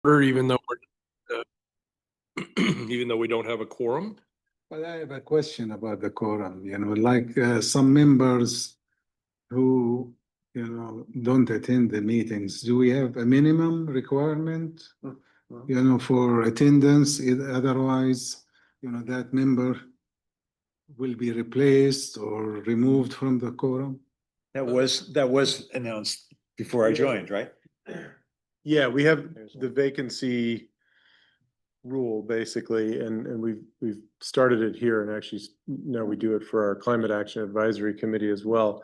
even though we're, even though we don't have a quorum. But I have a question about the quorum, like some members who, don't attend the meetings. Do we have a minimum requirement, for attendance? Otherwise, that member will be replaced or removed from the quorum? That was announced before I joined, right? Yeah, we have the vacancy rule basically, and we've started it here, and actually now we do it for our Climate Action Advisory Committee as well.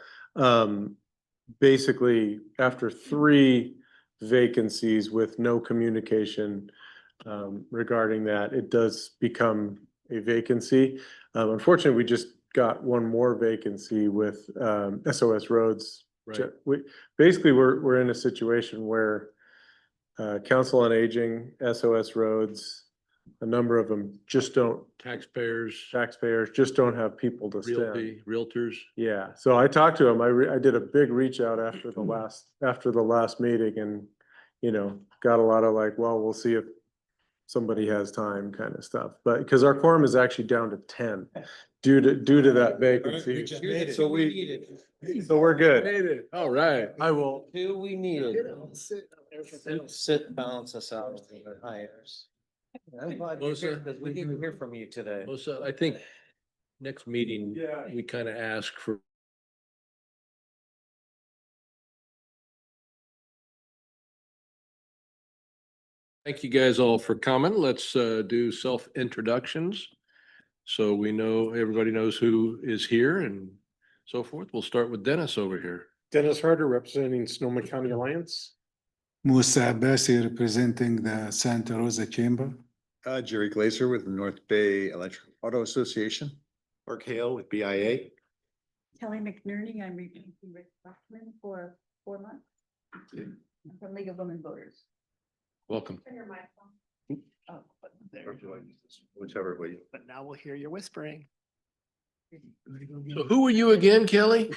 Basically, after 3 vacancies with no communication regarding that, it does become a vacancy. Unfortunately, we just got one more vacancy with SOS Roads. Right. We're in a situation where Council on Aging, SOS Roads, a number of them just don't, Taxpayers, just don't have people to send. realtors. Yeah, so I talked to him. I did a big reach out after the last meeting, and got a lot of like, well, we'll see if somebody has time kind of stuff. But because our quorum is actually down to 10 due to that vacancy. So we're good. All right. I will. Who we needed. Sit, balance us out with the hires. I'm glad you're here, because we didn't hear from you today. Melissa, I think next meeting, we kind of ask for. Thank you guys all for coming. Let's do self-introductions. So we know, everybody knows who is here and so forth. We'll start with Dennis over here. Dennis Harder, representing Sonoma County Alliance. Musa Abbasi, representing the Santa Rosa Chamber. Jerry Glazer with the North Bay Electric Auto Association. Mark Hale with BIA. Kelly McNerney, I'm replacing Rick Buckman for 4 months. I'm from League of Women Voters. Welcome. Turn your mic on. Oh, There. Whichever way. But now we'll hear you whispering. So who are you again, Kelly?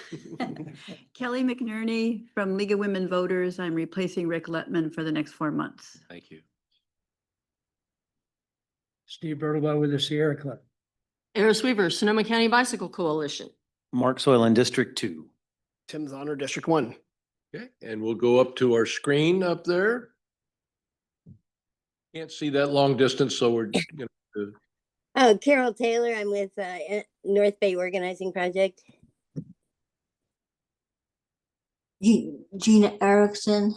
Kelly McNerney from League of Women Voters. I'm replacing Rick Letman for the next 4 months. Thank you. Steve Bertolot with the Sierra Club. Eris Weaver, Sonoma County Bicycle Coalition. Mark Soil in District 2. Tim Zonner, District 1. Okay, and we'll go up to our screen up there. Can't see that long distance, so we're gonna do. Oh, Carol Taylor. I'm with North Bay Organizing Project. Gina Erickson.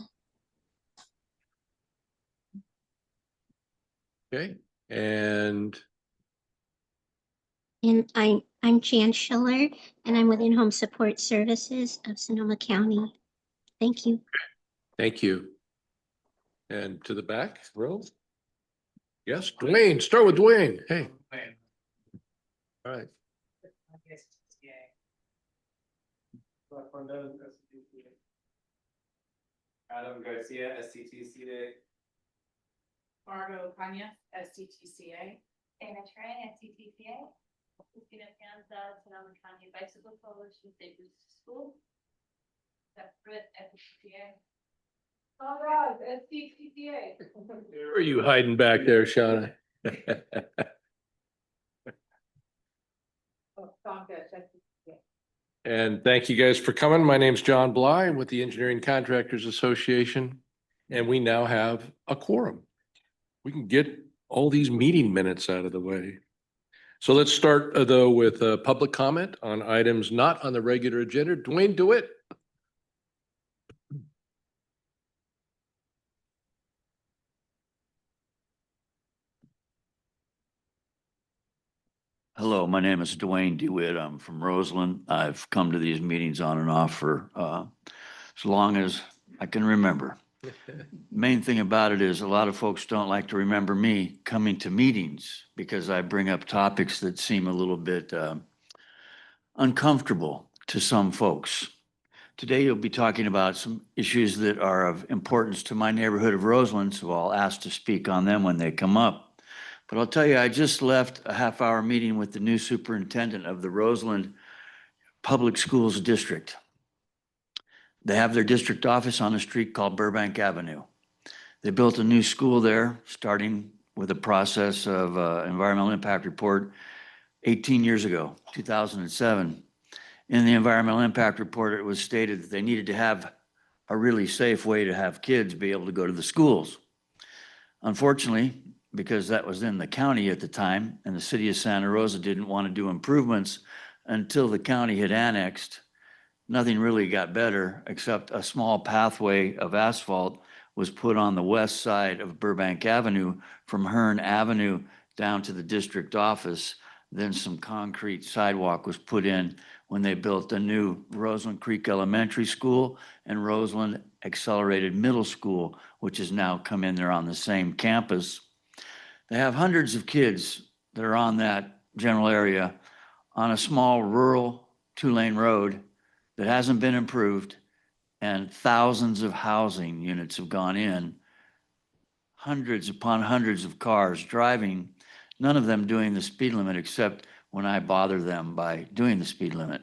Okay, and And I'm Jan Schiller, and I'm with In-Home Support Services of Sonoma County. Thank you. thank you. And to the back row. Yes, Dwayne, start with Dwayne. Hey. All right. Adam Garcia, SCTCA. Margo Kanya, SCTCA. Anna Trey, SCTCA. Christina Panza, Sonoma County Bicycle Coalition, Safe Routes to School. Separate SCTCA. All right, SCTCA. Where are you hiding back there, Shauna? And thank you guys for coming. My name's John Bly. I'm with the Engineering Contractors Association, and we now have a quorum. We can get all these meeting minutes out of the way. So let's start though with public comment on items not on the regular agenda. Dwayne DeWitt. Hello, my name is Dwayne DeWitt. I'm from Roseland. I've come to these meetings on and off for as long as I can remember. Main thing about it is a lot of folks don't like to remember me coming to meetings because I bring up topics that seem a little bit uncomfortable to some folks. Today, you'll be talking about some issues that are of importance to my neighborhood of Roseland, so I'll ask to speak on them when they come up. But I'll tell you, I just left a half-hour meeting with the new superintendent of the Roseland Public Schools District. They have their district office on a street called Burbank Avenue. They built a new school there, starting with a process of environmental impact report 18 years ago, 2007. In the environmental impact report, it was stated that they needed to have a really safe way to have kids be able to go to the schools. Unfortunately, because that was in the county at the time, and the city of Santa Rosa didn't want to do improvements until the county had annexed, nothing really got better except a small pathway of asphalt was put on the west side of Burbank Avenue from Hearn Avenue down to the district office. Then some concrete sidewalk was put in when they built the new Roseland Creek Elementary School and Roseland Accelerated Middle School, which has now come in there on the same campus. They have hundreds of kids that are on that general area on a small rural 2-lane road that hasn't been improved, and thousands of housing units have gone in, hundreds upon hundreds of cars driving, none of them doing the speed limit except when I bother them by doing the speed limit.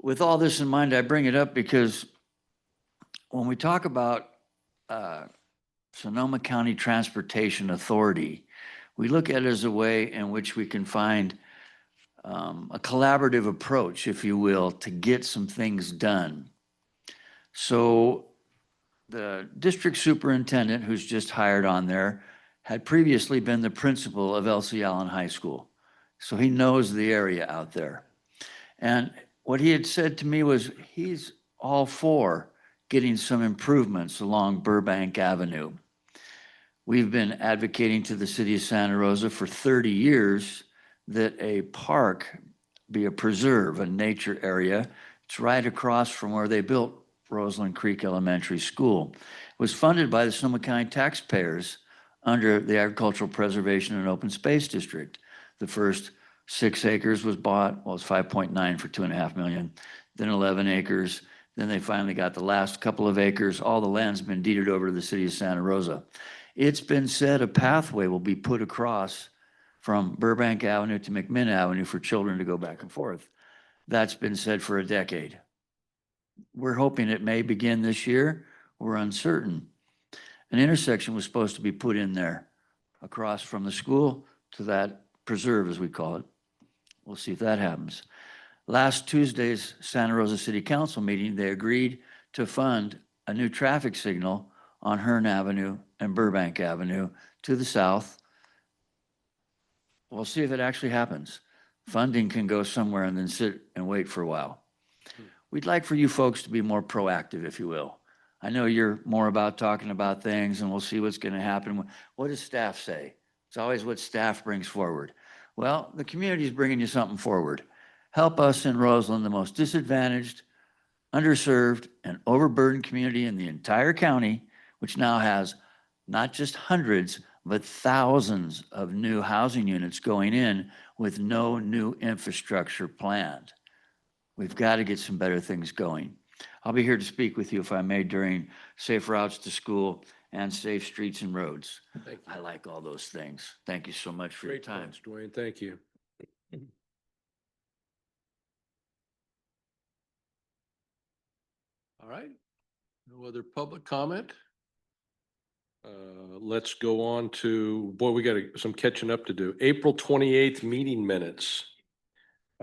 With all this in mind, I bring it up because when we talk about Sonoma County Transportation Authority, we look at it as a way in which we can find a collaborative approach, if you will, to get some things done. So the district superintendent, who's just hired on there, had previously been the principal of L.C. Allen High School. So he knows the area out there. And what he had said to me was he's all for getting some improvements along Burbank Avenue. We've been advocating to the city of Santa Rosa for 30 years that a park be a preserve, a nature area. It's right across from where they built Roseland Creek Elementary School. It was funded by the Sonoma County taxpayers under the Agricultural Preservation and Open Space District. The first 6 acres was bought, well, it was 5.9 for $2.5 million, then 11 acres. Then they finally got the last couple of acres. All the land's been deeded over to the city of Santa Rosa. It's been said a pathway will be put across from Burbank Avenue to McMinn Avenue for children to go back and forth. That's been said for a decade. We're hoping it may begin this year. We're uncertain. An intersection was supposed to be put in there across from the school to that preserve, as we call it. We'll see if that happens. Last Tuesday's Santa Rosa City Council meeting, they agreed to fund a new traffic signal on Hearn Avenue and Burbank Avenue to the south. We'll see if it actually happens. Funding can go somewhere and then sit and wait for a while. We'd like for you folks to be more proactive, if you will. I know you're more about talking about things, and we'll see what's going to happen. What does staff say? It's always what staff brings forward. Well, the community is bringing you something forward. Help us in Roseland, the most disadvantaged, underserved, and overburdened community in the entire county, which now has not just hundreds, but thousands of new housing units going in with no new infrastructure planned. We've got to get some better things going. I'll be here to speak with you, if I may, during safe routes to school and safe streets and roads. Thank you. I like all those things. Thank you so much for your Great time. points, Dwayne. Thank you. All right. No other public comment? Let's go on to, boy, we got some catching up to do. April 28th meeting minutes.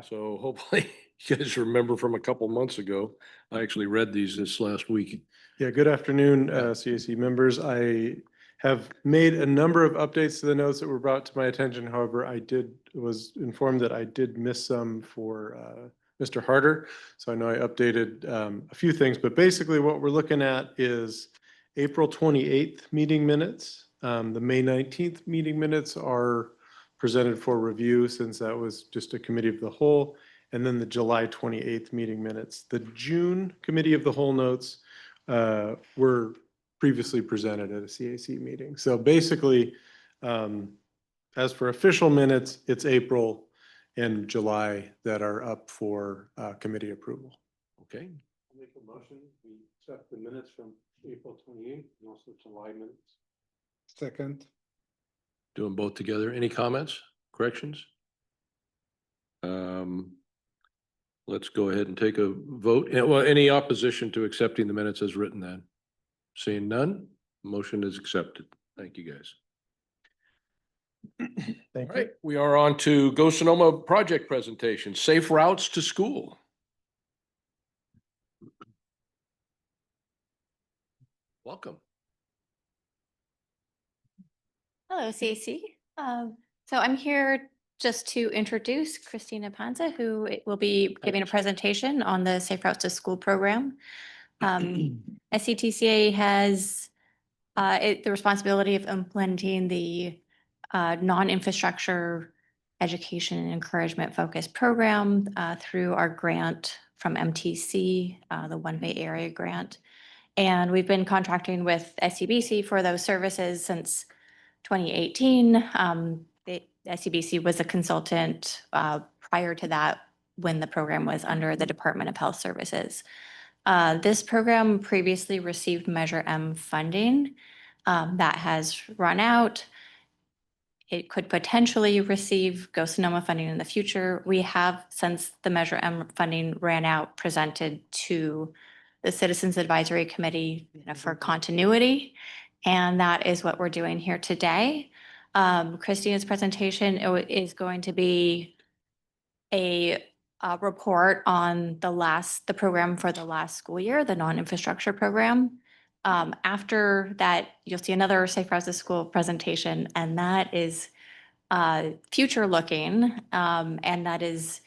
So hopefully you guys remember from a couple months ago. I actually read these this last week. Yeah, good afternoon, CAC members. I have made a number of updates to the notes that were brought to my attention. However, was informed that I did miss some for Mr. Harder. So I know I updated a few things, but basically what we're looking at is April 28th meeting minutes. The May 19th meeting minutes are presented for review since that was just a committee of the whole. And then the July 28th meeting minutes. The June committee of the whole notes were previously presented at a CAC meeting. So basically, as for official minutes, it's April and July that are up for committee approval. Okay. I'll make a motion. We accept the minutes from April 28th and also July minutes. Second. Doing both together. Any comments, corrections? Let's go ahead and take a vote. Well, any opposition to accepting the minutes as written then? Seeing none? Motion is accepted. Thank you, guys. All Thank you. right, we are on to Go Sonoma project presentation, Safe Routes to School. Welcome. Hello, Stacy. So I'm here just to introduce Christina Panza, who will be giving a presentation on the Safe Routes to School program. SCTCA has the responsibility of implementing the non-infrastructure education and encouragement focused program through our grant from MTC, the One Bay Area Grant. And we've been contracting with SCBC for those services since 2018. The SCBC was a consultant prior to that when the program was under the Department of Health Services. This program previously received Measure M funding that has run out. It could potentially receive Go Sonoma funding in the future. We have, since the Measure M funding ran out, presented to the Citizens Advisory Committee for continuity. And that is what we're doing here today. Christina's presentation is going to be a report on the program for the last school year, the non-infrastructure program. After that, you'll see another Safe Routes to School presentation, and that is future looking, and that is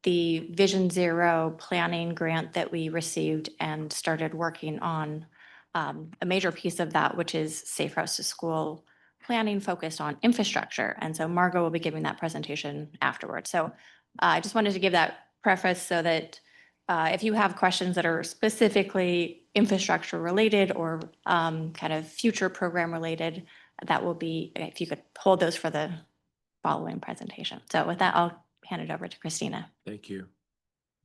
the Vision Zero planning grant that we received and started working on. A major piece of that, which is Safe Routes to School planning focused on infrastructure. And so Margot will be giving that presentation afterwards. So I just wanted to give that preface so that if you have questions that are specifically infrastructure related or kind of future program related, that will be, if you could hold those for the following presentation. So with that, I'll hand it over to Christina. Thank you.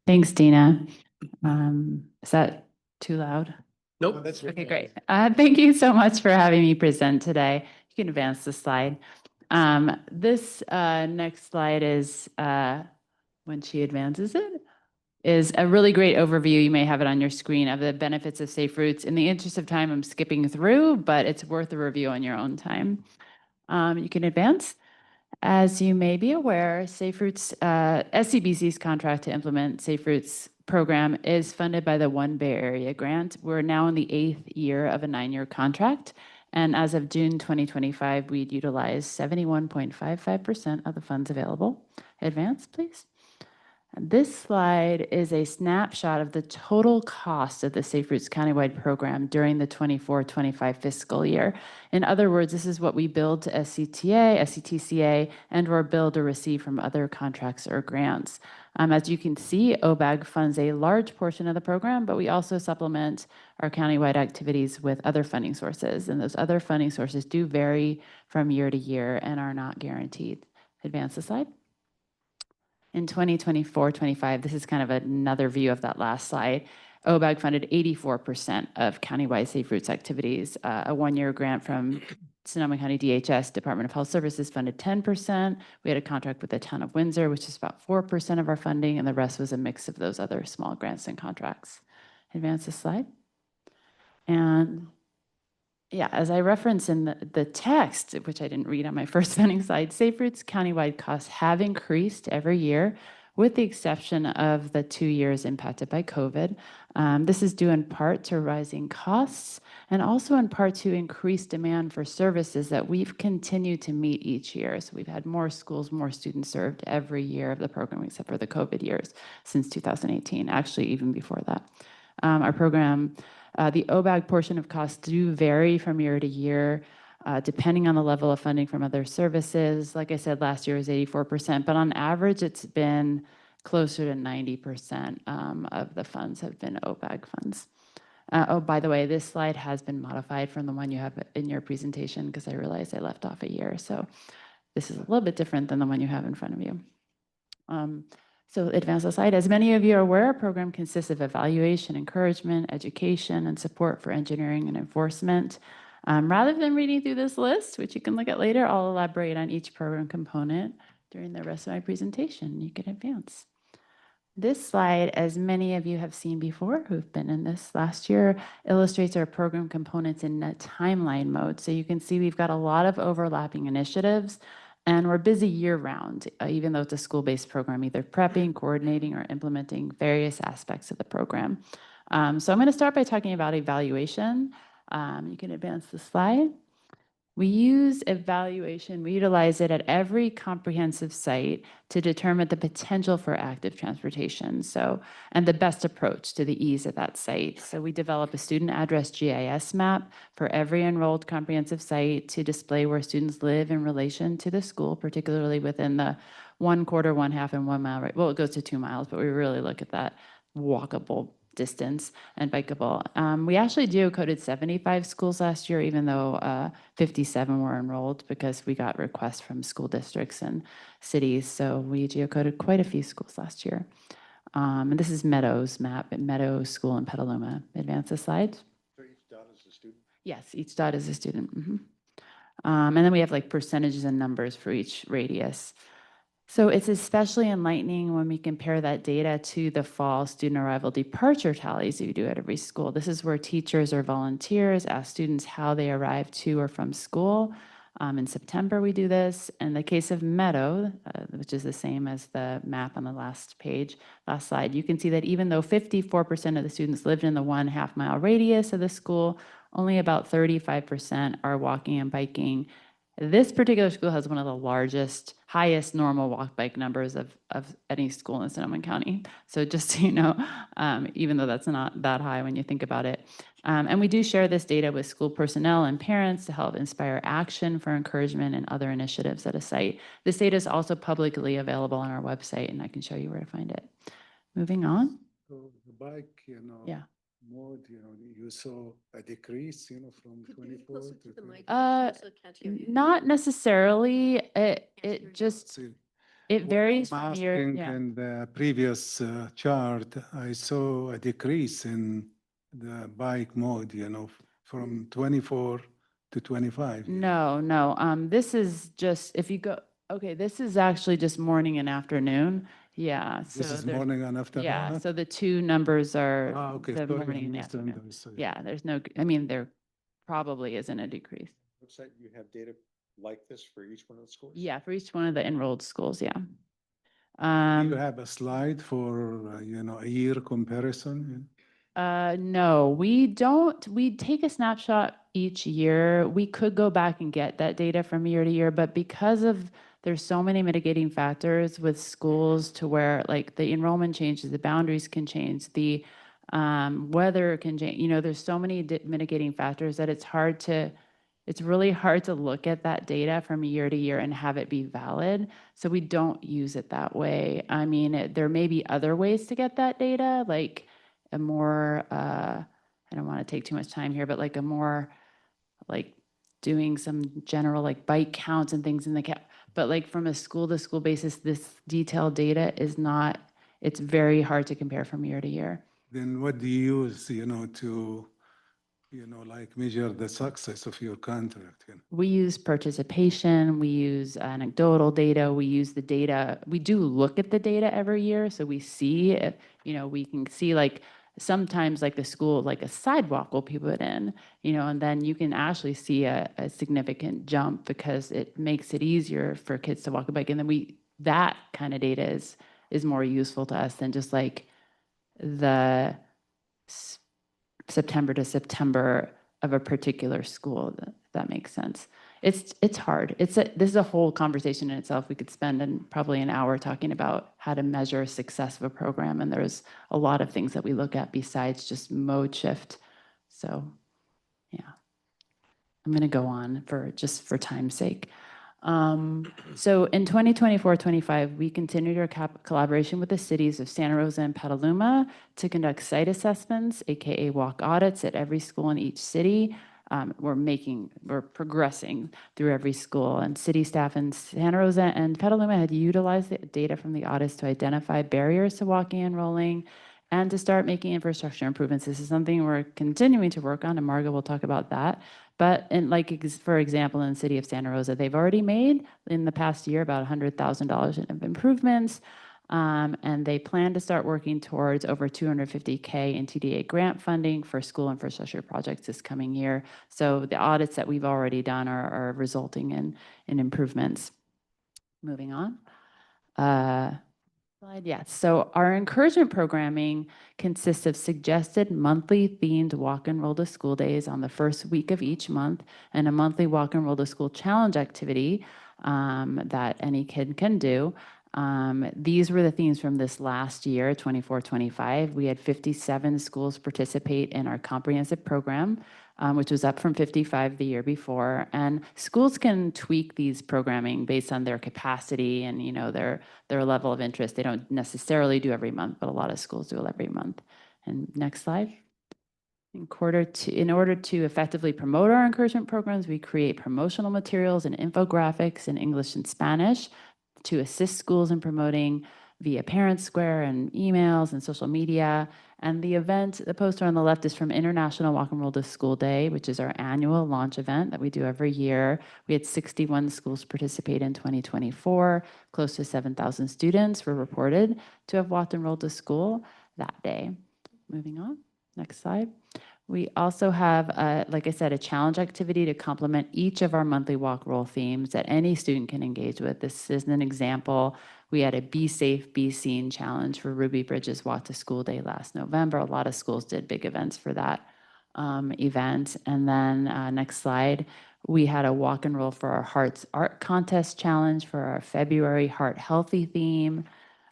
Thanks, Dina. Is that too loud? Nope. Okay, great. Thank you so much for having me present today. You can advance the slide. This next slide is, when she advances it, is a really great overview. You may have it on your screen of the benefits of Safe Routes. In the interest of time, I'm skipping through, but it's worth a review on your own time. You can advance. As you may be aware, Safe Routes, SCBC's contract to implement Safe Routes program is funded by the One Bay Area Grant. We're now in the 8th year of a 9-year contract. And as of June 2025, we'd utilized 71.55% of the funds available. Advance, please. And this slide is a snapshot of the total cost of the Safe Routes Countywide program during the 24-25 fiscal year. In other words, this is what we billed to SCTA, SCTCA, and or billed or received from other contracts or grants. As you can see, OBAG funds a large portion of the program, but we also supplement our countywide activities with other funding sources. And those other funding sources do vary from year to year and are not guaranteed. Advance the slide. In 2024-25, this is kind of another view of that last slide. OBAG funded 84% of countywide Safe Routes activities. A 1-year grant from Sonoma County DHS, Department of Health Services, funded 10%. We had a contract with the town of Windsor, which is about 4% of our funding, and the rest was a mix of those other small grants and contracts. Advance the slide. And yeah, as I referenced in the text, which I didn't read on my first funding slide, Safe Routes countywide costs have increased every year, with the exception of the 2 years impacted by COVID. This is due in part to rising costs and also in part to increased demand for services that we've continued to meet each year. So we've had more schools, more students served every year of the program, except for the COVID years since 2018, actually even before that. Our program, the OBAG portion of costs do vary from year to year, depending on the level of funding from other services. Like I said, last year was 84%, but on average, it's been closer to 90% of the funds have been OBAG funds. Oh, by the way, this slide has been modified from the one you have in your presentation because I realized I left off a year. So this is a little bit different than the one you have in front of you. So advance the slide. As many of you are aware, our program consists of evaluation, encouragement, education, and support for engineering and enforcement. Rather than reading through this list, which you can look at later, I'll elaborate on each program component during the rest of my presentation. You can advance. This slide, as many of you have seen before who've been in this last year, illustrates our program components in a timeline mode. So you can see we've got a lot of overlapping initiatives, and we're busy year-round, even though it's a school-based program, either prepping, coordinating, or implementing various aspects of the program. So I'm going to start by talking about evaluation. You can advance the slide. We use evaluation, we utilize it at every comprehensive site to determine the potential for active transportation. And the best approach to the ease of that site. So we develop a student address GIS map for every enrolled comprehensive site to display where students live in relation to the school, particularly within the 1/4, 1/2, and 1 mile, right? Well, it goes to 2 miles, but we really look at that walkable distance and bikeable. We actually geocoded 75 schools last year, even though 57 were enrolled, because we got requests from school districts and cities. So we geocoded quite a few schools last year. And this is Meadows map at Meadows School in Petaluma. Advance the slide. So each dot is a student? Yes, each dot is a student. And then we have like percentages and numbers for each radius. So it's especially enlightening when we compare that data to the fall student arrival departure tallies we do at every school. This is where teachers or volunteers ask students how they arrive to or from school. In September, we do this. In the case of Meadow, which is the same as the map on the last page, last slide, you can see that even though 54% of the students lived in the 1/2 mile radius of the school, only about 35% are walking and biking. This particular school has one of the largest, highest normal walk bike numbers of any school in Sonoma County. So just so you know, even though that's not that high when you think about it. And we do share this data with school personnel and parents to help inspire action for encouragement and other initiatives at a site. This data is also publicly available on our website, and I can show you where to find it. Moving on. So the bike, Yeah. mode, you saw a decrease, from 24 to. Not necessarily. It just, See, it what varies I'm from year. asking, Yeah. in the previous chart, I saw a decrease in the bike mode, from 24 to 25. No. This is just, if you go, okay, this is actually just morning and afternoon. Yeah. This so is there's- morning and afternoon? Yeah, so the two numbers are Okay, the sorry, I morning and the misunderstood. afternoon. Yeah, there's no, I mean, there probably isn't a decrease. Website, you have data like this for each one of the schools? Yeah, for each one of the enrolled schools, yeah. Do you have a slide for, a year comparison? No, we don't. We take a snapshot each year. We could go back and get that data from year to year, but because of there's so many mitigating factors with schools to where like the enrollment changes, the boundaries can change, the weather can change. There's so many mitigating factors that it's really hard to look at that data from year to year and have it be valid. So we don't use it that way. I mean, there may be other ways to get that data, like a more, I don't want to take too much time here, but like a more, like doing some general like bike counts and things in the but like from a school to school basis, this detailed data is not, it's very hard to compare from year to year. Then what do you use, to, like measure the success of your contract? We use participation, we use anecdotal data, we use the data, we do look at the data every year. So we see, if, we can see like sometimes like the school, like a sidewalk will be put in, and then you can actually see a significant jump because it makes it easier for kids to walk a bike. And then that kind of data is more useful to us than just like the September to September of a particular school, if that makes sense. It's hard. This is a whole conversation in itself. We could spend probably an hour talking about how to measure success of a program, and there's a lot of things that we look at besides just mode shift. So, yeah, I'm going to go on for time's sake. So in 2024-25, we continued our collaboration with the cities of Santa Rosa and Petaluma to conduct site assessments, AKA walk audits at every school in each city. We're progressing through every school, and city staff in Santa Rosa and Petaluma had utilized the data from the audits to identify barriers to walking and rolling and to start making infrastructure improvements. This is something we're continuing to work on, and Margo will talk about that. But for example, in the city of Santa Rosa, they've already made in the past year about $100,000 of improvements. And they plan to start working towards over 250K in TDA grant funding for school infrastructure projects this coming year. So the audits that we've already done are resulting in improvements. Moving on. Slide, yes. So our encouragement programming consists of suggested monthly themed walk and roll to school days on the first week of each month, and a monthly walk and roll to school challenge activity that any kid can do. These were the themes from this last year, 24-25. We had 57 schools participate in our comprehensive program, which was up from 55 the year before. And schools can tweak these programming based on their capacity and, you know, their level of interest. They don't necessarily do every month, but a lot of schools do it every month. And next slide. In order to effectively promote our encouragement programs, we create promotional materials and infographics in English and Spanish to assist schools in promoting via Parent Square and emails and social media. And the event, the poster on the left is from International Walk and Roll to School Day, which is our annual launch event that we do every year. We had 61 schools participate in 2024. Close to 7,000 students were reported to have walked and rolled to school that day. Moving on, next slide. We also have, like I said, a challenge activity to complement each of our monthly walk roll themes that any student can engage with. This is an example. We had a Be Safe, Be Seen challenge for Ruby Bridges Walk to School Day last November. A lot of schools did big events for that event. And then next slide, we had a walk and roll for our Hearts Art Contest challenge for our February Heart Healthy theme.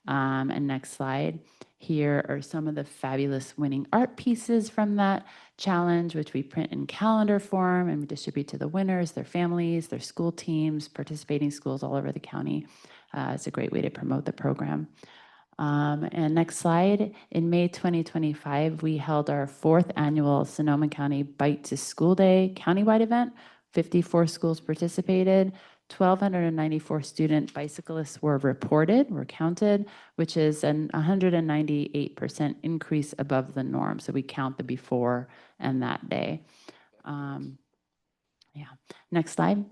And next slide. Here are some of the fabulous winning art pieces from that challenge, which we print in calendar form and we distribute to the winners, their families, their school teams, participating schools all over the county. It's a great way to promote the program. And next slide, in May 2025, we held our 4th annual Sonoma County Bike to School Day countywide event. 54 schools participated. 1,294 student bicyclists were counted, which is an 198% increase above the norm. So we count the before and that day. Yeah, next slide.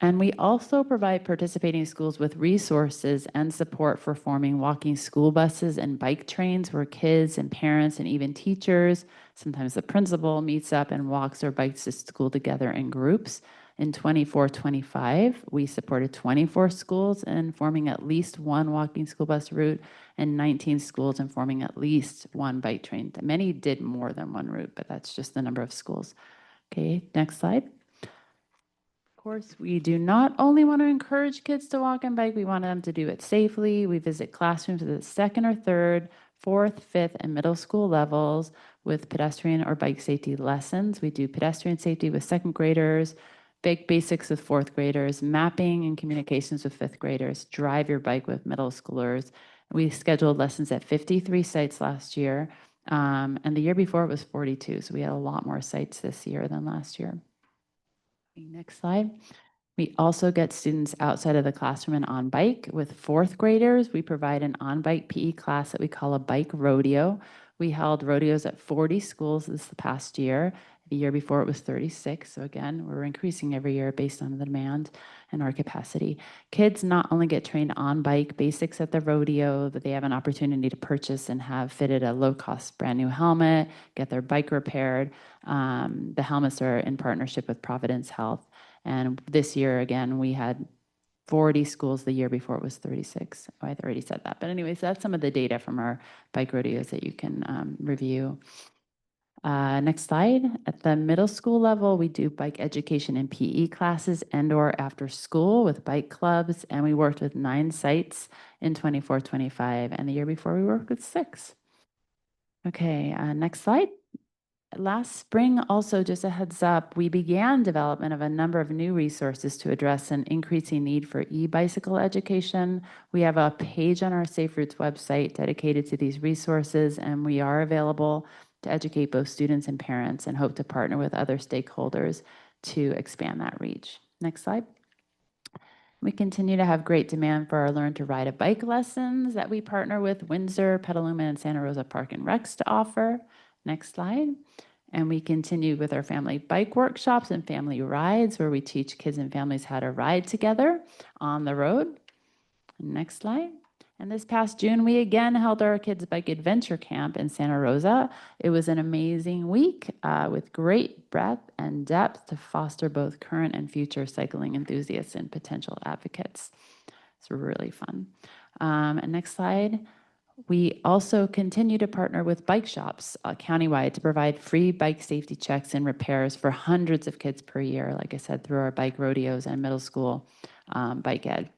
And we also provide participating schools with resources and support for forming walking school buses and bike trains where kids and parents and even teachers, sometimes the principal, meets up and walks or bikes to school together in groups. In 24-25, we supported 24 schools in forming at least one walking school bus route and 19 schools in forming at least one bike train. Many did more than one route, but that's just the number of schools. Okay, next slide. Of course, we do not only want to encourage kids to walk and bike, we want them to do it safely. We visit classrooms at the 2nd or 3rd, 4th, 5th, and middle school levels with pedestrian or bike safety lessons. We do pedestrian safety with 2nd graders, big basics with 4th graders, mapping and communications with 5th graders, drive your bike with middle schoolers. We scheduled lessons at 53 sites last year, and the year before it was 42, so we had a lot more sites this year than last year. Next slide. We also get students outside of the classroom and on bike. With 4th graders, we provide an on-bike PE class that we call a bike rodeo. We held rodeos at 40 schools this past year. The year before it was 36. So again, we're increasing every year based on the demand and our capacity. Kids not only get trained on bike basics at the rodeo, but they have an opportunity to purchase and have fitted a low-cost brand new helmet, get their bike repaired. The helmets are in partnership with Providence Health. And this year, again, we had 40 schools. The year before it was 36. Oh, I've already said that. But anyways, that's some of the data from our bike rodeos that you can review. Next slide. At the middle school level, we do bike education and PE classes and or after school with bike clubs. And we worked with 9 sites in 24-25. And the year before we worked with 6. Okay, next slide. Last spring, also just a heads up, we began development of a number of new resources to address an increasing need for e-bicycle education. We have a page on our Safe Routes website dedicated to these resources, and we are available to educate both students and parents and hope to partner with other stakeholders to expand that reach. Next slide. We continue to have great demand for our Learn to Ride a Bike lessons that we partner with Windsor, Petaluma, and Santa Rosa Park and Recs to offer. Next slide. And we continue with our family bike workshops and family rides where we teach kids and families how to ride together on the road. Next slide. And this past June, we again held our Kids Bike Adventure Camp in Santa Rosa. It was an amazing week with great breadth and depth to foster both current and future cycling enthusiasts and potential advocates. It's really fun. And next slide. We also continue to partner with bike shops countywide to provide free bike safety checks and repairs for hundreds of kids per year, like I said, through our bike rodeos and middle school bike ed.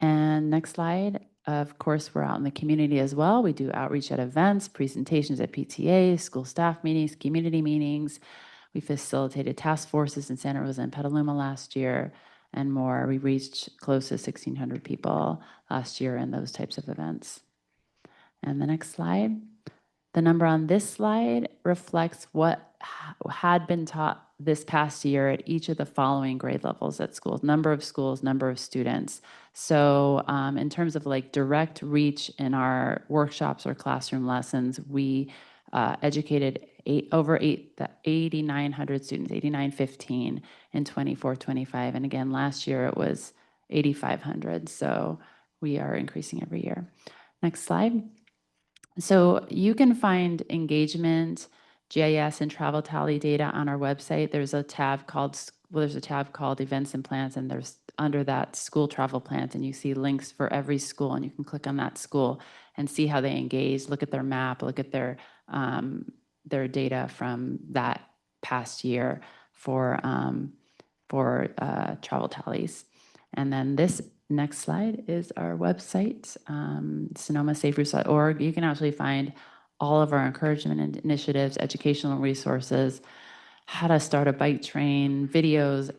And next slide. Of course, we're out in the community as well. We do outreach at events, presentations at PTA, school staff meetings, community meetings. We facilitated task forces in Santa Rosa and Petaluma last year and more. We reached close to 1,600 people last year in those types of events. And the next slide. The number on this slide reflects what had been taught this past year at each of the following grade levels at schools, number of schools, number of students. So in terms of like direct reach in our workshops or classroom lessons, we educated over 8,900 students, 8,915 in 24-25. And again, last year it was 8,500. So we are increasing every year. Next slide. So you can find engagement, GIS, and travel tally data on our website. There's a tab called events and plans, and there's under that school travel plans, and you see links for every school, and you can click on that school and see how they engage, look at their map, look at their data from that past year for travel tallies. And then this next slide is our website, sonomasaferoutes.org. You can actually find all of our encouragement initiatives, educational resources, how to start a bike train, videos,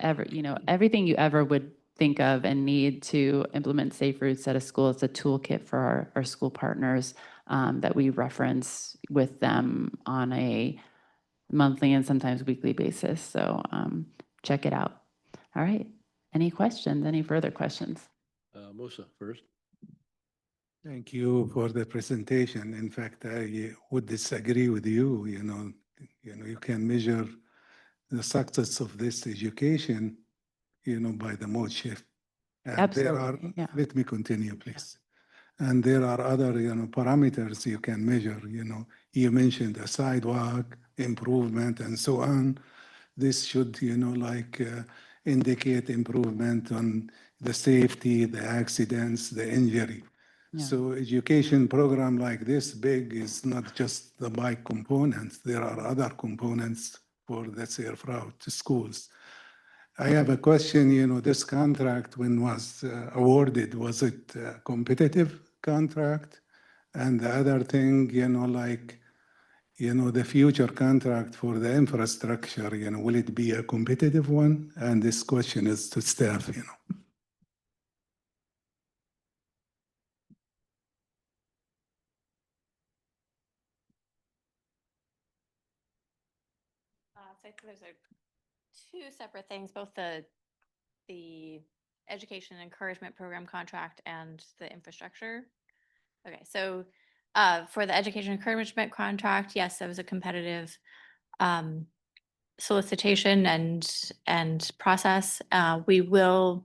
everything you ever would think of and need to implement safe routes at a school. It's a toolkit for our school partners that we reference with them on a monthly and sometimes weekly basis. So check it out. All right. Any questions? Any further questions? Musa first. Thank you for the presentation. In fact, I would disagree with you. You can measure the success of this education, by the mode shift. And Absolutely, yeah. Let me continue, please. And there are other, parameters you can measure. You mentioned a sidewalk improvement and so on. This should, indicate improvement on the safety, the accidents, the injury. Yeah. So education program like this big is not just the bike components. There are other components for the safe route to schools. I have a question, this contract, when was awarded, was it a competitive contract? And the other thing, the future contract for the infrastructure, will it be a competitive one? And this question is to staff, So I think those are two separate things, both the education encouragement program contract and the infrastructure. Okay, so for the education encouragement contract, yes, that was a competitive solicitation and process. The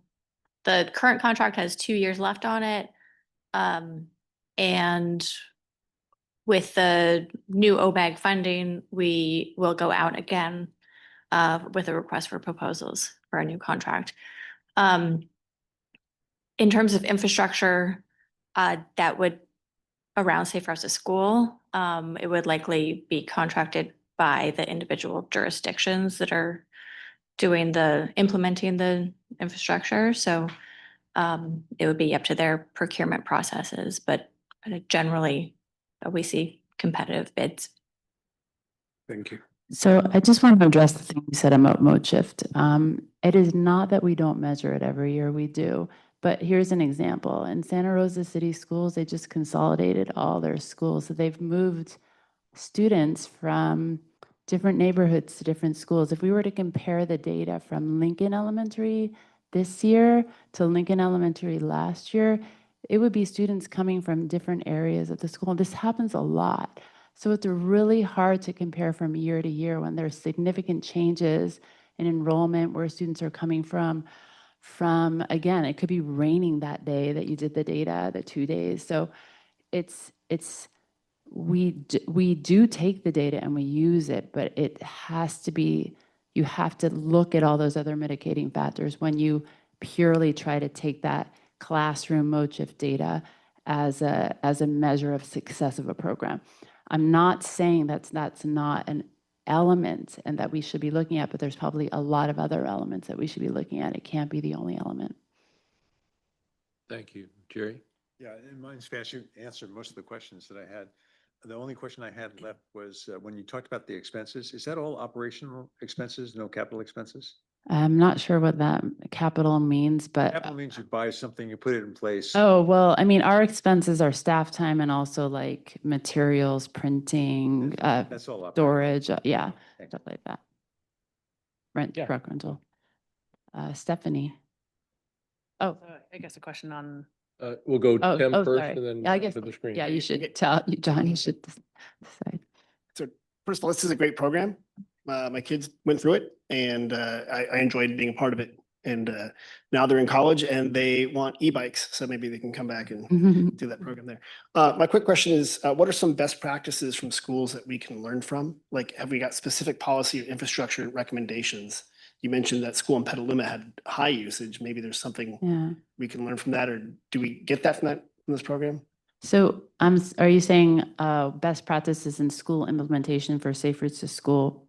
current contract has 2 years left on it. And with the new OBAG funding, we will go out again with a request for proposals for a new contract. In terms of infrastructure, that would around Safe Routes to School, it would likely be contracted by the individual jurisdictions that are implementing the infrastructure. So it would be up to their procurement processes, but generally we see competitive bids. Thank you. So I just want to address the thing you said about mode shift. It is not that we don't measure it every year, we do. But here's an example. In Santa Rosa City Schools, they just consolidated all their schools. So they've moved students from different neighborhoods to different schools. If we were to compare the data from Lincoln Elementary this year to Lincoln Elementary last year, it would be students coming from different areas of the school. This happens a lot. So it's really hard to compare from year to year when there's significant changes in enrollment where students are coming from from, again, it could be raining that day that you did the data, the 2 days. So we do take the data and we use it, but it has to be, you have to look at all those other mitigating factors when you purely try to take that classroom mode shift data as a measure of success of a program. I'm not saying that's not an element and that we should be looking at, but there's probably a lot of other elements that we should be looking at. It can't be the only element. Thank you. Jerry? Yeah, and mine's fast. You answered most of the questions that I had. The only question I had left was when you talked about the expenses, is that all operational expenses, no capital expenses? I'm not sure what that capital means, but Capital means you buy something, you put it in place. oh, well, I mean, our expenses are staff time and also like materials, printing, That's all operational. storage, yeah, Thanks. stuff like that. Rent, Yeah. truck rental. Stephanie. Oh, I guess a question on, We'll go Tim first sorry. and then Yeah, I guess, to the screen. yeah, you should tell, John, you should decide. so first of all, this is a great program. My kids went through it and I enjoyed being a part of it. And now they're in college and they want e-bikes, so maybe they can come back and do that program there. My quick question is, what are some best practices from schools that we can learn from? Like, have we got specific policy or infrastructure recommendations? You mentioned that school in Petaluma had high usage. Maybe there's something Yeah. we can learn from that, or do we get that from this program? So are you saying best practices in school implementation for safe routes to school?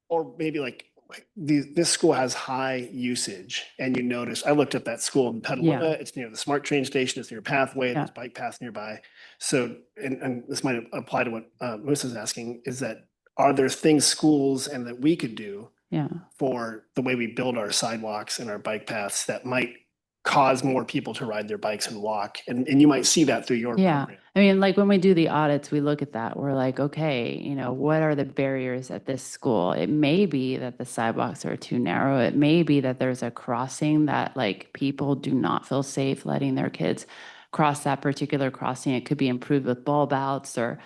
Or maybe like this school has high usage and you notice, I looked up that school in Petaluma, it's near the SMART train station, it's near a pathway, there's bike paths nearby. So, and this might apply to what Melissa's asking, is that are there things schools and that we could do for the way we build our sidewalks and our bike paths that might cause more people to ride their bikes and walk? And you might see that through your program. I mean, like when we do the audits, we look at that. We're like, okay, you know, what are the barriers at this school? It may be that the sidewalks are too narrow. It may be that there's a crossing that like people do not feel safe letting their kids cross that particular crossing. It could be improved with bulb outs or,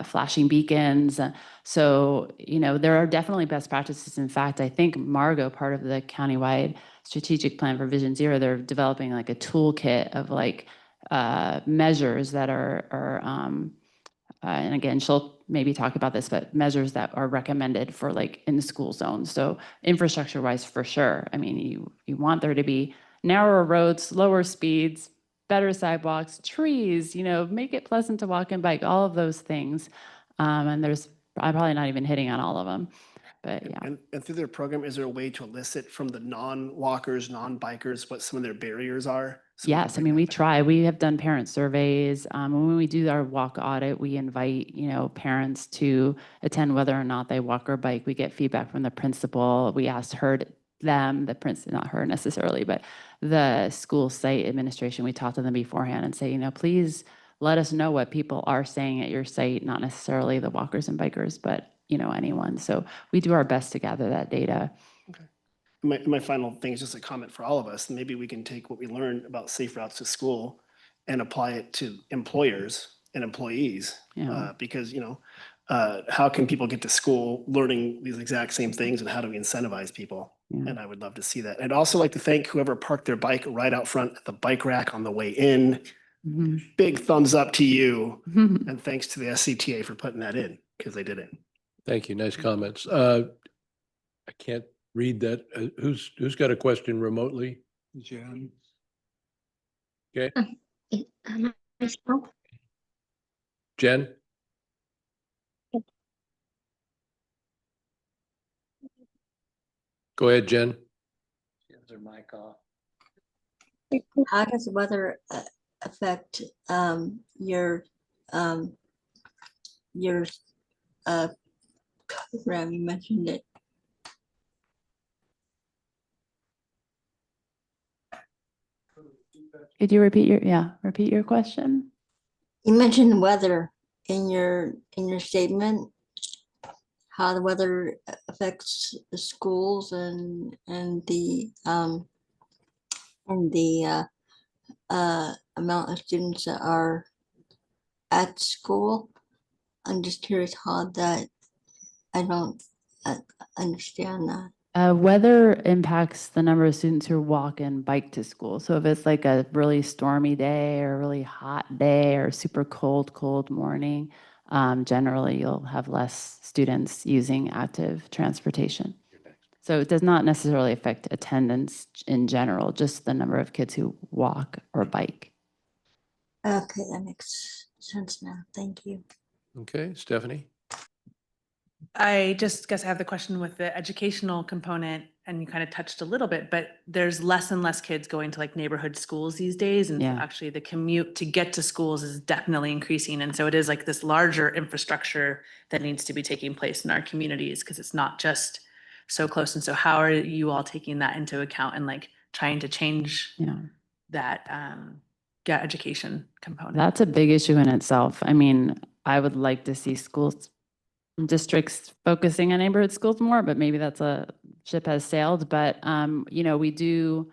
flashing beacons. So, there are definitely best practices. In fact, I think Margot, part of the countywide strategic plan for Vision Zero, they're developing like a toolkit of like measures that are and again, she'll maybe talk about this, but measures that are recommended for like in the school zone. So infrastructure wise, for sure. I mean, you want there to be narrower roads, lower speeds, better sidewalks, trees, make it pleasant to walk and bike, all of those things. And I'm probably not even hitting on all of them, but yeah. And through their program, is there a way to elicit from the non-walkers, non-bikers, what some of their barriers are? Yes, I mean, we try. We have done parent surveys. When we do our walk audit, we invite, parents to attend whether or not they walk or bike. We get feedback from the principal. We asked not her necessarily, but the school site administration, we talk to them beforehand and say, please let us know what people are saying at your site, not necessarily the walkers and bikers, but, anyone. So we do our best to gather that data. My final thing is just a comment for all of us. Maybe we can take what we learned about safe routes to school and apply it to employers and employees. Because, how can people get to school learning these exact same things, and how do we incentivize people? And I would love to see that. I'd also like to thank whoever parked their bike right out front at the bike rack on the way in. Big thumbs up to you. And thanks to the SCTA for putting that in, because they did it. Thank you. Nice comments. I can't read that. Who's got a question remotely? Jan. Okay. Jen? Go ahead, Jen. She has her mic off. How does the weather affect your program? You mentioned it. Could you repeat your question? You mentioned weather in your statement. How the weather affects the schools and the amount of students that are at school. I'm just curious how that, I don't understand that. Weather impacts the number of students who walk and bike to school. So if it's like a really stormy day or a really hot day or super cold morning, generally you'll have less students using active transportation. So it does not necessarily affect attendance in general, just the number of kids who walk or bike. Okay, that makes sense now. Thank you. Okay, Stephanie? I just guess I have the question with the educational component, and you kind of touched a little bit, but there's less and less kids going to like neighborhood schools these days. And Yeah. actually the commute to get to schools is definitely increasing. And so it is like this larger infrastructure that needs to be taking place in our communities, because it's not just so close. And so how are you all taking that into account and like trying to change that education component? That's a big issue in itself. I mean, I would like to see schools, districts focusing on neighborhood schools more, but maybe that's a ship has sailed. But, you know, we do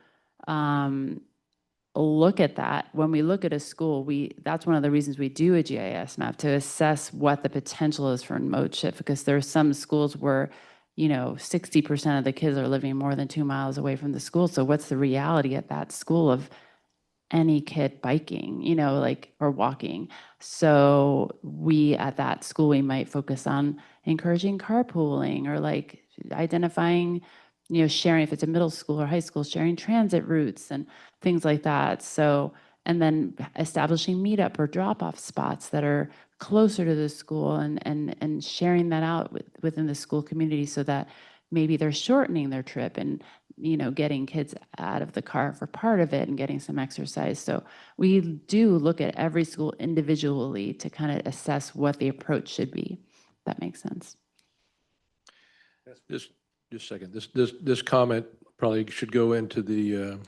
look at that. When we look at a school, that's one of the reasons we do a GIS map, to assess what the potential is for mode shift, because there are some schools where, you know, 60% of the kids are living more than 2 miles away from the school. So what's the reality at that school of any kid biking, you know, like, or walking? So we, at that school, we might focus on encouraging carpooling, or like identifying, you know, sharing, if it's a middle school or high school, sharing transit routes and things like that. So, and then establishing meetup or drop-off spots that are closer to the school, and sharing that out within the school community, so that maybe they're shortening their trip and, you know, getting kids out of the car for part of it and getting some exercise. So we do look at every school individually to kind of assess what the approach should be. If that makes sense. Just a second. This comment probably should go into the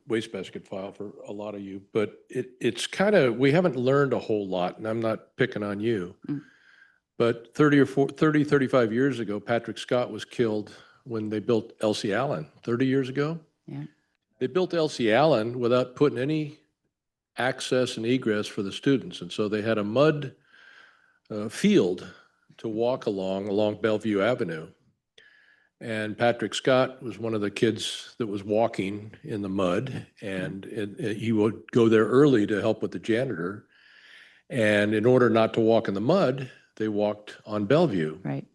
wastebasket file for a lot of you, but it's kind of, we haven't learned a whole lot, and I'm not picking on you. But 35 years ago, Patrick Scott was killed when they built Elsie Allen. 30 years ago? Yeah. They built Elsie Allen without putting any access and egress for the students. And so they had a mud field to walk along Bellevue Avenue. And Patrick Scott was one of the kids that was walking in the mud, and he would go there early to help with the janitor. And in order not to walk in the mud, they walked on Bellevue. Right.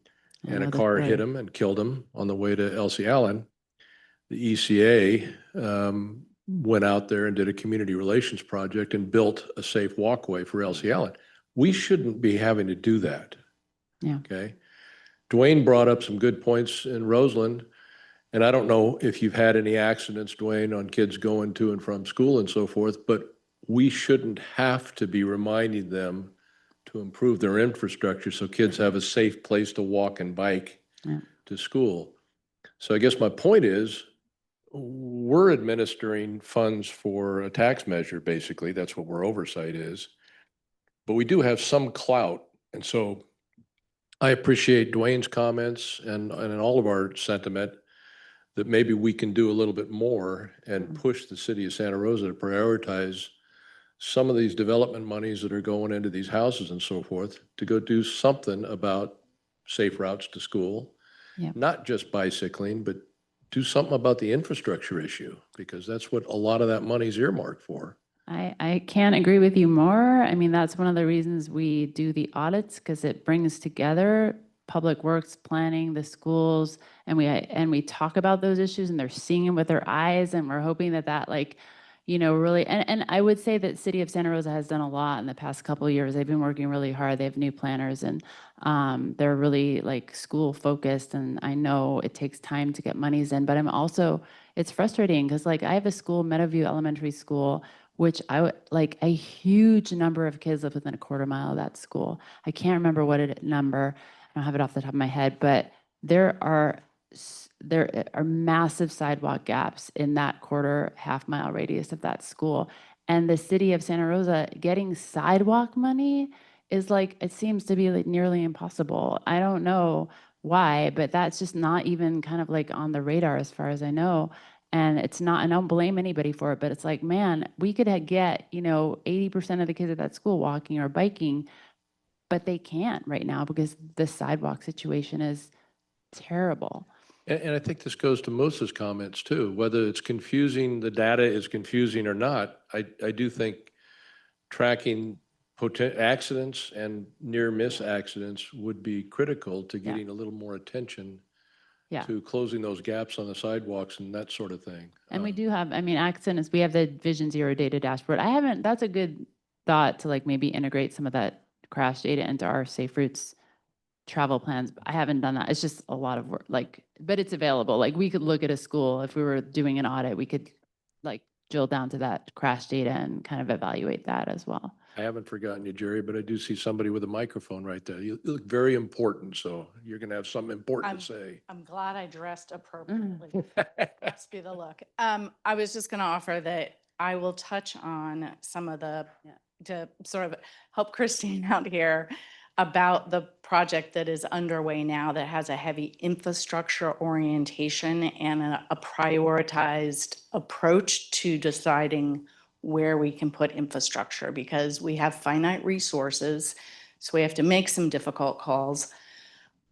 And a car hit him and killed him on the way to Elsie Allen. The ECA went out there and did a community relations project and built a safe walkway for Elsie Allen. We shouldn't be having to do that. Yeah. Okay. Dwayne brought up some good points in Roseland. And I don't know if you've had any accidents, Dwayne, on kids going to and from school and so forth, but we shouldn't have to be reminding them to improve their infrastructure so kids have a safe place to walk and bike to school. So I guess my point is, we're administering funds for a tax measure, basically. That's what our oversight is. But we do have some clout. And so I appreciate Dwayne's comments and all of our sentiment that maybe we can do a little bit more and push the city of Santa Rosa to prioritize some of these development monies that are going into these houses and so forth, to go do something about safe routes to school, not just bicycling, but do something about the infrastructure issue, because that's what a lot of that money is earmarked for. I can't agree with you more. I mean, that's one of the reasons we do the audits, because it brings together public works, planning, the schools, and we talk about those issues, and they're seeing them with their eyes, and we're hoping that like, you know, really, and I would say that City of Santa Rosa has done a lot in the past couple of years. They've been working really hard. They have new planners, and they're really like school focused, and I know it takes time to get monies in, but it's frustrating, because like I have a school, Meadowview Elementary School, which like a huge number of kids live within a quarter mile of that school. I can't remember what number, I don't have it off the top of my head, but there are massive sidewalk gaps in that half-mile radius of that school. And the city of Santa Rosa getting sidewalk money is like, it seems to be like nearly impossible. I don't know why, but that's just not even kind of like on the radar as far as I know. And it's not, and I don't blame anybody for it, but it's like, man, we could get, you know, 80% of the kids at that school walking or biking, but they can't right now because the sidewalk situation is terrible. And I think this goes to Melissa's comments too, whether it's confusing, the data is confusing or not. I do think tracking accidents and near miss accidents would be critical to getting a little more attention Yeah. to closing those gaps on the sidewalks and that sort of thing. And we do have, I mean, accidents, we have the Vision Zero data dashboard. That's a good thought to like maybe integrate some of that crash data into our Safe Routes travel plans. I haven't done that. It's just a lot of work, like, but it's available. Like we could look at a school, if we were doing an audit, we could like drill down to that crash data and kind of evaluate that as well. I haven't forgotten you, Jerry, but I do see somebody with a microphone right there. You look very important, so you're gonna have something important to say. I'm glad I dressed appropriately. Must be the look. I was just gonna offer that I will touch on some of the, to sort of help Christine out here about the project that is underway now that has a heavy infrastructure orientation and a prioritized approach to deciding where we can put infrastructure, because we have finite resources. So we have to make some difficult calls.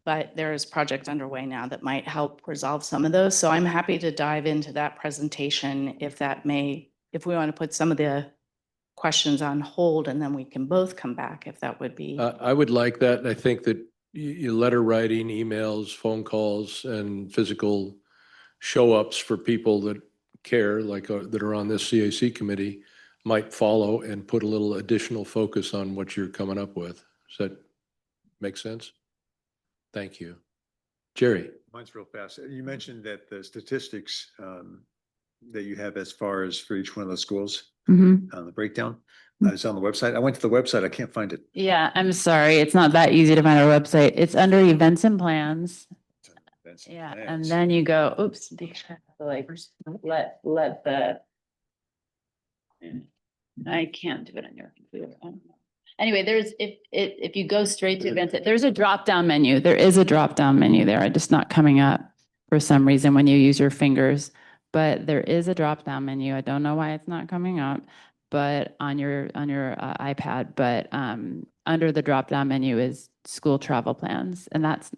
But there is project underway now that might help resolve some of those. So I'm happy to dive into that presentation if we want to put some of the questions on hold and then we can both come back, if that would be. I would like that. And I think that your letter writing, emails, phone calls, and physical show ups for people that care, like that are on this CAC committee, might follow and put a little additional focus on what you're coming up with. Does that make sense? Thank you. Jerry. Mine's real fast. You mentioned that the statistics that you have as far as for each one of those schools, the breakdown, is on the website. I went to the website. I can't find it. Yeah, I'm sorry. It's not that easy to find our website. It's under events and plans. Yeah, and then you go, oops, like let the. I can't do it on your computer. I don't know. Anyway, if you go straight to events, there's a drop down menu. There is a drop down menu there. It's just not coming up for some reason when you use your fingers. But there is a drop down menu. I don't know why it's not coming up, but on your iPad. But under the drop down menu is school travel plans, and that's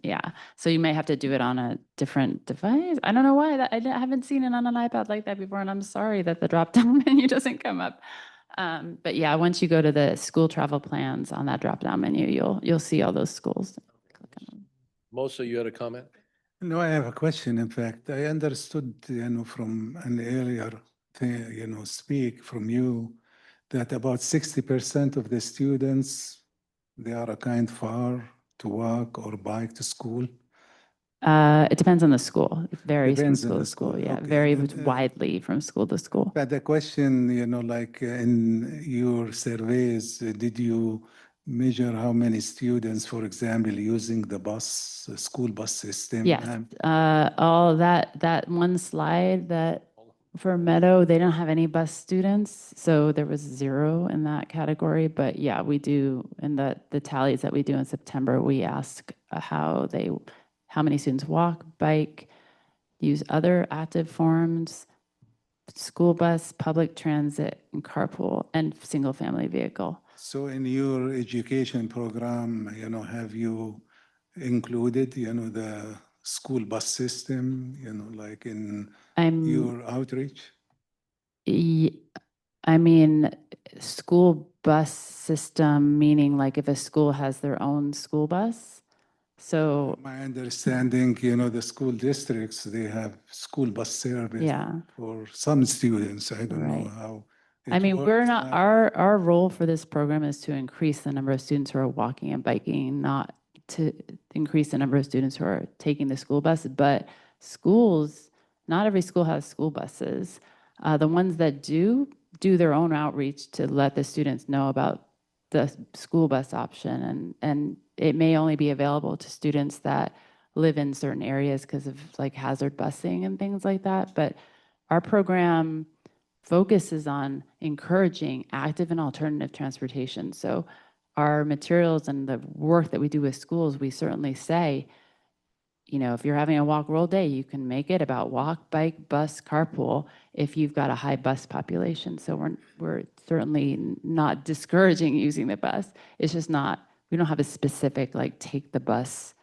So you may have to do it on a different device. I don't know why I haven't seen it on an iPad like that before, and I'm sorry that the drop down menu doesn't come up. But yeah, once you go to the school travel plans on that drop down menu, you'll see all those schools. Melissa, you had a comment? No, I have a question. In fact, I understood, from an earlier thing, speak from you, that about 60% of the students, they are kind far to walk or bike to school. It depends on the school. It varies from Depends on school the to school. school, Yeah, okay. varies widely from school to school. But the question, like in your surveys, did you measure how many students, for example, using the school bus system? Yes, all that one slide that for Meadow, they don't have any bus students, so there was 0 in that category. But yeah, we do in the tallies that we do in September, we ask how many students walk, bike, use other active forms, school bus, public transit, and carpool, and single family vehicle. So in your education program, have you included, the school bus system, like in your outreach? I mean, school bus system, meaning like if a school has their own school bus. So my understanding, the school districts, they have school bus service for some students. I don't know how. I mean, we're not, our role for this program is to increase the number of students who are walking and biking, not to increase the number of students who are taking the school bus. But schools, not every school has school buses. The ones that do their own outreach to let the students know about the school bus option, and it may only be available to students that live in certain areas because of like hazard busing and things like that. But our program focuses on encouraging active and alternative transportation. So our materials and the work that we do with schools, we certainly say, if you're having a walk roll day, you can make it about walk, bike, bus, carpool if you've got a high bus population. So we're certainly not discouraging using the bus. It's just not, we don't have a specific like take the bus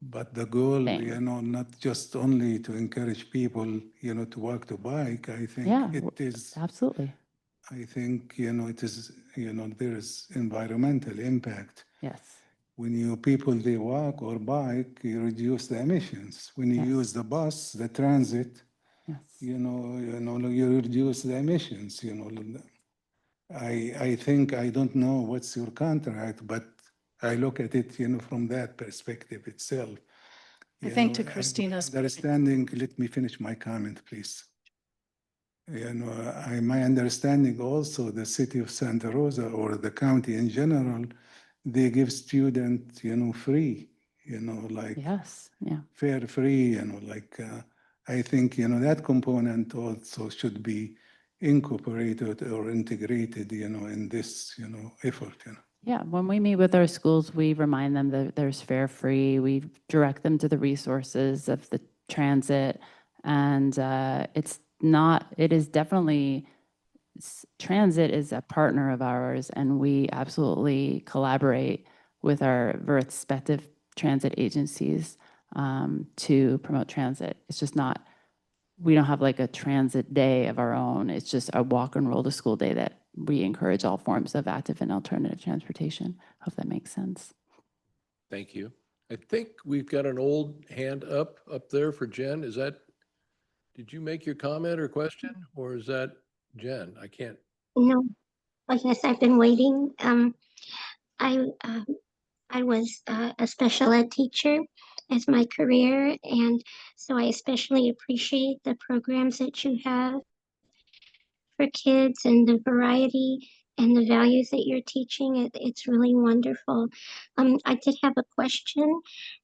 But the goal, thing. not just only to encourage people, to walk to bike, I think Yeah, it is, absolutely. I think, it is, there is environmental impact. Yes. When people, they walk or bike, you reduce the emissions. When you use the bus, the transit, Yes. you reduce the emissions, I think, I don't know what's your contract, but I look at it, from that perspective itself. I think to And Christina's point- understanding, let me finish my comment, please. My understanding also, the city of Santa Rosa or the county in general, they give student, free, like Yes, yeah. fare free, I think, that component also should be incorporated or integrated, in this, effort, Yeah, when we meet with our schools, we remind them that there's fare free. We direct them to the resources of the transit. And it is definitely, transit is a partner of ours, and we absolutely collaborate with our respective transit agencies to promote transit. It's just not, we don't have like a transit day of our own. It's just a walk and roll to school day that we encourage all forms of active and alternative transportation. Hope that makes sense. Thank you. I think we've got an old hand up there for Jen. Did you make your comment or question, or is that Jen? I can't. No, I guess I've been waiting. I I was a special ed teacher as my career, and so I especially appreciate the programs that you have for kids and the variety and the values that you're teaching. It's really wonderful. I did have a question.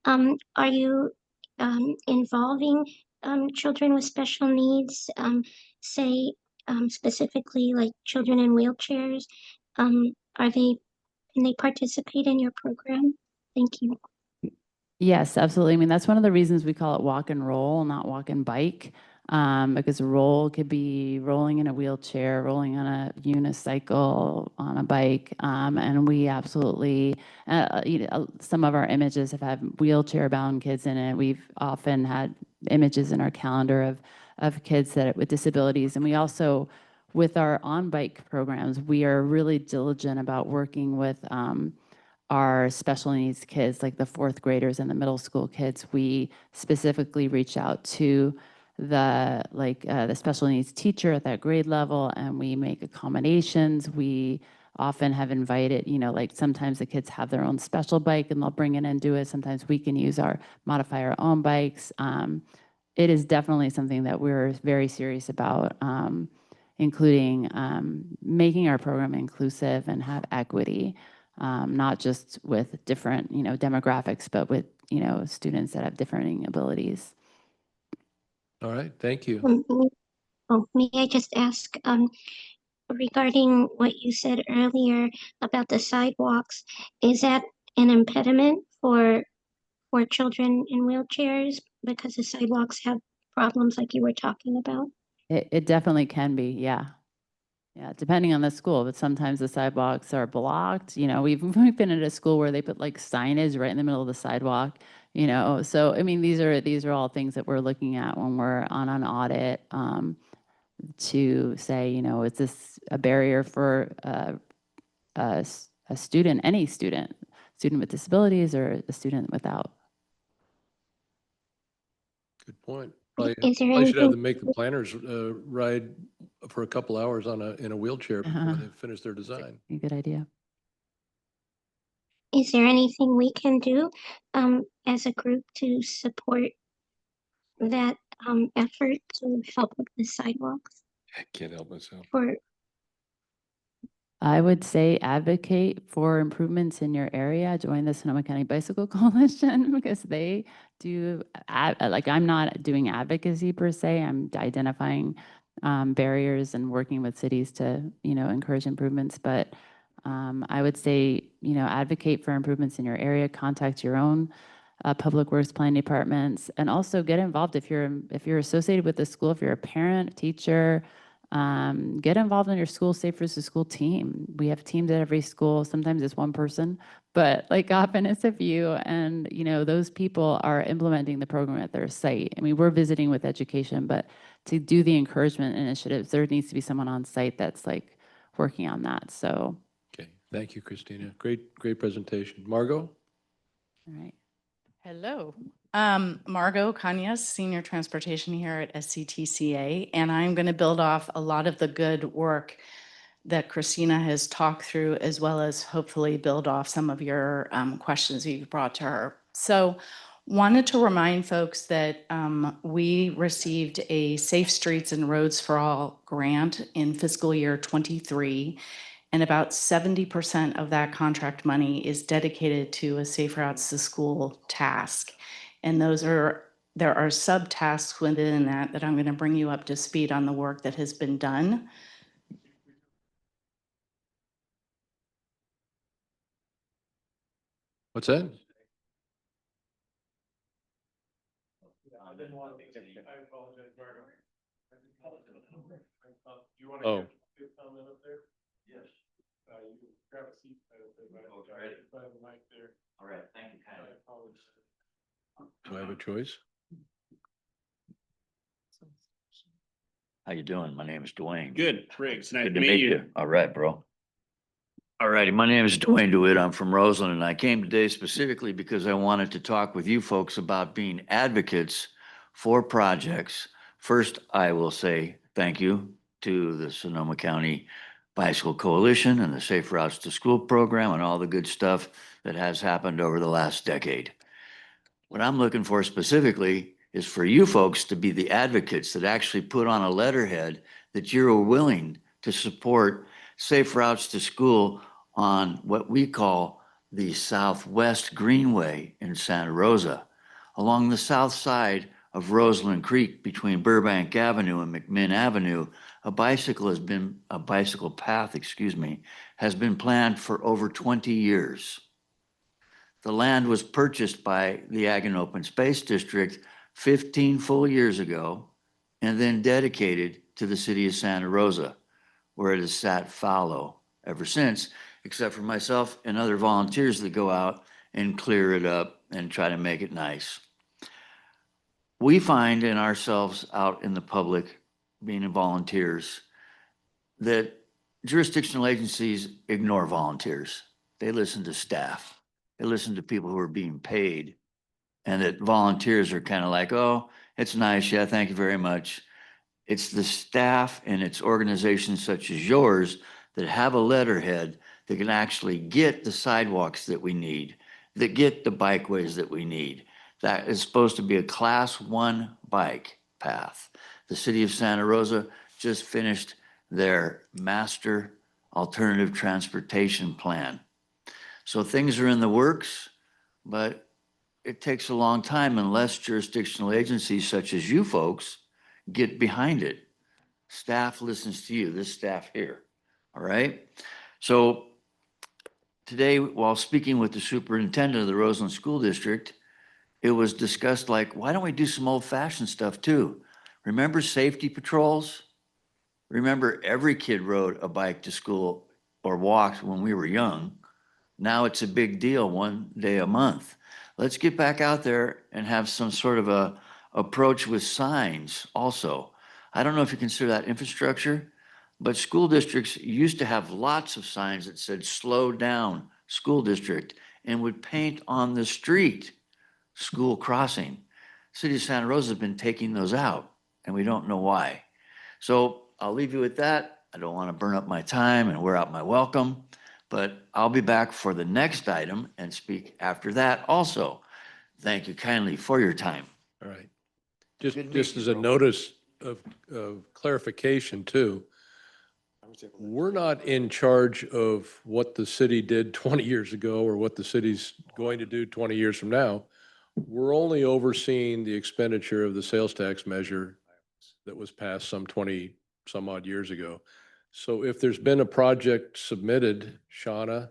Are you involving children with special needs, say specifically like children in wheelchairs? Are they, can they participate in your program? Thank you. Yes, absolutely. I mean, that's one of the reasons we call it walk and roll, not walk and bike. Because a roll could be rolling in a wheelchair, rolling on a unicycle, on a bike. And we absolutely, some of our images have had wheelchair bound kids in it. We've often had images in our calendar of kids with disabilities. And we also, with our on-bike programs, we are really diligent about working with our special needs kids, like the fourth graders and the middle school kids. We specifically reach out to the special needs teacher at that grade level, and we make accommodations. We often have invited, like sometimes the kids have their own special bike and they'll bring it and do it. Sometimes we can modify our own bikes. It is definitely something that we're very serious about, including making our program inclusive and have equity. Not just with different, demographics, but with, students that have differing abilities. All right, thank you. May I just ask, regarding what you said earlier about the sidewalks, is that an impediment for children in wheelchairs because the sidewalks have problems like you were talking about? It definitely can be, yeah. Yeah, depending on the school, but sometimes the sidewalks are blocked. We've been at a school where they put like signage right in the middle of the sidewalk, So, I mean, these are all things that we're looking at when we're on an audit, to say, is this a barrier for a student, any student with disabilities or a student without? Good point. Is there I should have anything- them make the planners ride for a couple hours in a wheelchair before they finish their design. A good idea. Is there anything we can do as a group to support that effort to help with the sidewalks? I can't help myself. I would say advocate for improvements in your area. Join the Sonoma County Bicycle Coalition because they do, I'm not doing advocacy per se. I'm identifying barriers and working with cities to, encourage improvements. But I would say, advocate for improvements in your area. Contact your own public works planning departments, and also get involved if you're associated with the school. If you're a parent, teacher, Get involved in your school Safe Routes to School team. We have teams at every school. Sometimes it's one person, but like often it's a few. And, you know, those people are implementing the program at their site. I mean, we're visiting with education, but to do the encouragement initiatives, there needs to be someone on site that's like working on that. So, Okay, thank you, Christina. Great presentation. Margot? all right. Hello, Margot Kanyas, Senior Transportation here at SCTCA, and I'm going to build off a lot of the good work that Christina has talked through, as well as hopefully build off some of your questions you've brought to her. So wanted to remind folks that we received a Safe Streets and Roads for All grant in fiscal year 23. And about 70% of that contract money is dedicated to a Safe Routes to School task. And there are subtasks within that I'm going to bring you up to speed on the work that has been done. What's that? Oh. Yes. All right, thank you kindly. Do I have a choice? How you doing? My name is Dwayne. Good, Briggs. Nice Good to meet you. All right, bro. All righty, my name is Dwayne DeWitt. I'm from Roseland, and I came today specifically because I wanted to talk with you folks about being advocates for projects. First, I will say thank you to the Sonoma County Bicycle Coalition and the Safe Routes to School program and all the good stuff that has happened over the last decade. What I'm looking for specifically is for you folks to be the advocates that actually put on a letterhead that you're willing to support Safe Routes to School on what we call the Southwest Greenway in Santa Rosa. Along the south side of Roseland Creek between Burbank Avenue and McMinn Avenue, a bicycle path, has been planned for over 20 years. The land was purchased by the Ag and Open Space District 15 full years ago and then dedicated to the city of Santa Rosa, where it has sat fallow ever since, except for myself and other volunteers that go out and clear it up and try to make it nice. We find in ourselves out in the public, being volunteers, that jurisdictional agencies ignore volunteers. They listen to staff. They listen to people who are being paid, and that volunteers are kind of like, oh, it's nice. Yeah, thank you very much. It's the staff and it's organizations such as yours that have a letterhead that can actually get the sidewalks that we need, that get the bikeways that we need. That is supposed to be a class 1 bike path. The city of Santa Rosa just finished their master alternative transportation plan. So things are in the works, but it takes a long time unless jurisdictional agencies such as you folks get behind it. Staff listens to you, this staff here, all right? So today, while speaking with the superintendent of the Roseland School District, it was discussed like, why don't we do some old-fashioned stuff too? Remember safety patrols? Remember every kid rode a bike to school or walked when we were young. Now it's a big deal, one day a month. Let's get back out there and have some sort of a approach with signs also. I don't know if you consider that infrastructure, but school districts used to have lots of signs that said slow down school district and would paint on the street school crossing. City of Santa Rosa has been taking those out and we don't know why. So I'll leave you with that. I don't want to burn up my time and wear out my welcome, but I'll be back for the next item and speak after that also. Thank you kindly for your time. All right. Just as a notice of clarification too, we're not in charge of what the city did 20 years ago or what the city's going to do 20 years from now. We're only overseeing the expenditure of the sales tax measure that was passed some 20 some odd years ago. So if there's been a project submitted, Shauna,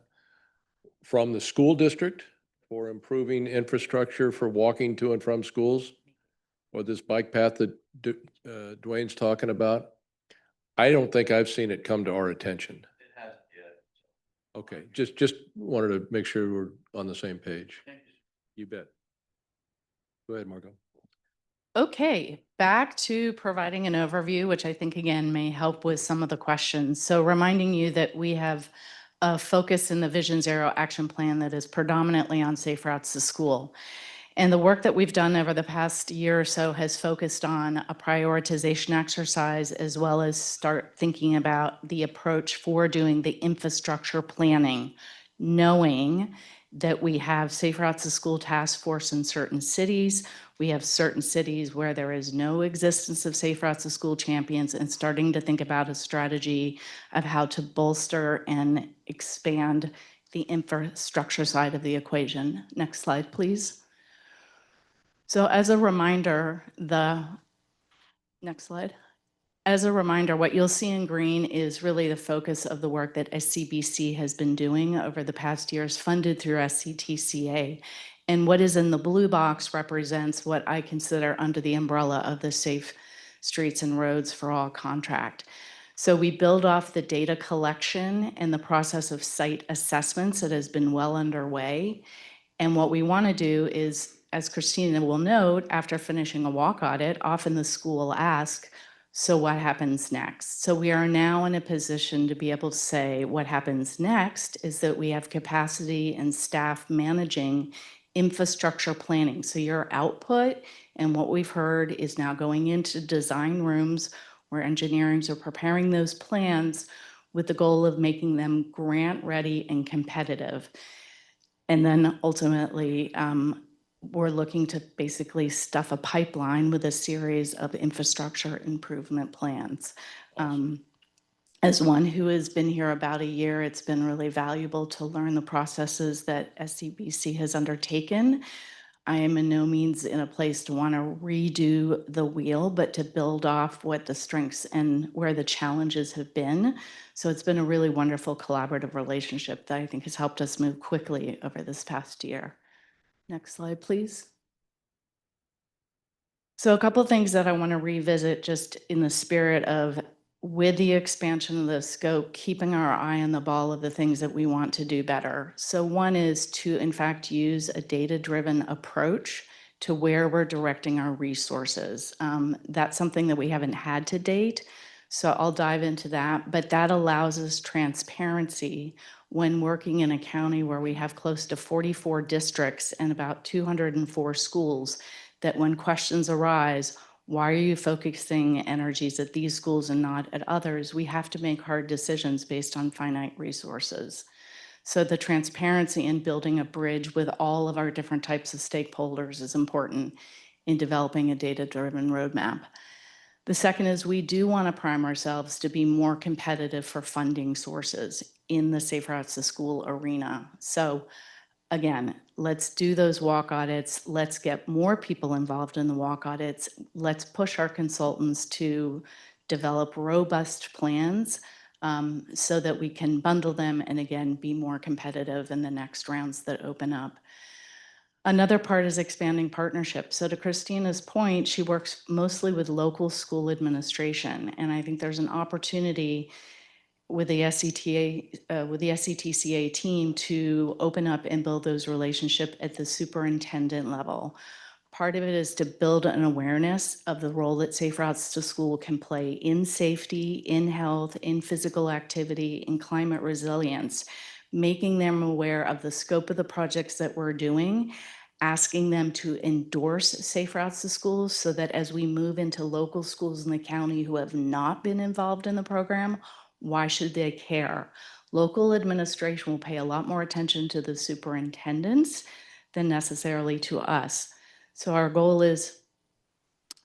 from the school district for improving infrastructure for walking to and from schools, or this bike path that Dwayne's talking about, I don't think I've seen it come to our attention. Okay, just wanted to make sure we're on the same page. You bet. Go ahead, Margot. Okay, back to providing an overview, which I think again may help with some of the questions. So reminding you that we have a focus in the Vision Zero action plan that is predominantly on safe routes to school. And the work that we've done over the past year or so has focused on a prioritization exercise, as well as start thinking about the approach for doing the infrastructure planning, knowing that we have Safe Routes to School task force in certain cities. We have certain cities where there is no existence of Safe Routes to School champions, and starting to think about a strategy of how to bolster and expand the infrastructure side of the equation. Next slide, please. So as a reminder, next slide. As a reminder, what you'll see in green is really the focus of the work that SCBC has been doing over the past years, funded through SCTCA. And what is in the blue box represents what I consider under the umbrella of the Safe Streets and Roads for All contract. So we build off the data collection and the process of site assessments that has been well underway. And what we want to do is, as Christina will note, after finishing a walk audit, often the school will ask, so what happens next? So we are now in a position to be able to say what happens next is that we have capacity and staff managing infrastructure planning. So your output and what we've heard is now going into design rooms where engineers are preparing those plans with the goal of making them grant ready and competitive. And then ultimately, we're looking to basically stuff a pipeline with a series of infrastructure improvement plans. As one who has been here about a year, it's been really valuable to learn the processes that SCBC has undertaken. I am in no means in a place to want to redo the wheel, but to build off what the strengths and where the challenges have been. So it's been a really wonderful collaborative relationship that I think has helped us move quickly over this past year. Next slide, please. So a couple of things that I want to revisit just in the spirit of, with the expansion of the scope, keeping our eye on the ball of the things that we want to do better. So one is to, in fact, use a data-driven approach to where we're directing our resources. That's something that we haven't had to date, so I'll dive into that. But that allows us transparency when working in a county where we have close to 44 districts and about 204 schools, that when questions arise, why are you focusing energies at these schools and not at others? We have to make hard decisions based on finite resources. So the transparency in building a bridge with all of our different types of stakeholders is important in developing a data-driven roadmap. The second is we do want to prime ourselves to be more competitive for funding sources in the Safe Routes to School arena. So again, let's do those walk audits. Let's get more people involved in the walk audits. Let's push our consultants to develop robust plans so that we can bundle them and again, be more competitive in the next rounds that open up. Another part is expanding partnerships. So to Christina's point, she works mostly with local school administration. And I think there's an opportunity with the SCTCA team to open up and build those relationships at the superintendent level. Part of it is to build an awareness of the role that Safe Routes to School can play in safety, in health, in physical activity, in climate resilience, making them aware of the scope of the projects that we're doing, asking them to endorse Safe Routes to Schools so that as we move into local schools in the county who have not been involved in the program, why should they care? Local administration will pay a lot more attention to the superintendents than necessarily to us. So our goal is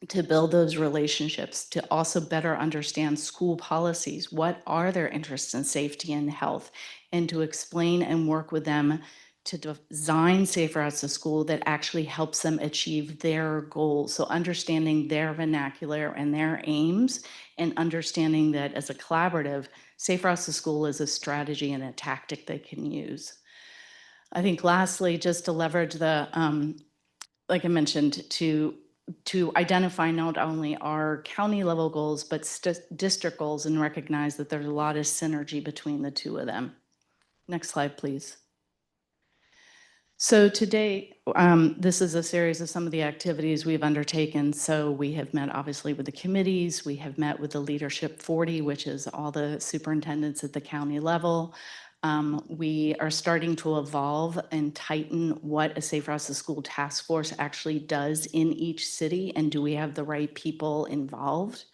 to build those relationships, to also better understand school policies. What are their interests in safety and health? And to explain and work with them to design Safe Routes to School that actually helps them achieve their goals. So understanding their vernacular and their aims, and understanding that as a collaborative, Safe Routes to School is a strategy and a tactic they can use. I think lastly, just to leverage the, like I mentioned, to to identify not only our county level goals, but district goals, and recognize that there's a lot of synergy between the two of them. Next slide, please. So today, this is a series of some of the activities we've undertaken. So we have met obviously with the committees, we have met with the Leadership 40, which is all the superintendents at the county level. We are starting to evolve and tighten what a Safe Routes to School task force actually does in each city, and do we have the right people involved?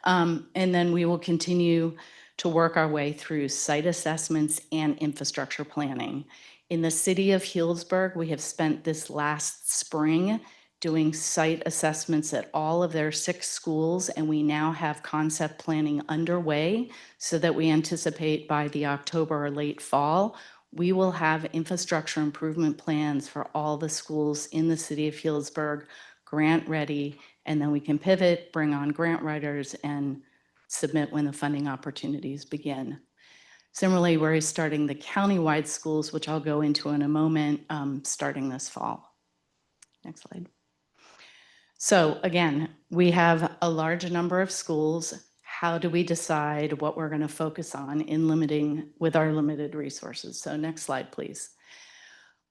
And then we will continue to work our way through site assessments and infrastructure planning. In the city of Healdsburg, we have spent this last spring doing site assessments at all of their 6 schools, and we now have concept planning underway so that we anticipate by the October or late fall, we will have infrastructure improvement plans for all the schools in the city of Healdsburg, grant ready, and then we can pivot, bring on grant writers, and submit when the funding opportunities begin. Similarly, we're starting the countywide schools, which I'll go into in a moment, starting this fall. Next slide. So again, we have a large number of schools. How do we decide what we're going to focus on in limiting with our limited resources? So next slide, please.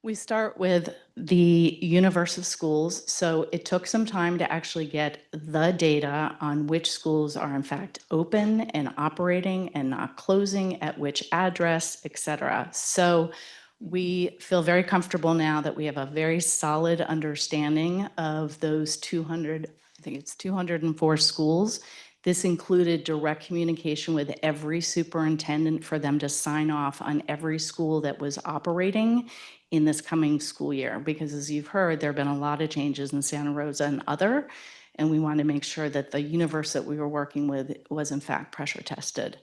We start with the universe of schools. So it took some time to actually get the data on which schools are in fact open and operating and not closing, at which address, et cetera. So we feel very comfortable now that we have a very solid understanding of those 200, I think it's 204 schools. This included direct communication with every superintendent for them to sign off on every school that was operating in this coming school year, because as you've heard, there have been a lot of changes in Santa Rosa and other, and we want to make sure that the universe that we were working with was in fact pressure tested.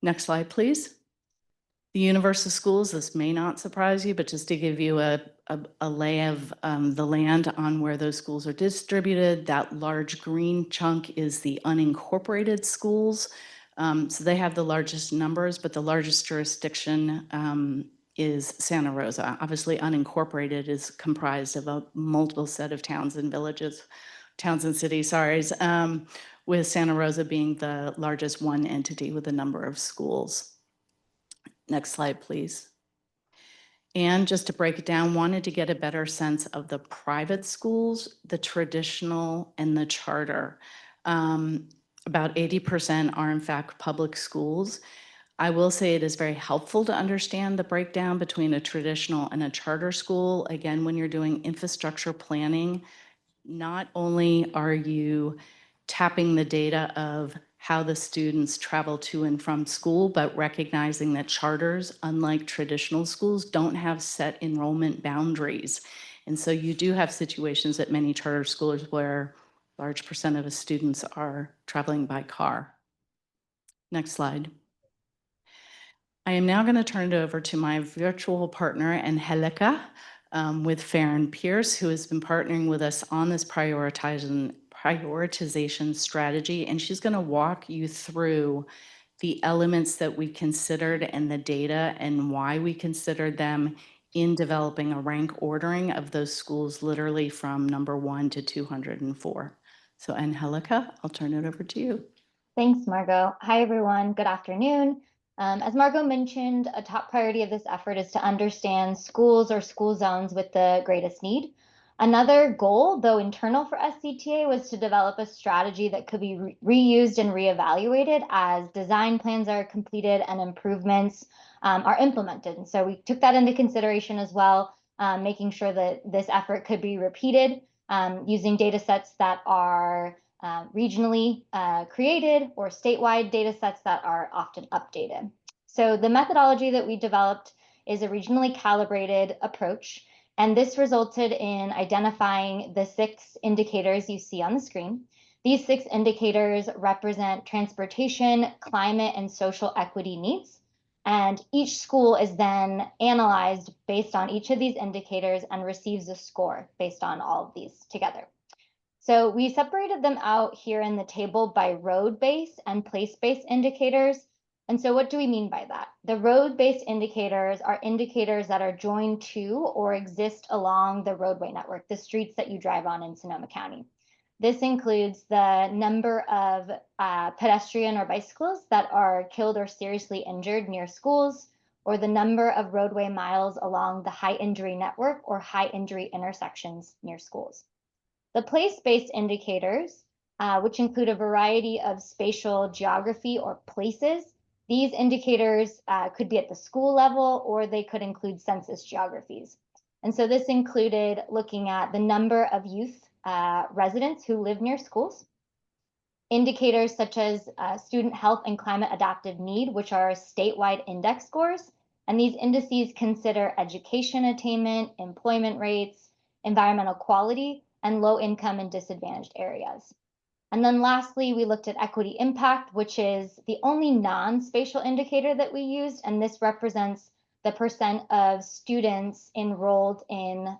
Next slide, please. The universe of schools, this may not surprise you, but just to give you a lay of the land on where those schools are distributed, that large green chunk is the unincorporated schools. So they have the largest numbers, but the largest jurisdiction is Santa Rosa. Obviously, unincorporated is comprised of a multiple set of towns and villages, towns and cities, sorry, with Santa Rosa being the largest one entity with a number of schools. Next slide, please. And just to break it down, wanted to get a better sense of the private schools, the traditional, and the charter. About 80% are in fact public schools. I will say it is very helpful to understand the breakdown between a traditional and a charter school. Again, when you're doing infrastructure planning, not only are you tapping the data of how the students travel to and from school, but recognizing that charters, unlike traditional schools, don't have set enrollment boundaries. And so you do have situations at many charter schools where large percent of the students are traveling by car. Next slide. I am now going to turn it over to my virtual partner, Angelica, with Farron Pierce, who has been partnering with us on this prioritization strategy. And she's going to walk you through the elements that we considered and the data and why we considered them in developing a rank ordering of those schools, literally from number 1 to 204. So Angelica, I'll turn it over to you. Thanks, Margot. Hi, everyone. Good afternoon. As Margot mentioned, a top priority of this effort is to understand schools or school zones with the greatest need. Another goal, though internal for SCTA, was to develop a strategy that could be reused and reevaluated as design plans are completed and improvements are implemented. And so we took that into consideration as well, making sure that this effort could be repeated using data sets that are regionally created or statewide data sets that are often updated. So the methodology that we developed is a regionally calibrated approach, and this resulted in identifying the 6 indicators you see on the screen. These 6 indicators represent transportation, climate, and social equity needs. And each school is then analyzed based on each of these indicators and receives a score based on all of these together. So we separated them out here in the table by road-based and place-based indicators. And so what do we mean by that? The road-based indicators are indicators that are joined to or exist along the roadway network, the streets that you drive on in Sonoma County. This includes the number of pedestrian or bicycles that are killed or seriously injured near schools, or the number of roadway miles along the high injury network or high injury intersections near schools. The place-based indicators, which include a variety of spatial geography or places, these indicators could be at the school level or they could include census geographies. And so this included looking at the number of youth residents who live near schools, indicators such as student health and climate adaptive need, which are statewide index scores. And these indices consider education attainment, employment rates, environmental quality, and low income and disadvantaged areas. And then lastly, we looked at equity impact, which is the only non-spatial indicator that we used. And this represents the percent of students enrolled in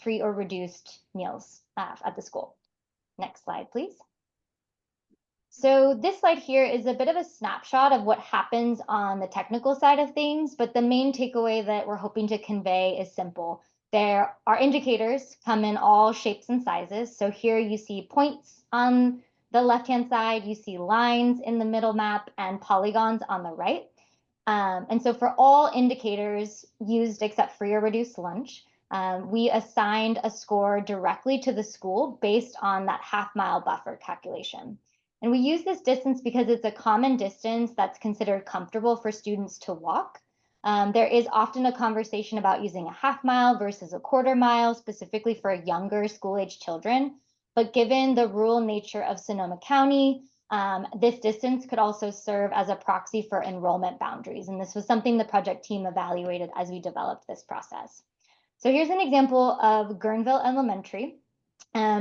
free or reduced meals at the school. Next slide, please. So this slide here is a bit of a snapshot of what happens on the technical side of things, but the main takeaway that we're hoping to convey is simple. There are indicators come in all shapes and sizes. So here you see points on the left-hand side, you see lines in the middle map and polygons on the right. And so for all indicators used except free or reduced lunch, we assigned a score directly to the school based on that half-mile buffer calculation. And we use this distance because it's a common distance that's considered comfortable for students to walk. There is often a conversation about using a half mile versus a quarter mile, specifically for younger school-age children. But given the rural nature of Sonoma County, this distance could also serve as a proxy for enrollment boundaries. And this was something the project team evaluated as we developed this process. So here's an example of Guerneville Elementary,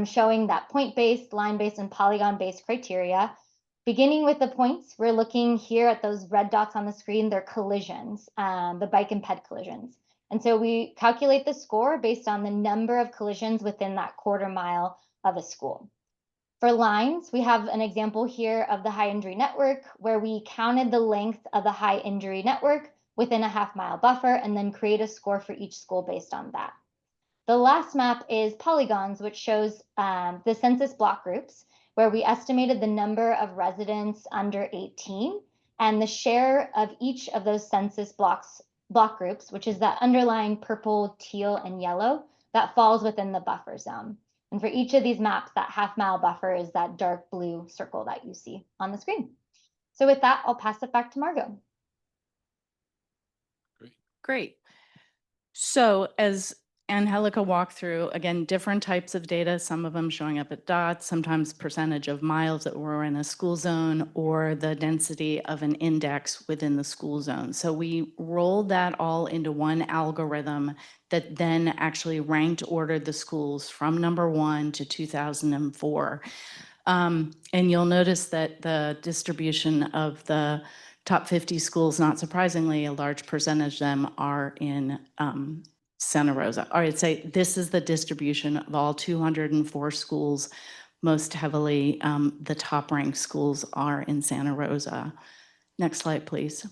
showing that point-based, line-based, and polygon-based criteria. Beginning with the points, we're looking here at those red dots on the screen, they're collisions, the bike and ped collisions. And so we calculate the score based on the number of collisions within that quarter mile of a school. For lines, we have an example here of the high injury network where we counted the length of the high injury network within a half-mile buffer and then create a score for each school based on that. The last map is polygons, which shows the census block groups, where we estimated the number of residents under 18 and the share of each of those census block groups, which is that underlying purple, teal, and yellow, that falls within the buffer zone. And for each of these maps, that half-mile buffer is that dark blue circle that you see on the screen. So with that, I'll pass it back to Margot. Great. So as Angelica walked through, again, different types of data, some of them showing up at dots, sometimes percentage of miles that were in a school zone or the density of an index within the school zone. So we rolled that all into one algorithm that then actually ranked ordered the schools from number 1 to 2004. And you'll notice that the distribution of the top 50 schools, not surprisingly, a large percentage of them are in Santa Rosa. Or I'd say this is the distribution of all 204 schools. Most heavily, the top ranked schools are in Santa Rosa. Next slide, please.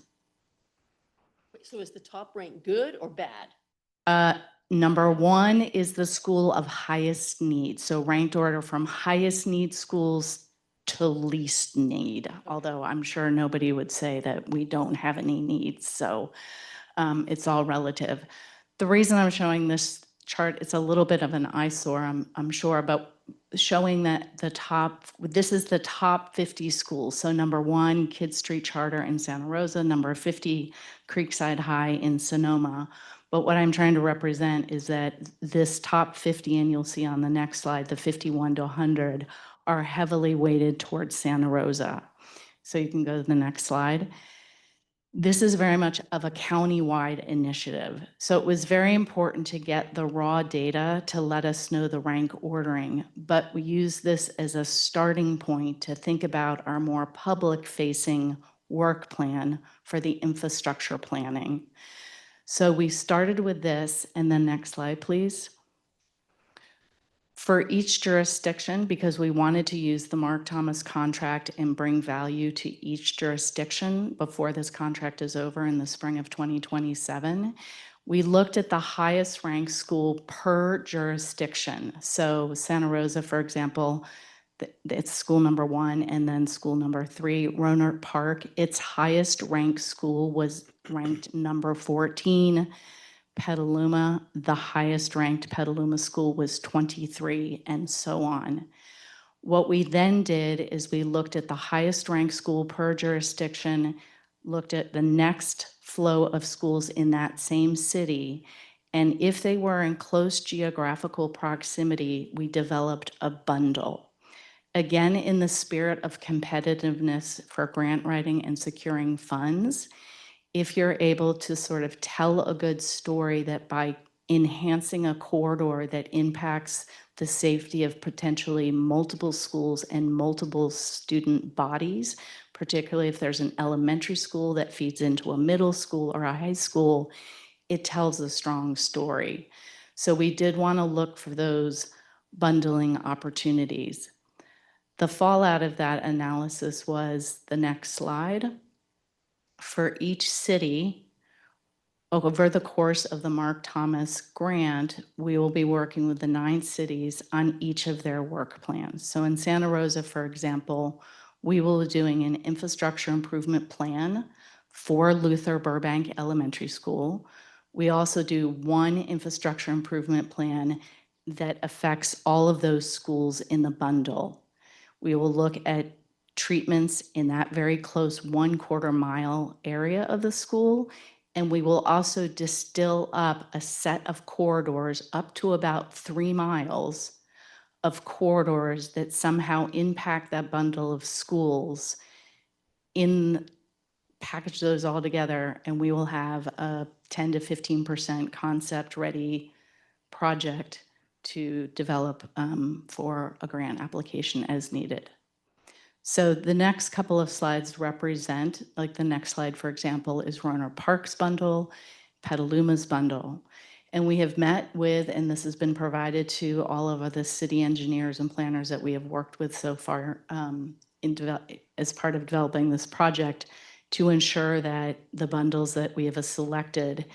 So is the top rank good or bad? Number 1 is the school of highest need. So ranked order from highest need schools to least need, although I'm sure nobody would say that we don't have any needs. So it's all relative. The reason I'm showing this chart, it's a little bit of an eyesore, I'm sure, but showing that this is the top 50 schools. So number 1, Kidd Street Charter in Santa Rosa, number 50, Creekside High in Sonoma. But what I'm trying to represent is that this top 50, and you'll see on the next slide, the 51 to 100, are heavily weighted towards Santa Rosa. So you can go to the next slide. This is very much of a county-wide initiative. So it was very important to get the raw data to let us know the rank ordering, but we use this as a starting point to think about our more public-facing work plan for the infrastructure planning. So we started with this, and then next slide, please. For each jurisdiction, because we wanted to use the Mark Thomas contract and bring value to each jurisdiction before this contract is over in the spring of 2027, we looked at the highest ranked school per jurisdiction. So Santa Rosa, for example, it's school number 1, and then school number 3, Roanoke Park, its highest ranked school was ranked number 14. Petaluma, the highest ranked Petaluma school was 23, and so on. What we then did is we looked at the highest ranked school per jurisdiction, looked at the next flow of schools in that same city, and if they were in close geographical proximity, we developed a bundle. Again, in the spirit of competitiveness for grant writing and securing funds, if you're able to sort of tell a good story that by enhancing a corridor that impacts the safety of potentially multiple schools and multiple student bodies, particularly if there's an elementary school that feeds into a middle school or a high school, it tells a strong story. So we did want to look for those bundling opportunities. The fallout of that analysis was the next slide. For each city, over the course of the Mark Thomas grant, we will be working with the 9 cities on each of their work plans. So in Santa Rosa, for example, we will be doing an infrastructure improvement plan for Luther Burbank Elementary School. We also do one infrastructure improvement plan that affects all of those schools in the bundle. We will look at treatments in that very close 1/4 mile area of the school. And we will also distill up a set of corridors up to about 3 miles of corridors that somehow impact that bundle of schools, package those all together, and we will have a 10 to 15% concept ready project to develop for a grant application as needed. So the next couple of slides represent, like the next slide, for example, is Roanoke Park's bundle, Petaluma's bundle. And we have met with, and this has been provided to all of the city engineers and planners that we have worked with so far as part of developing this project, to ensure that the bundles that we have selected,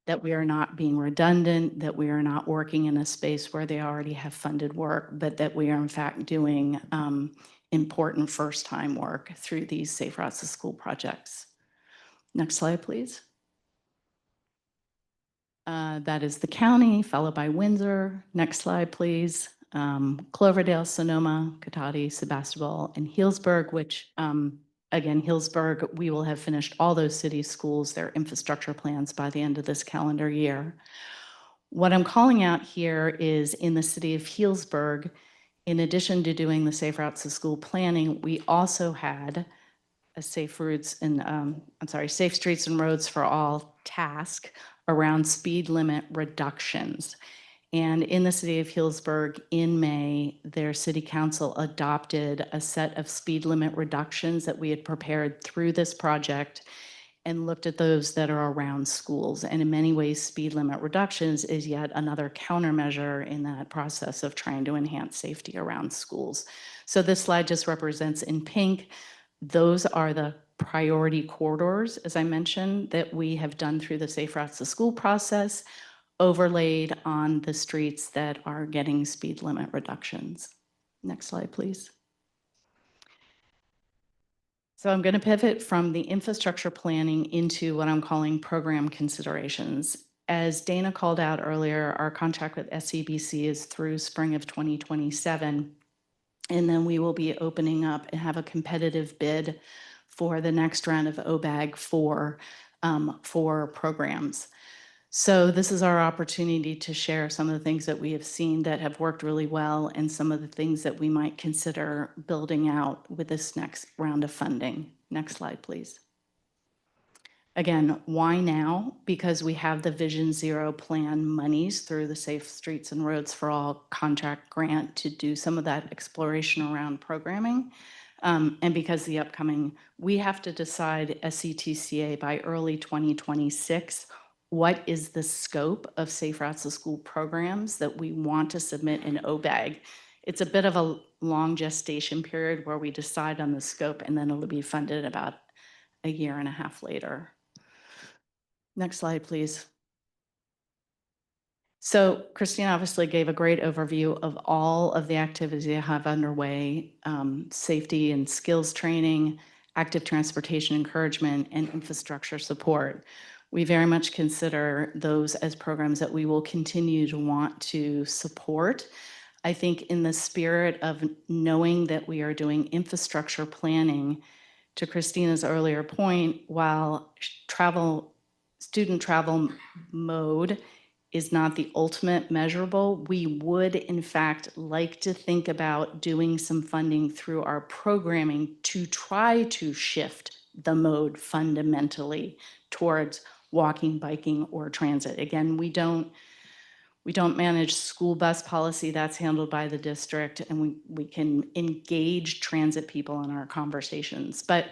that we are not being redundant, that we are not working in a space where they already have funded work, but that we are in fact doing important first-time work through these Safe Routes to School projects. Next slide, please. That is the county, followed by Windsor. Next slide, please. Cloverdale, Sonoma, Cotati, Sebastopol, and Healdsburg, which again, Healdsburg, we will have finished all those city schools, their infrastructure plans by the end of this calendar year. What I'm calling out here is in the city of Healdsburg, in addition to doing the Safe Routes to School planning, we also had a Safe Streets and Roads for All task around speed limit reductions. And in the city of Healdsburg, in May, their city council adopted a set of speed limit reductions that we had prepared through this project and looked at those that are around schools. And in many ways, speed limit reductions is yet another countermeasure in that process of trying to enhance safety around schools. So this slide just represents in pink, those are the priority corridors, as I mentioned, that we have done through the Safe Routes to School process, overlaid on the streets that are getting speed limit reductions. Next slide, please. So I'm going to pivot from the infrastructure planning into what I'm calling program considerations. As Dana called out earlier, our contract with SCTCA is through spring of 2027. And then we will be opening up and have a competitive bid for the next round of OBAG for programs. So this is our opportunity to share some of the things that we have seen that have worked really well and some of the things that we might consider building out with this next round of funding. Next slide, please. Again, why now? Because we have the Vision Zero plan monies through the Safe Streets and Roads for All contract grant to do some of that exploration around programming. And because we have to decide SCTCA by early 2026 what is the scope of Safe Routes to School programs that we want to submit in OBAG. It's a bit of a long gestation period where we decide on the scope and then it'll be funded about a year and a half later. Next slide, please. So Christine obviously gave a great overview of all of the activities you have underway, safety and skills training, active transportation encouragement, and infrastructure support. We very much consider those as programs that we will continue to want to support. I think in the spirit of knowing that we are doing infrastructure planning, to Christina's earlier point, while student travel mode is not the ultimate measurable, we would in fact like to think about doing some funding through our programming to try to shift the mode fundamentally towards walking, biking, or transit. Again, we don't manage school bus policy, that's handled by the district, and we can engage transit people in our conversations. But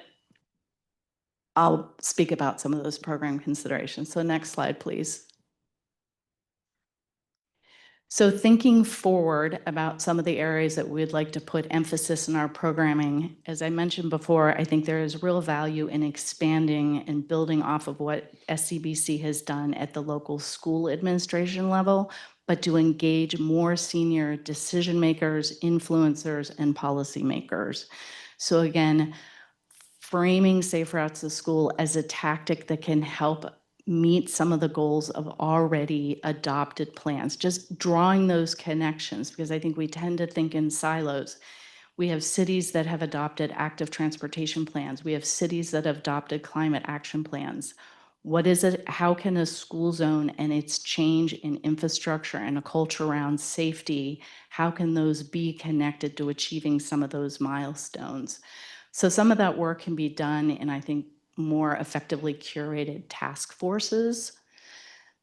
I'll speak about some of those program considerations. So next slide, please. So thinking forward about some of the areas that we'd like to put emphasis in our programming, as I mentioned before, I think there is real value in expanding and building off of what SCBC has done at the local school administration level, but to engage more senior decision makers, influencers, and policymakers. So again, framing Safe Routes to School as a tactic that can help meet some of the goals of already adopted plans, just drawing those connections, because I think we tend to think in silos. We have cities that have adopted active transportation plans. We have cities that have adopted climate action plans. What is it? How can a school zone and its change in infrastructure and a culture around safety, how can those be connected to achieving some of those milestones? So some of that work can be done in, I think, more effectively curated task forces.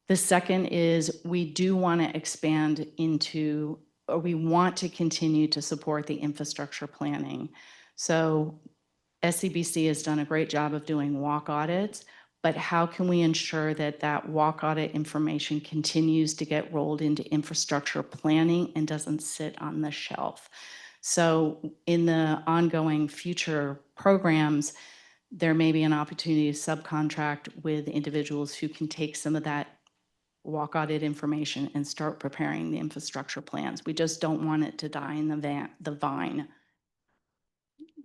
The second is we do want to expand into, or we want to continue to support the infrastructure planning. So SCBC has done a great job of doing walk audits, but how can we ensure that that walk audit information continues to get rolled into infrastructure planning and doesn't sit on the shelf? So in the ongoing future programs, there may be an opportunity to subcontract with individuals who can take some of that walk audit information and start preparing the infrastructure plans. We just don't want it to die in the vine.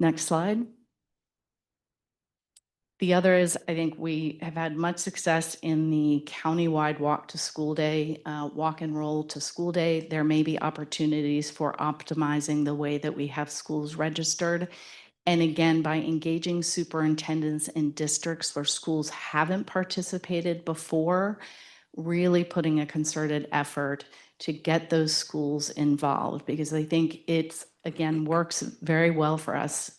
Next slide. The other is, I think we have had much success in the countywide walk to school day, walk and roll to school day. There may be opportunities for optimizing the way that we have schools registered. And again, by engaging superintendents in districts where schools haven't participated before, really putting a concerted effort to get those schools involved, because I think it's, again, works very well for us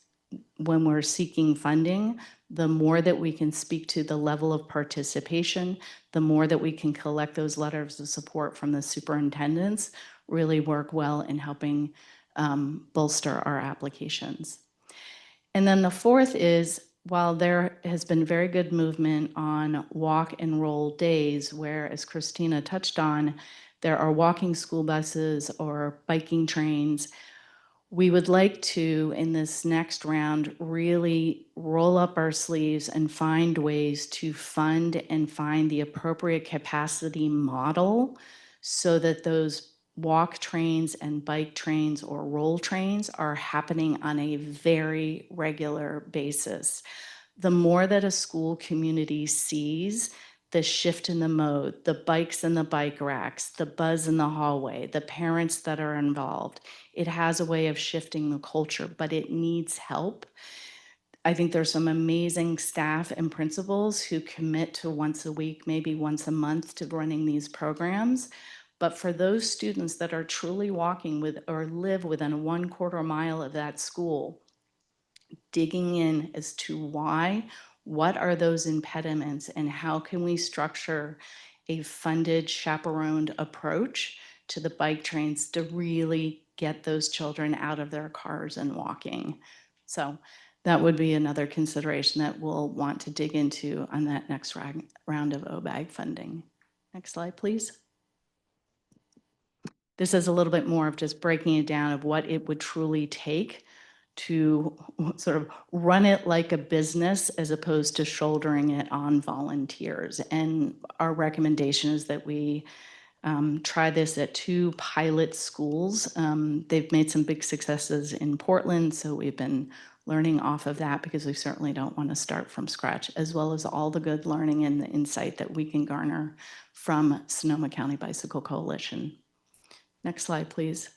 when we're seeking funding. The more that we can speak to the level of participation, the more that we can collect those letters of support from the superintendents, really work well in helping bolster our applications. And then the fourth is, while there has been very good movement on walk and roll days, where, as Christina touched on, there are walking school buses or biking trains, we would like to, in this next round, really roll up our sleeves and find ways to fund and find the appropriate capacity model so that those walk trains and bike trains or roll trains are happening on a very regular basis. The more that a school community sees the shift in the mode, the bikes and the bike racks, the buzz in the hallway, the parents that are involved, it has a way of shifting the culture, but it needs help. I think there's some amazing staff and principals who commit to once a week, maybe once a month, to running these programs. But for those students that are truly walking with or live within a 1/4 mile of that school, digging in as to why, what are those impediments, and how can we structure a funded, chaperoned approach to the bike trains to really get those children out of their cars and walking. So that would be another consideration that we'll want to dig into on that next round of OBAG funding. Next slide, please. This is a little bit more of just breaking it down of what it would truly take to sort of run it like a business as opposed to shouldering it on volunteers. And our recommendation is that we try this at 2 pilot schools. They've made some big successes in Portland, so we've been learning off of that because we certainly don't want to start from scratch, as well as all the good learning and the insight that we can garner from Sonoma County Bicycle Coalition. Next slide, please.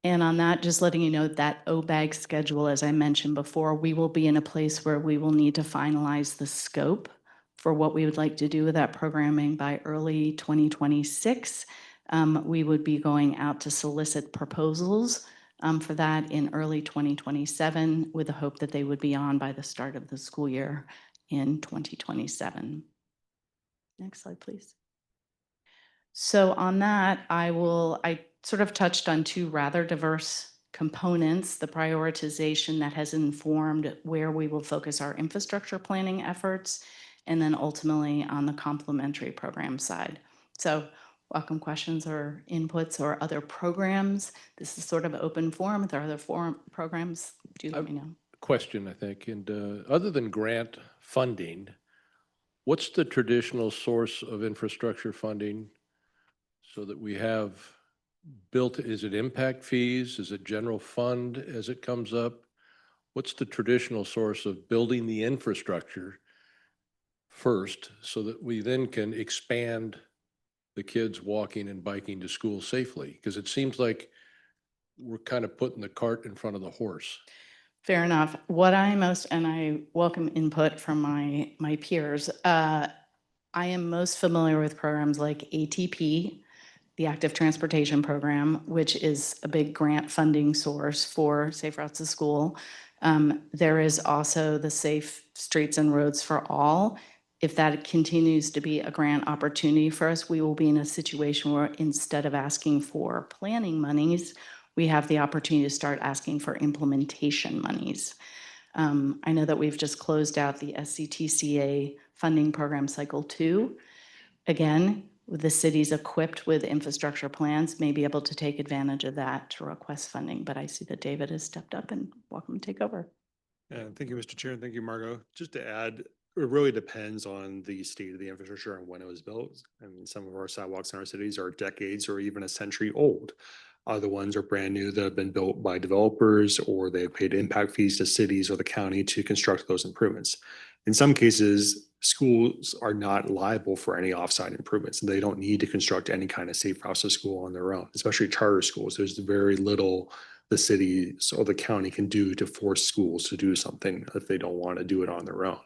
And on that, just letting you know that OBAG schedule, as I mentioned before, we will be in a place where we will need to finalize the scope for what we would like to do with that programming by early 2026. We would be going out to solicit proposals for that in early 2027 with the hope that they would be on by the start of the school year in 2027. Next slide, please. So on that, I sort of touched on 2 rather diverse components, the prioritization that has informed where we will focus our infrastructure planning efforts, and then ultimately on the complementary program side. So welcome questions or inputs or other programs. This is sort of an open forum. If there are other programs, do let me know. Question, I think, and other than grant funding, what's the traditional source of infrastructure funding so that we have built? Is it impact fees? Is it general fund as it comes up? What's the traditional source of building the infrastructure first so that we then can expand the kids walking and biking to school safely? Because it seems like we're kind of putting the cart in front of the horse. Fair enough. What and I welcome input from my peers. I am most familiar with programs like ATP, the Active Transportation Program, which is a big grant funding source for Safe Routes to School. There is also the Safe Streets and Roads for All. If that continues to be a grant opportunity for us, we will be in a situation where instead of asking for planning monies, we have the opportunity to start asking for implementation monies. I know that we've just closed out the SCTCA funding program cycle 2. Again, the cities equipped with infrastructure plans may be able to take advantage of that to request funding, but I see that David has stepped up and welcome to take over. Thank you, Mr. Chair, and thank you, Margot. Just to add, it really depends on the state of the infrastructure and when it was built. I mean, some of our sidewalks in our cities are decades or even a century old. Other ones are brand new that have been built by developers, or they've paid impact fees to cities or the county to construct those improvements. In some cases, schools are not liable for any offsite improvements, and they don't need to construct any kind of safe routes to school on their own, especially charter schools. There's very little the city or the county can do to force schools to do something if they don't want to do it on their own.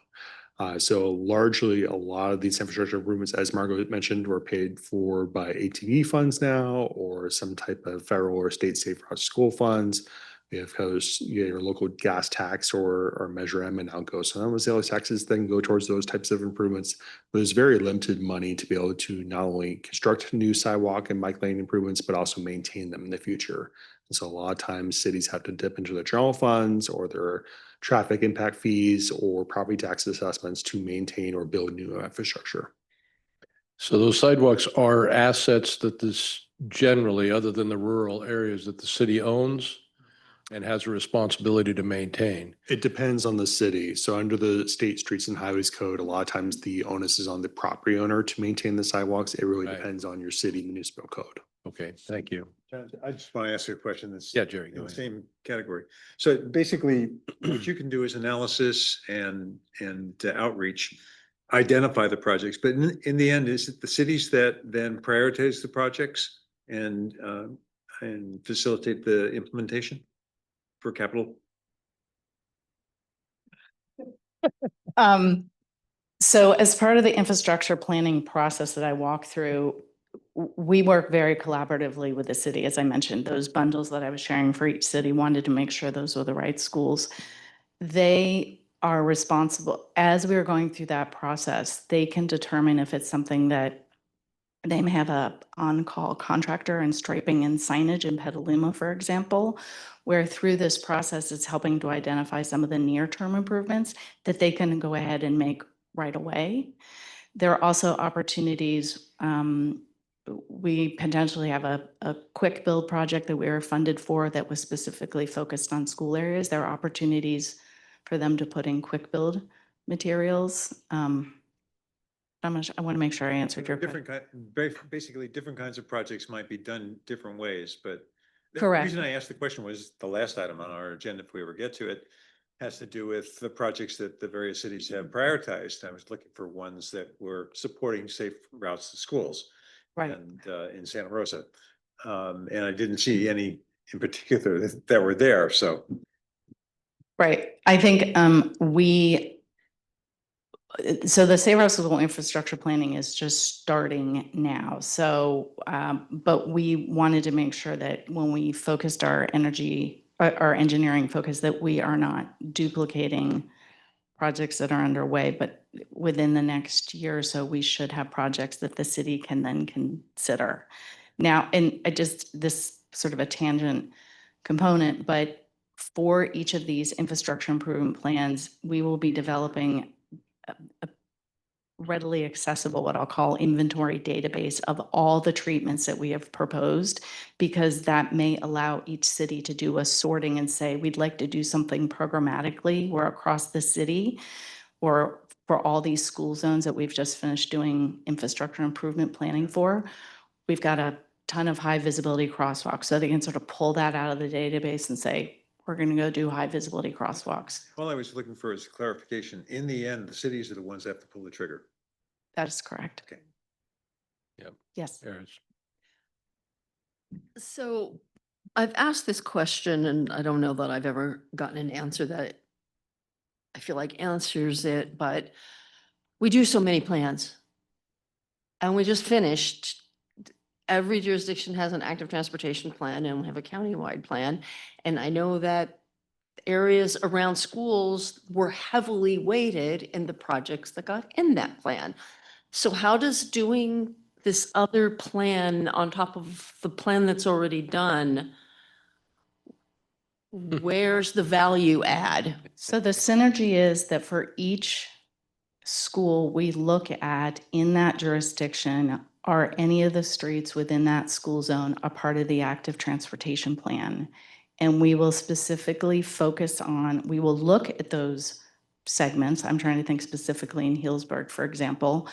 So largely, a lot of these infrastructure improvements, as Margot mentioned, were paid for by ATV funds now, or some type of federal or state safe routes to school funds. We have your local gas tax or Measure M and outgo. So those sales taxes then go towards those types of improvements. But there's very limited money to be able to not only construct new sidewalk and bike lane improvements, but also maintain them in the future. And so a lot of times cities have to dip into their general funds or their traffic impact fees or property tax assessments to maintain or build new infrastructure. So those sidewalks are assets that this generally, other than the rural areas, that the city owns and has a responsibility to maintain. It depends on the city. So under the state streets and highways code, a lot of times the onus is on the property owner to maintain the sidewalks. It really depends on your city municipal code. Okay, thank you. I just want to ask you a question that's Jerry, in go the ahead. same category. So basically, what you can do is analysis and outreach, identify the projects, but in the end, is it the cities that then prioritize the projects and facilitate the implementation for capital? So as part of the infrastructure planning process that I walk through, we work very collaboratively with the city. As I mentioned, those bundles that I was sharing for each city, wanted to make sure those were the right schools. They are responsible, as we are going through that process, they can determine if it's something that They may have a on-call contractor in striping and signage in Petaluma, for example, where through this process, it's helping to identify some of the near-term improvements that they can go ahead and make right away. There are also opportunities. We potentially have a quick build project that we were funded for that was specifically focused on school areas. There are opportunities for them to put in quick build materials. I want to make sure I answered your question. Basically, different kinds of projects might be done different ways, but the Correct. reason I asked the question was the last item on our agenda, if we ever get to it, has to do with the projects that the various cities have prioritized. I was looking for ones that were supporting safe routes to schools. Right. And in Santa Rosa. And I didn't see any in particular that were there, so. Right. I think so the Safe Routes to School infrastructure planning is just starting now. So, but we wanted to make sure that when we focused our our engineering focus, that we are not duplicating projects that are underway, but within the next year or so, we should have projects that the city can then consider. Now, and this sort of a tangent component, but for each of these infrastructure improvement plans, we will be developing a readily accessible, what I'll call inventory database of all the treatments that we have proposed, because that may allow each city to do a sorting and say, we'd like to do something programmatically or across the city, or for all these school zones that we've just finished doing infrastructure improvement planning for. We've got a ton of high visibility crosswalks, so they can sort of pull that out of the database and say, we're going to go do high visibility crosswalks. All I was looking for is clarification. In the end, the cities are the ones that have to pull the trigger. That is correct. Okay. Yep. Yes. So I've asked this question and I don't know that I've ever gotten an answer that I feel like answers it, but we do so many plans. And we just finished, every jurisdiction has an active transportation plan and we have a countywide plan. And I know that areas around schools were heavily weighted in the projects that got in that plan. So how does doing this other plan on top of the plan that's already done, where's the value add? So the synergy is that for each school we look at in that jurisdiction, are any of the streets within that school zone a part of the active transportation plan? And we will specifically focus on, we will look at those segments. I'm trying to think specifically in Healdsburg, for example.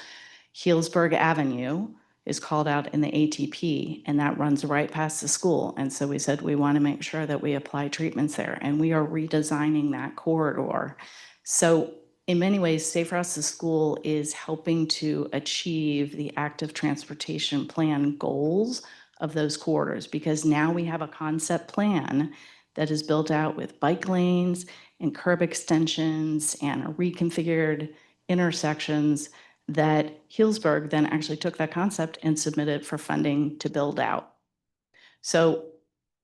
Healdsburg Avenue is called out in the ATP, and that runs right past the school. And so we said we want to make sure that we apply treatments there, and we are redesigning that corridor. So in many ways, Safe Routes to School is helping to achieve the active transportation plan goals of those corridors, because now we have a concept plan that is built out with bike lanes and curb extensions and reconfigured intersections that Healdsburg then actually took that concept and submitted for funding to build out. So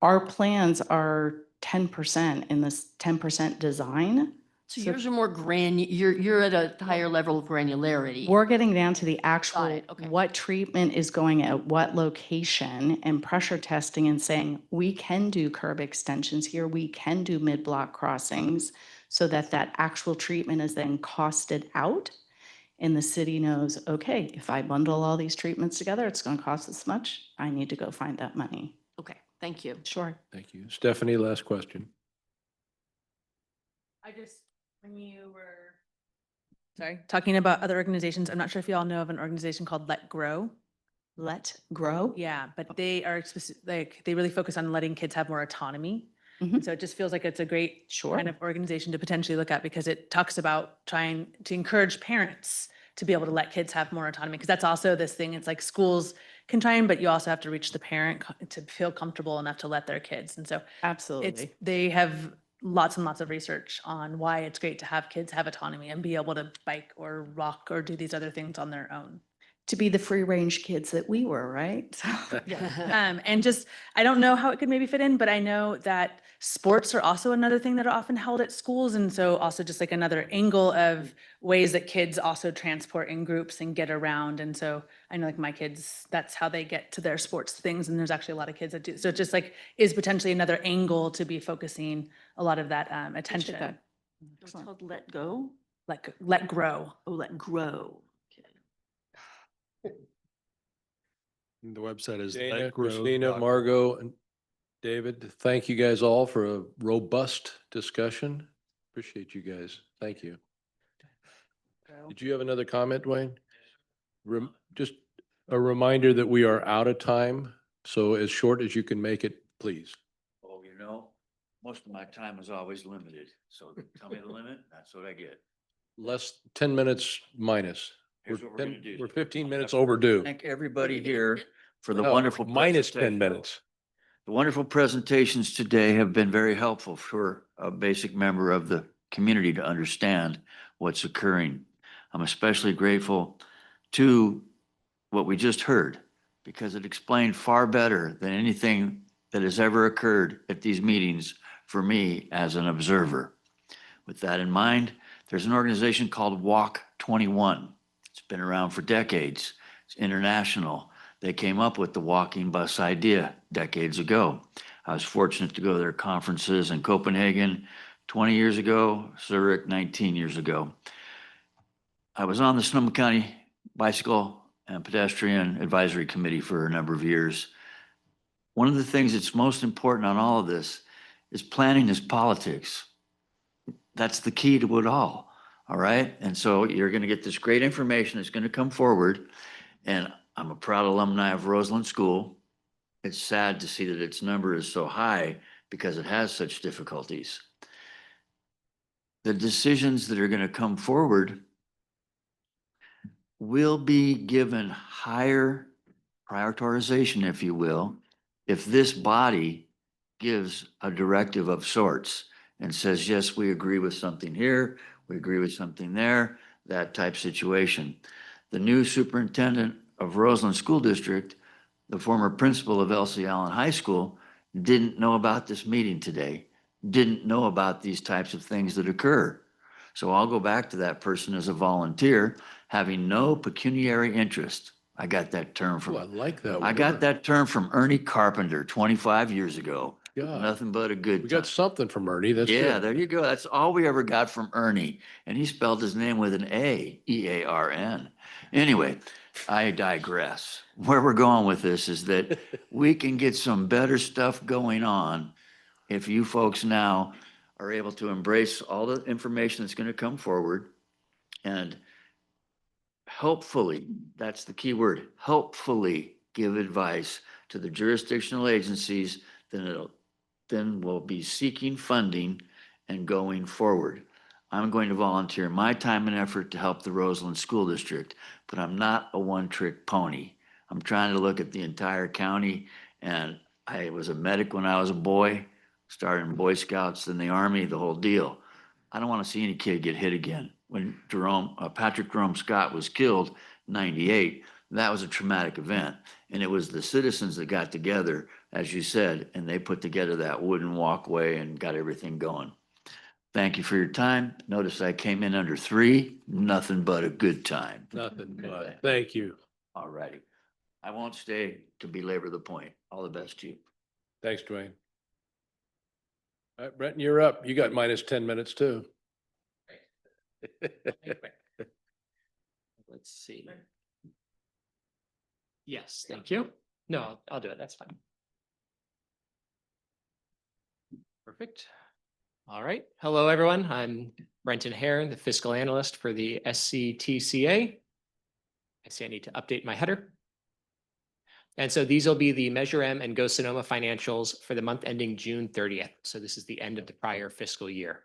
our plans are 10% in this 10% design. So yours are more you're at a higher level of granularity. We're getting down to the actual, Okay. what treatment is going at what location, and pressure testing and saying, we can do curb extensions here, we can do mid-block crossings, so that that actual treatment is then costed out. And the city knows, okay, if I bundle all these treatments together, it's going to cost this much. I need to go find that money. Okay, thank you. Sure. Thank you. Stephanie, last question. When you were, sorry, talking about other organizations, I'm not sure if you all know of an organization called Let Grow. Let Grow? Yeah, but they are like, they really focus on letting kids have more autonomy. Mhm. So it just feels like it's a great Sure. kind of organization to potentially look at, because it talks about trying to encourage parents to be able to let kids have more autonomy. Because that's also this thing, it's like schools can try and, but you also have to reach the parent to feel comfortable enough to let their kids. And so Absolutely. they have lots and lots of research on why it's great to have kids have autonomy and be able to bike or rock or do these other things on their own. to be the free range kids that we were, right? So, and just, I don't know how it could maybe fit in, but I know that sports are also another thing that are often held at schools. And so also just like another angle of ways that kids also transport in groups and get around. And so I know like my kids, that's how they get to their sports things. And there's actually a lot of kids that do. So it just like is potentially another angle to be focusing a lot of that attention. It's called Let Go. Let grow. Oh, let grow. The website is Dana, letgrow.org. Christina, Margot, and David, thank you guys all for a robust discussion. Appreciate you guys. Thank you. Did you have another comment, Dwayne? Just a reminder that we are out of time, so as short as you can make it, please. Oh, you know, most of my time is always limited, so tell me the limit, that's what I get. Less 10 minutes minus. Here's what we're gonna do. We're 15 minutes overdue. Thank everybody here for the No, wonderful. minus 10 presentation. minutes. The wonderful presentations today have been very helpful for a basic member of the community to understand what's occurring. I'm especially grateful to what we just heard because it explained far better than anything that has ever occurred at these meetings for me as an observer. With that in mind, there's an organization called Walk 21. It's been around for decades. It's international. They came up with the walking bus idea decades ago. I was fortunate to go to their conferences in Copenhagen 20 years ago, Zurich 19 years ago. I was on the Sonoma County Bicycle and Pedestrian Advisory Committee for a number of years. One of the things that's most important on all of this is planning is politics. That's the key to it all right? And so you're going to get this great information that's going to come forward. And I'm a proud alumni of Roseland School. It's sad to see that its number is so high because it has such difficulties. The decisions that are going to come forward will be given higher prioritization, if you will, if this body gives a directive of sorts and says, yes, we agree with something here, we agree with something there, that type situation. The new superintendent of Roseland School District, the former principal of Elsie Allen High School, didn't know about this meeting today, didn't know about these types of things that occur. So I'll go back to that person as a volunteer, having no pecuniary interest. I got that term from. Oh, I like that. I got that term from Ernie Carpenter 25 years ago. God. Nothing but a good We time. got something from Ernie. That's Yeah, good. there you go. That's all we ever got from Ernie. And he spelled his name with an A, E-A-R-N. Anyway, I digress. Where we're going with this is that we can get some better stuff going on if you folks now are able to embrace all the information that's going to come forward and helpfully, that's the key word, helpfully give advice to the jurisdictional agencies, then we'll be seeking funding and going forward. I'm going to volunteer my time and effort to help the Roseland School District, but I'm not a one-trick pony. I'm trying to look at the entire county, and I was a medic when I was a boy, started in Boy Scouts, then the Army, the whole deal. I don't want to see any kid get hit again. When Patrick Jerome Scott was killed in '98, that was a traumatic event. And it was the citizens that got together, as you said, and they put together that wooden walkway and got everything going. Thank you for your time. Notice I came in under 3, nothing but a good time. Nothing but. Thank you. All righty. I won't stay to belabor the point. All the best to you. Thanks, Dwayne. All right, Brenton, you're up. You got minus 10 minutes too. Let's see. Yes, thank you. No, I'll do it. That's fine. Perfect. All right. Hello, everyone. I'm Brenton Hare, the fiscal analyst for the SCTCA. I see I need to update my header. And so these will be the Measure M and Go Sonoma financials for the month ending June 30th. So this is the end of the prior fiscal year.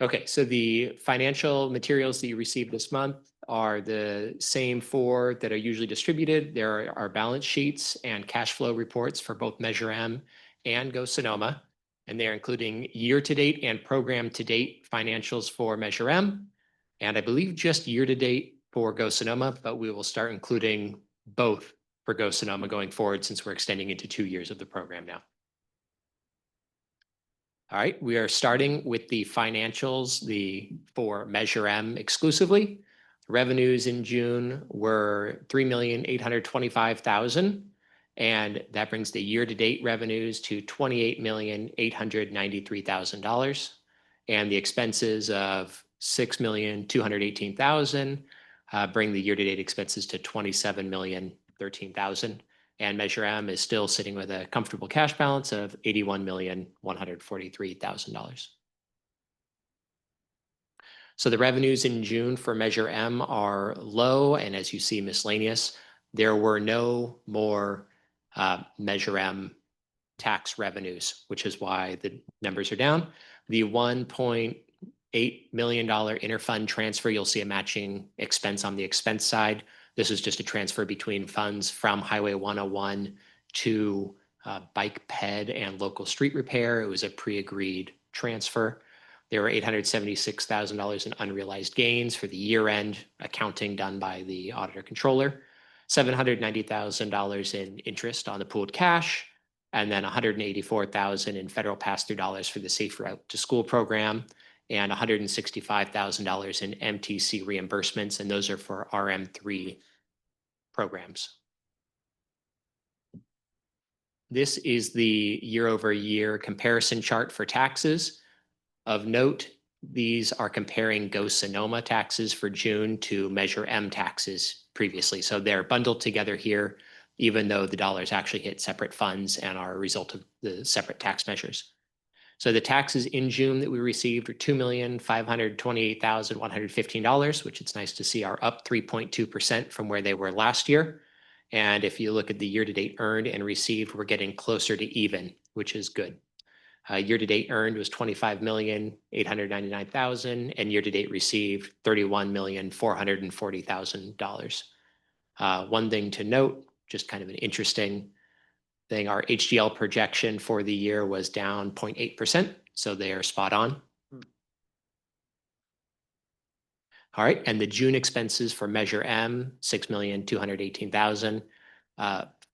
Okay, so the financial materials that you received this month are the same 4 that are usually distributed. There are balance sheets and cash flow reports for both Measure M and Go Sonoma. And they're including year-to-date and program-to-date financials for Measure M. And I believe just year-to-date for Go Sonoma, but we will start including both for Go Sonoma going forward since we're extending into 2 years of the program now. All right, we are starting with the financials, for Measure M exclusively. Revenues in June were $3,825,000, and that brings the year-to-date revenues to $28,893,000, and the expenses of $6,218,000 bring the year-to-date expenses to $27,013,000. And Measure M is still sitting with a comfortable cash balance of $81,143,000. So the revenues in June for Measure M are low, and as you see miscellaneous, there were no more Measure M tax revenues, which is why the numbers are down. The $1.8 million interfund transfer, you'll see a matching expense on the expense side. This is just a transfer between funds from Highway 101 to bike ped and local street repair. It was a pre-agreed transfer. There were $876,000 in unrealized gains for the year-end accounting done by the auditor controller, $790,000 in interest on the pooled cash, and then $184,000 in federal pass-through dollars for the Safe Route to School program, and $165,000 in MTC reimbursements, and those are for RM3 programs. This is the year-over-year comparison chart for taxes. Of note, these are comparing Go Sonoma taxes for June to Measure M taxes previously. So they're bundled together here, even though the dollars actually hit separate funds and are a result of the separate tax measures. So the taxes in June that we received are $2,528,115, which it's nice to see are up 3.2% from where they were last year. And if you look at the year-to-date earned and received, we're getting closer to even, which is good. Year-to-date earned was $25,899,000, and year-to-date received $31,440,000. One thing to note, just kind of an interesting thing, our HDL projection for the year was down 0.8%, so they are spot on. All right, and the June expenses for Measure M, $6,218,000.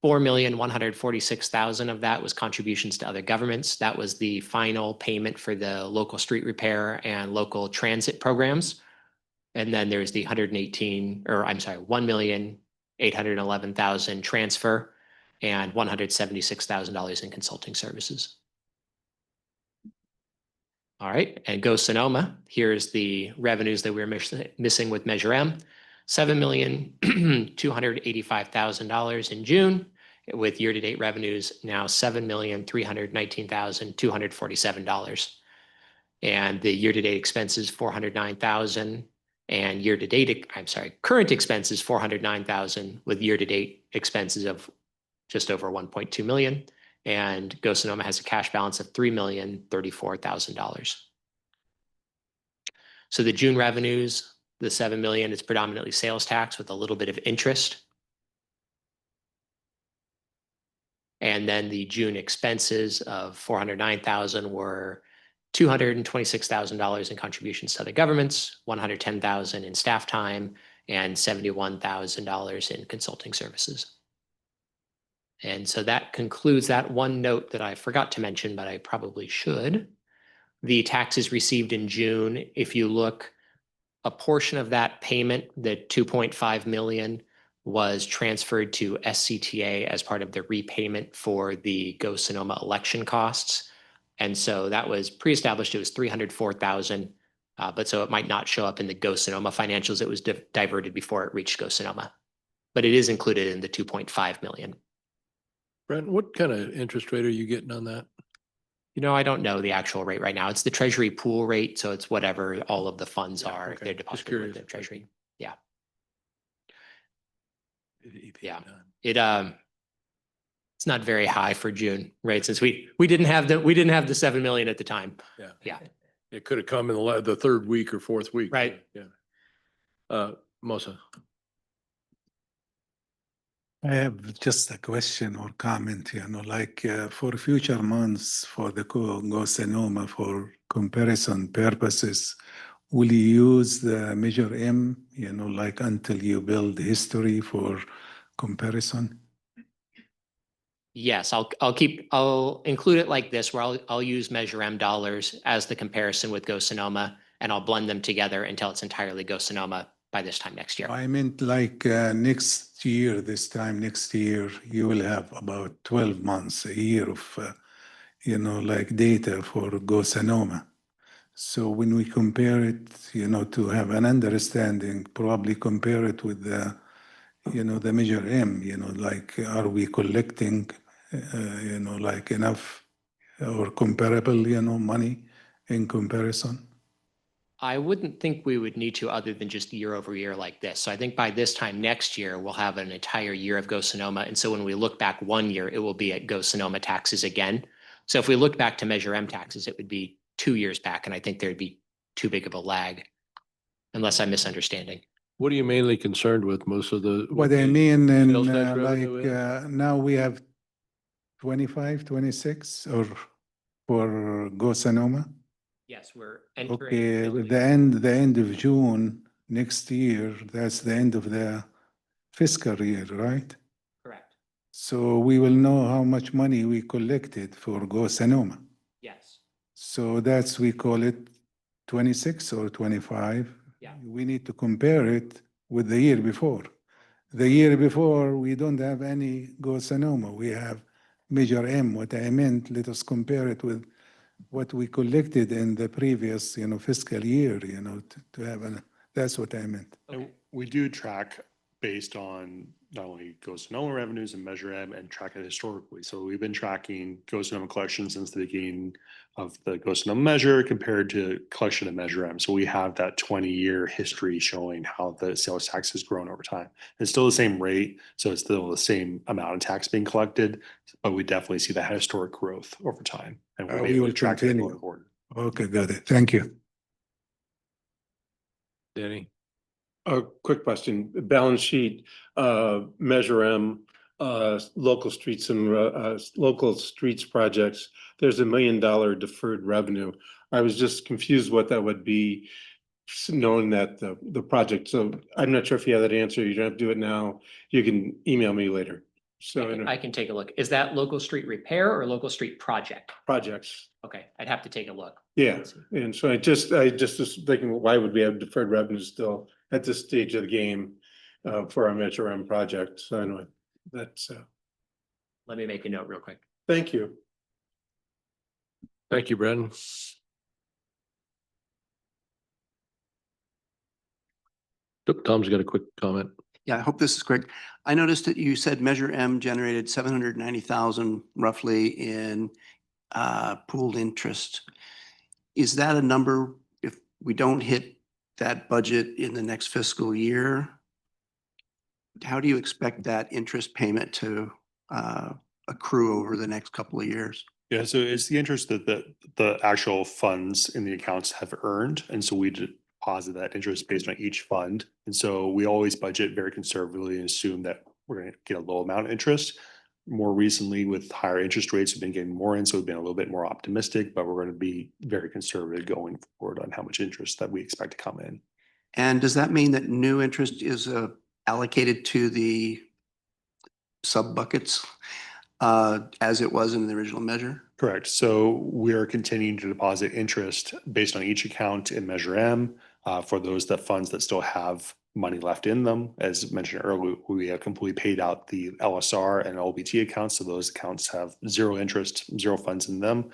$4,146,000 of that was contributions to other governments. That was the final payment for the local street repair and local transit programs. And then there's the $1,811,000 transfer and $176,000 in consulting services. All right, and Go Sonoma, here's the revenues that we're missing with Measure M. $7,285,000 in June, with year-to-date revenues now $7,319,247. And the year-to-date expenses $409,000, and current expenses $409,000, with year-to-date expenses of just over $1.2 million. And Go Sonoma has a cash balance of $3,034,000. So the June revenues, the $7 million, is predominantly sales tax with a little bit of interest. And then the June expenses of $409,000 were $226,000 in contributions to other governments, $110,000 in staff time, and $71,000 in consulting services. And so that concludes that one note that I forgot to mention, but I probably should. The taxes received in June, if you look, a portion of that payment, the $2.5 million, was transferred to SCTA as part of the repayment for the Go Sonoma election costs. And so that was pre-established, it was $304,000, but so it might not show up in the Go Sonoma financials. It was diverted before it reached Go Sonoma, but it is included in the $2.5 million. Brent, what kind of interest rate are you getting on that? You know, I don't know the actual rate right now. It's the Treasury pool rate, so it's whatever all of the funds are. Okay. They're deposited with the Treasury. Yeah. Yeah. It's not very high for June, right? Since we didn't have the 7 million at the time. Yeah. Yeah. It could have come in the third week or fourth week. Right. Yeah. Mosa. I have just a question or comment, like for future months for the Go Sonoma for comparison purposes, will you use the measure M, like until you build history for comparison? Yes, I'll include it like this, where I'll use Measure M dollars as the comparison with Go Sonoma, and I'll blend them together until it's entirely Go Sonoma by this time next year. I meant like next year, this time next year, you will have about 12 months, a year of, like data for Go Sonoma. So when we compare it, to have an understanding, probably compare it with the, the measure M, like are we collecting, like enough or comparable, money in comparison? I wouldn't think we would need to other than just year over year like this. So I think by this time next year, we'll have an entire year of Go Sonoma. And so when we look back 1 year, it will be at Go Sonoma taxes again. So if we look back to Measure M taxes, it would be 2 years back. And I think there'd be too big of a lag, unless I'm misunderstanding. What are you mainly concerned with? Most of the. What I mean, in sales tax revenue is? now we have 25, 26 or for Go Sonoma? Yes, we're entering. Okay, fiscal the end of June next year, that's the end of the fiscal year, right? Correct. So we will know how much money we collected for Go Sonoma. Yes. So that's, we call it 26 or 25. Yeah. We need to compare it with the year before. The year before, we don't have any Go Sonoma. We have Measure M. What I meant, let us compare it with what we collected in the previous, fiscal year, to have an, that's what I meant. And we do track based on not only Go Sonoma revenues and Measure M and track it historically. So we've been tracking Go Sonoma collections since the beginning of the Go Sonoma measure compared to collection of Measure M. So we have that 20-year history showing how the sales tax has grown over time. It's still the same rate, so it's still the same amount of tax being collected, but we definitely see that historic growth over time. And we'll be We able will to track that continue. going forward. Okay, got it. Thank you. Danny? A quick question, balance sheet, Measure M, local streets and, local streets projects, there's $1 million deferred revenue. I was just confused what that would be, knowing that the project, so I'm not sure if you have that answer, you don't have to do it now, you can email me later. So, I can take a look. Is that local street repair or local street project? projects, Okay, I'd have to take a look. yeah, and so I just was thinking, why would we have deferred revenue still at this stage of the game for our Metro M project? So anyway, that's, Let me make a note real quick. thank you. Thank you, Brendan. Tom's got a quick comment. Yeah, I hope this is quick. I noticed that you said Measure M generated 790,000 roughly in pooled interest. Is that a number, if we don't hit that budget in the next fiscal year, how do you expect that interest payment to accrue over the next couple of years? Yeah, so it's the interest that the actual funds in the accounts have earned. And so we deposit that interest based on each fund. And so we always budget very conservatively and assume that we're going to get a low amount of interest. More recently, with higher interest rates, we've been getting more in, so we've been a little bit more optimistic, but we're going to be very conservative going forward on how much interest that we expect to come in. And does that mean that new interest is allocated to the sub buckets as it was in the original measure? Correct. So we're continuing to deposit interest based on each account in Measure M for those funds that still have money left in them. As mentioned earlier, we have completely paid out the LSR and LBT accounts. So those accounts have zero interest, zero funds in them.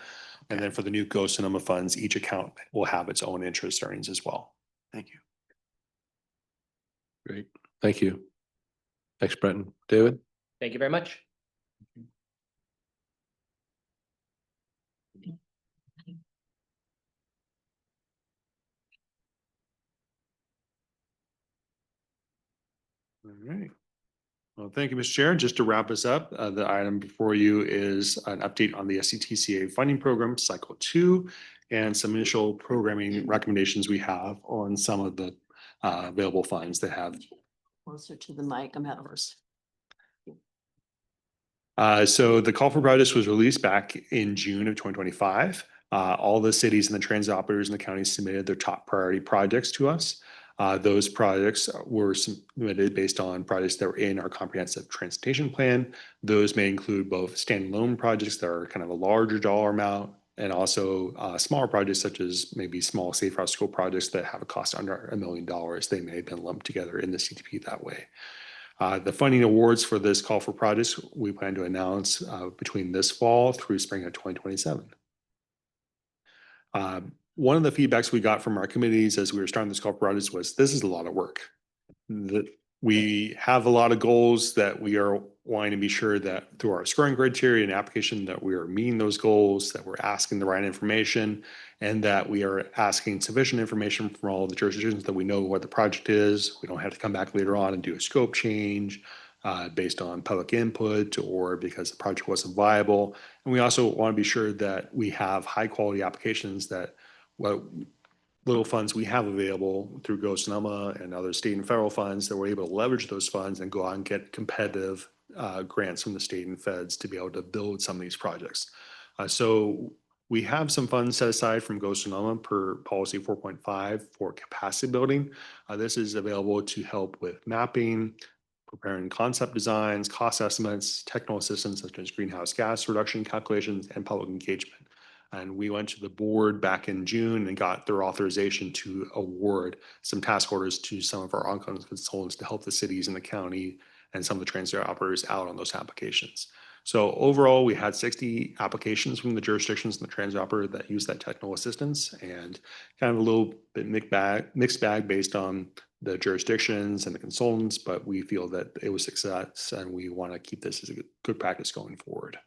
And then for the new Go Sonoma funds, each account will have its own interest earnings as well. Thank you. Great. Thank you. Thanks, Brendan. David? Thank you very much. All right. Well, thank you, Mr. Chair. Just to wrap us up, the item before you is an update on the SCTCA funding program, Cycle 2, and some initial programming recommendations we have on some of the available funds that have. Closer to the mic, I'm having So the call for projects was released back in June of 2025. All the cities and the transit operators in the county submitted their top priority projects to us. Those projects were submitted based on projects that were in our comprehensive transportation plan. Those may include both standalone projects that are kind of a larger dollar amount, and also smaller projects such as maybe small safe route school projects that have a cost under $1 million. They may have been lumped together in the CTP that way. The funding awards for this call for projects, we plan to announce between this fall through spring of 2027. One of the feedbacks we got from our committees as we were starting this call for projects was, this is a lot of work. We have a lot of goals that we are wanting to be sure that through our scoring criteria and application that we are meeting those goals, that we're asking the right information, and that we are asking sufficient information from all the jurisdictions that we know what the project is. We don't have to come back later on and do a scope change based on public input or because the project wasn't viable. And we also want to be sure that we have high quality applications that what little funds we have available through Go Sonoma and other state and federal funds, that we're able to leverage those funds and go out and get competitive grants from the state and feds to be able to build some of these projects. So we have some funds set aside from Go Sonoma per policy 4.5 for capacity building. This is available to help with mapping, preparing concept designs, cost estimates, technical assistance such as greenhouse gas reduction calculations, and public engagement. And we went to the board back in June and got their authorization to award some task orders to some of our ongoing consultants to help the cities and the county and some of the transit operators out on those applications. So overall, we had 60 applications from the jurisdictions and the transit operator that use that technical assistance, and kind of a little bit mixed bag based on the jurisdictions and the consultants, but we feel that it was success and we want to keep this as a good practice going forward.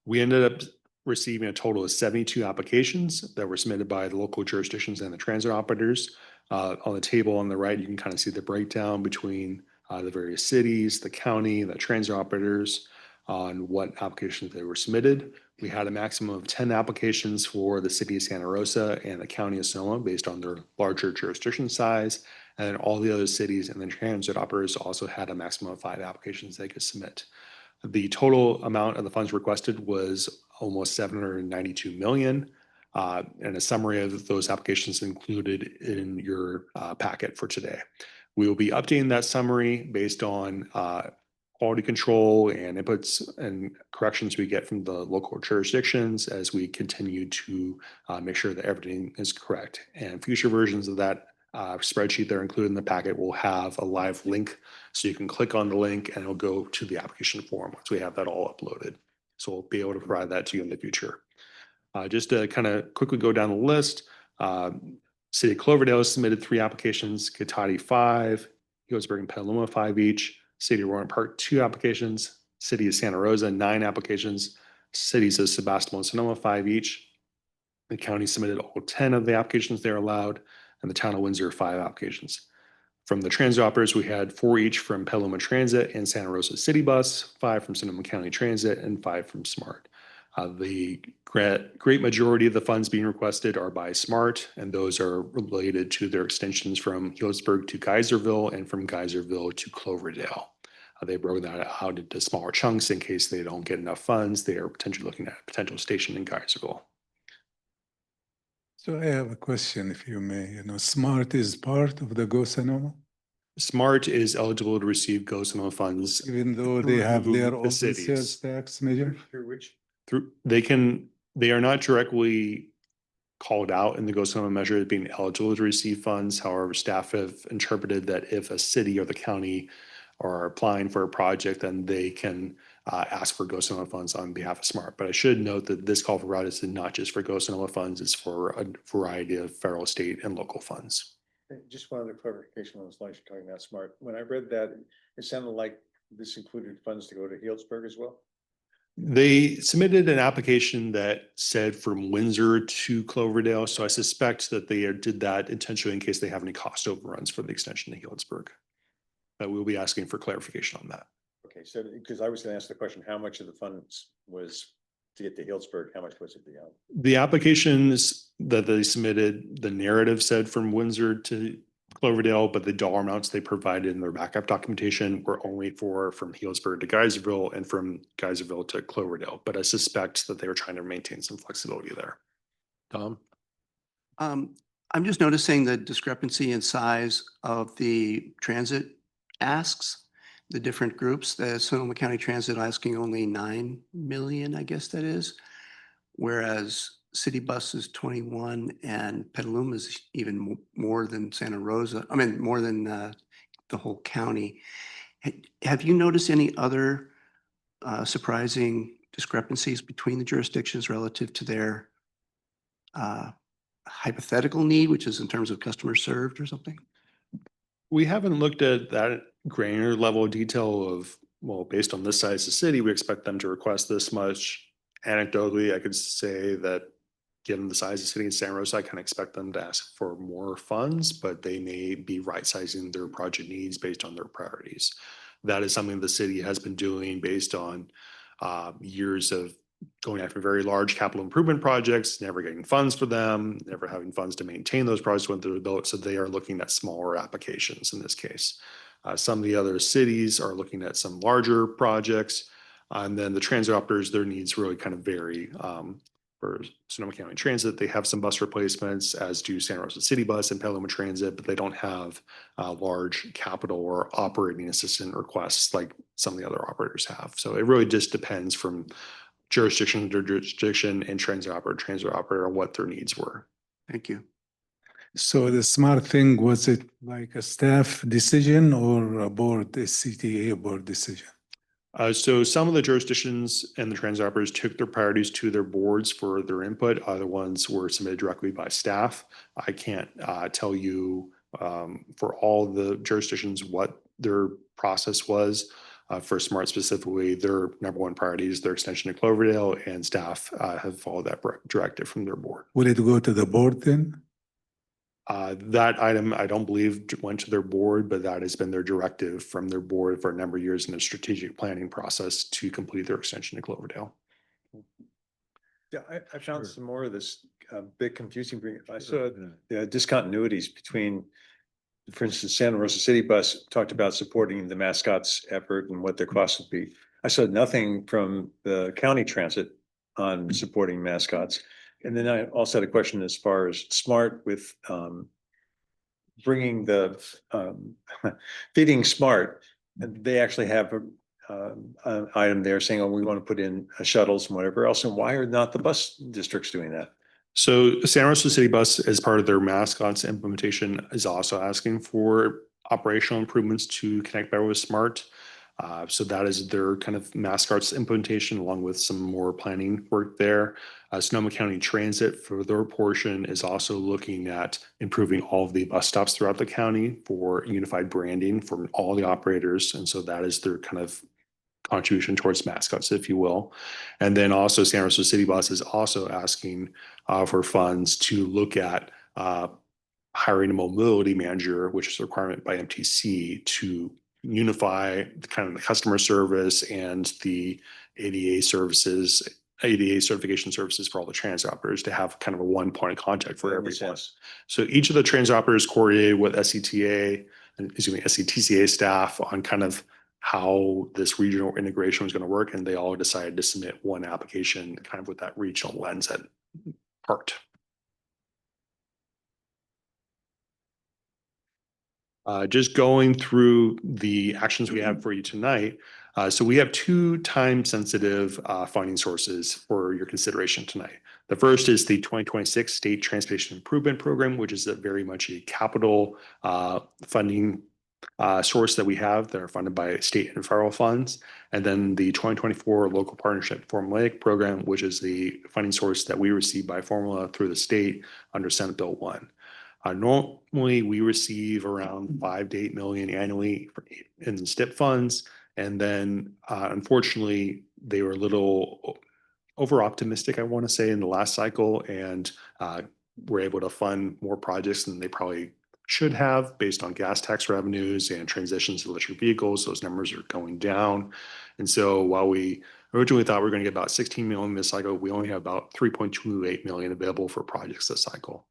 We ended up receiving a total of 72 applications that were submitted by the local jurisdictions and the transit operators. On the table on the right, you can kind of see the breakdown between the various cities, the county, the transit operators on what applications they were submitted. We had a maximum of 10 applications for the city of Santa Rosa and the county of Sonoma based on their larger jurisdiction size. And then all the other cities and the transit operators also had a maximum of 5 applications they could submit. The total amount of the funds requested was almost 792 million. And a summary of those applications included in your packet for today. We will be updating that summary based on quality control and inputs and corrections we get from the local jurisdictions as we continue to make sure that everything is correct. And future versions of that spreadsheet that are included in the packet will have a live link, so you can click on the link and it'll go to the application form once we have that all uploaded. So we'll be able to provide that to you in the future. Just to kind of quickly go down the list, City of Cloverdale submitted 3 applications, Cotati 5, Healdsburg and Petaluma 5 each, City of Roaring Park 2 applications, City of Santa Rosa 9 applications, cities of Sebastopol and Sonoma 5 each. The county submitted all 10 of the applications they're allowed, and the town of Windsor 5 applications. From the transit operators, we had 4 each from Petaluma Transit and Santa Rosa City Bus, 5 from Sonoma County Transit, and 5 from SMART. The great majority of the funds being requested are by SMART, and those are related to their extensions from Healdsburg to Geyserville and from Geyserville to Cloverdale. They broke that out into smaller chunks in case they don't get enough funds. They are potentially looking at a potential station in Geyserville. So I have a question, if you may. SMART is part of the Go Sonoma? SMART is eligible to receive Go Sonoma funds. Even though they have their through own the cities. sales tax measure? Through which? They are not directly called out in the Go Sonoma measure as being eligible to receive funds. However, staff have interpreted that if a city or the county are applying for a project, then they can ask for Go Sonoma funds on behalf of SMART. But I should note that this call for projects is not just for Go Sonoma funds, it's for a variety of federal, state, and local funds. Just one other clarification on the slide you're talking about SMART. When I read that, it sounded like this included funds to go to Healdsburg as well. They submitted an application that said from Windsor to Cloverdale. So I suspect that they did that intentionally in case they have any cost overruns for the extension to Healdsburg. But we'll be asking for clarification on that. Okay, so because I was going to ask the question, how much of the funds was to get to Healdsburg? How much was it beyond? The applications that they submitted, the narrative said from Windsor to Cloverdale, but the dollar amounts they provided in their backup documentation were only from Healdsburg to Geyserville and from Geyserville to Cloverdale. But I suspect that they were trying to maintain some flexibility there. Tom? I'm just noticing the discrepancy in size of the transit asks, the different groups. The Sonoma County Transit asking only 9 million, I guess that is. Whereas City Bus is 21 and Petaluma is even more than Santa Rosa. I mean, more than the whole county. Have you noticed any other surprising discrepancies between the jurisdictions relative to their hypothetical need, which is in terms of customers served or something? We haven't looked at that granular level of detail of, well, based on this size of city, we expect them to request this much. Anecdotally, I could say that given the size of the city in Santa Rosa, I can expect them to ask for more funds, but they may be right sizing their project needs based on their priorities. That is something the city has been doing based on years of going after very large capital improvement projects, never getting funds for them, never having funds to maintain those projects when they're built. So they are looking at smaller applications in this case. Some of the other cities are looking at some larger projects. And then the transit operators, their needs really kind of vary. For Sonoma County Transit, they have some bus replacements, as do Santa Rosa City Bus and Petaluma Transit, but they don't have large capital or operating assistant requests like some of the other operators have. So it really just depends from jurisdiction to jurisdiction and transit operator on what their needs were. Thank you. So the smart thing, was it like a staff decision or a board, SCTA board decision? So some of the jurisdictions and the transit operators took their priorities to their boards for their input. Other ones were submitted directly by staff. I can't tell you for all the jurisdictions what their process was. For SMART specifically, their number one priority is their extension to Cloverdale, and staff have followed that directive from their board. Will it go to the board then? That item, I don't believe went to their board, but that has been their directive from their board for a number of years in their strategic planning process to complete their extension to Cloverdale. Yeah, I found some more of this big confusing. I saw discontinuities between, for instance, Santa Rosa City Bus talked about supporting the mascots effort and what their costs would be. I saw nothing from the county transit on supporting mascots. And then I also had a question as far as SMART with bringing the feeding SMART. And they actually have an item there saying, oh, we want to put in shuttles and whatever else. And why are not the bus districts doing that? So Santa Rosa City Bus, as part of their mascots implementation, is also asking for operational improvements to connect better with SMART. So that is their kind of mascots implementation, along with some more planning work there. Sonoma County Transit, for their portion, is also looking at improving all of the bus stops throughout the county for unified branding from all the operators. And so that is their kind of contribution towards mascots, if you will. And then also Santa Rosa City Bus is also asking for funds to look at hiring a mobility manager, which is a requirement by MTC, to unify kind of the customer service and the ADA services, ADA certification services for all the transit operators to have kind of a one point of contact for everyone. So each of the transit operators coordinated with SCTCA staff on kind of how this regional integration was going to work, and they all decided to submit one application kind of with that regional lens at heart. Just going through the actions we have for you tonight. So we have two time-sensitive funding sources for your consideration tonight. The first is the 2026 State Transportation Improvement Program, which is very much a capital funding source that we have that are funded by state and federal funds. And then the 2024 Local Partnership Formulaic Program, which is the funding source that we receive by formula through the state under Senate Bill 1. Normally, we receive around 5 to 8 million annually in STIP funds. And then, unfortunately, they were a little over optimistic, I want to say, in the last cycle, and were able to fund more projects than they probably should have based on gas tax revenues and transitions to electric vehicles. Those numbers are going down. And so while we originally thought we were going to get about 16 million this cycle, we only have about 3.28 million available for projects this cycle.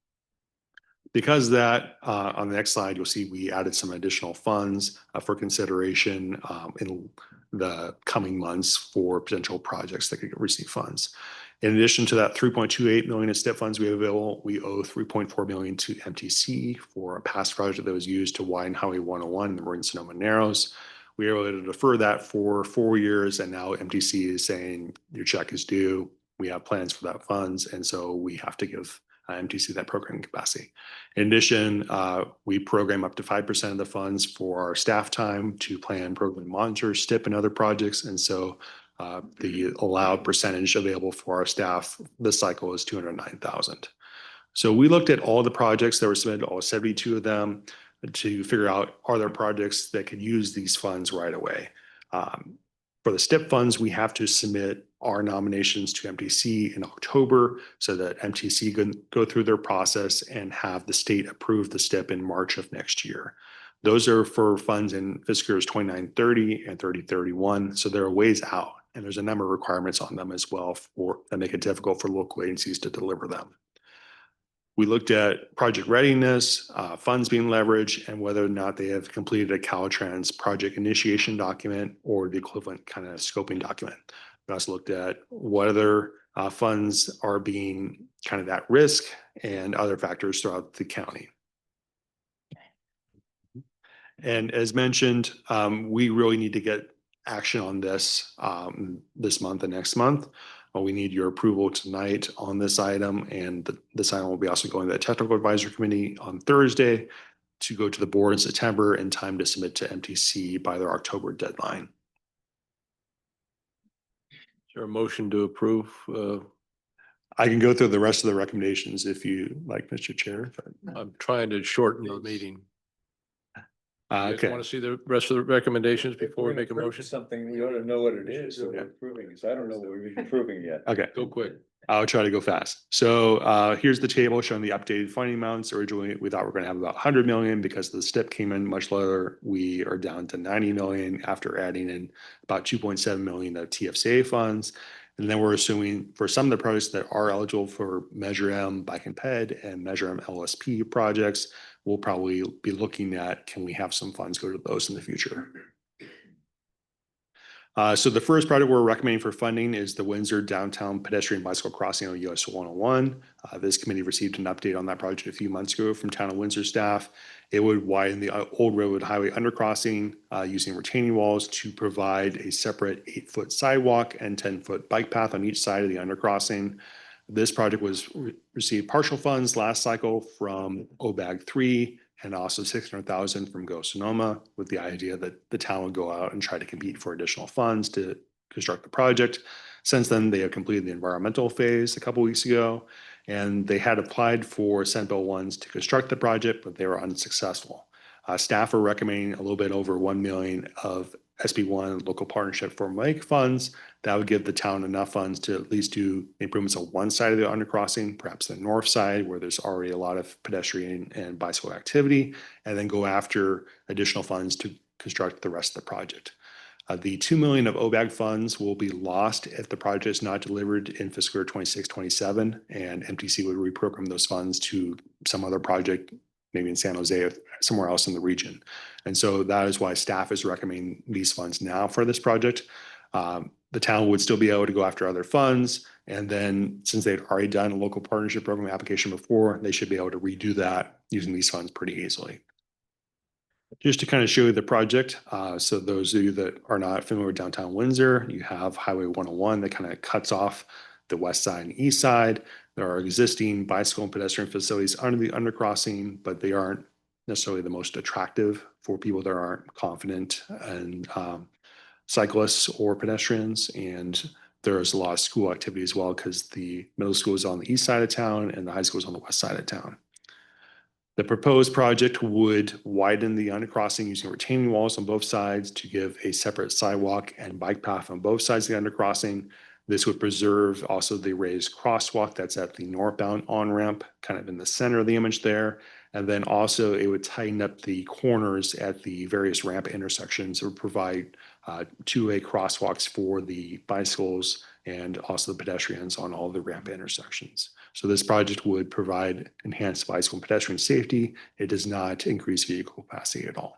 because of that, on the next slide, you'll see we added some additional funds for consideration in the coming months for potential projects that could receive funds. In addition to that 3.28 million in STIP funds we have available, we owe 3.4 million to MTC for a past project that was used to widen Highway 101 in the Marin Sonoma Narrows. We were able to defer that for 4 years, and now MTC is saying your check is due. We have plans for that funds, and so we have to give MTC that programming capacity. In addition, we program up to 5% of the funds for our staff time to plan, program, monitor, STIP, and other projects, and so the allowed percentage available for our staff this cycle is 209,000. So we looked at all the projects that were submitted, all 72 of them, to figure out, are there projects that could use these funds right away? For the STIP funds, we have to submit our nominations to MTC in October so that MTC can go through their process and have the state approve the STIP in March of next year. Those are for funds in fiscal years 2930 and 3031. So they're a ways out, and there's a number of requirements on them as well that make it difficult for local agencies to deliver them. We looked at project readiness, funds being leveraged, and whether or not they have completed a Caltrans project initiation document or the equivalent kind of scoping document. We also looked at what other funds are being kind of at risk and other factors throughout the county. And as mentioned, we really need to get action on this this month and next month. We need your approval tonight on this item, and this item will be also going to the technical advisory committee on Thursday to go to the board in September in time to submit to MTC by their October deadline. Is there a motion to approve? I can go through the rest of the recommendations if you like, Mr. Chair. I'm trying to shorten the meeting. Okay. Want to see the rest of the recommendations before we make a motion? Something, we ought to know what it is that we're approving, because I don't know what we've been approving yet. Okay. Go quick. I'll try to go fast. So here's the table showing the updated funding amounts. Originally, we thought we are going to have about 100 million because the STIP came in much lower. We are down to 90 million after adding in about 2.7 million of TFCA funds. And then we're assuming for some of the projects that are eligible for Measure M Bike and Ped and Measure M LSP projects, we'll probably be looking at, can we have some funds go to those in the future? So the first project we're recommending for funding is the Windsor Downtown Pedestrian Bicycle Crossing on US 101. This committee received an update on that project a few months ago from Town of Windsor staff. It would widen the old railroad highway undercrossing using retaining walls to provide a separate 8-foot sidewalk and 10-foot bike path on each side of the undercrossing. This project was received partial funds last cycle from OBAG 3 and also 600,000 from Go Sonoma, with the idea that the town would go out and try to compete for additional funds to construct the project. Since then, they have completed the environmental phase a couple weeks ago, and they had applied for Senate Bill 1s to construct the project, but they were unsuccessful. Staff are recommending a little bit over 1 million of SB1 local partnership for Lake funds. That would give the town enough funds to at least do improvements on one side of the undercrossing, perhaps the north side where there's already a lot of pedestrian and bicycle activity, and then go after additional funds to construct the rest of the project. The 2 million of OBAG funds will be lost if the project is not delivered in fiscal year 26-27, and MTC would reprogram those funds to some other project, maybe in San Jose or somewhere else in the region. And so that is why staff is recommending these funds now for this project. The town would still be able to go after other funds. And then since they'd already done a local partnership program application before, they should be able to redo that using these funds pretty easily. Just to kind of show you the project. So those of you that are not familiar with downtown Windsor, you have Highway 101 that kind of cuts off the west side and east side. There are existing bicycle and pedestrian facilities under the undercrossing, but they aren't necessarily the most attractive for people that aren't confident and cyclists or pedestrians. And there's a lot of school activity as well because the middle school is on the east side of town and the high school is on the west side of town. The proposed project would widen the undercrossing using retaining walls on both sides to give a separate sidewalk and bike path on both sides of the undercrossing. This would preserve also the raised crosswalk that's at the northbound on-ramp, kind of in the center of the image there. And then also it would tighten up the corners at the various ramp intersections. It would provide two-way crosswalks for the bicycles and also the pedestrians on all the ramp intersections. So this project would provide enhanced bicycle and pedestrian safety. It does not increase vehicle capacity at all.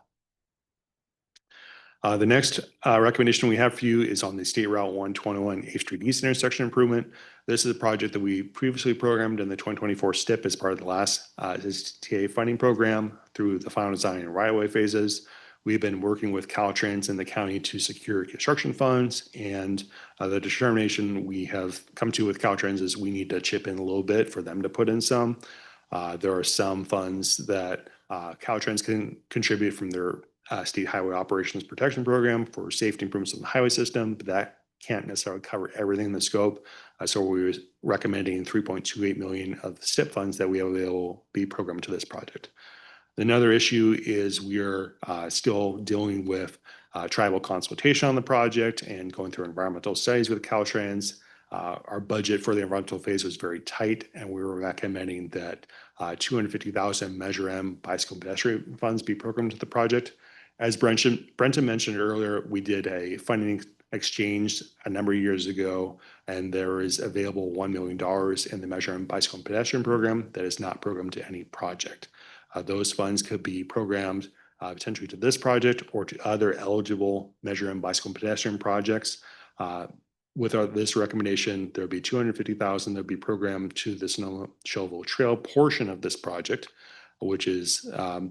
The next recommendation we have for you is on the State Route 121 8th Street East intersection improvement. This is a project that we previously programmed in the 2024 STIP as part of the last SCTCA funding program through the final design and right-of-way phases. We've been working with Caltrans and the county to secure construction funds, and the determination we have come to with Caltrans is we need to chip in a little bit for them to put in some. There are some funds that Caltrans can contribute from their State Highway Operations Protection Program for safety improvements on the highway system, but that can't necessarily cover everything in the scope. So we're recommending 3.28 million of the STIP funds that we have available be programmed to this project. Another issue is we are still dealing with tribal consultation on the project and going through environmental studies with Caltrans. Our budget for the environmental phase was very tight, and we were recommending that 250,000 Measure M bicycle pedestrian funds be programmed to the project. As Brenton mentioned earlier, we did a funding exchange a number of years ago, and there is available $1 million in the Measure M bicycle and pedestrian program that is not programmed to any project. Those funds could be programmed potentially to this project or to other eligible Measure M bicycle and pedestrian projects. With this recommendation, there'll be 250,000 that'll be programmed to the Sonoma Shelville Trail portion of this project, which is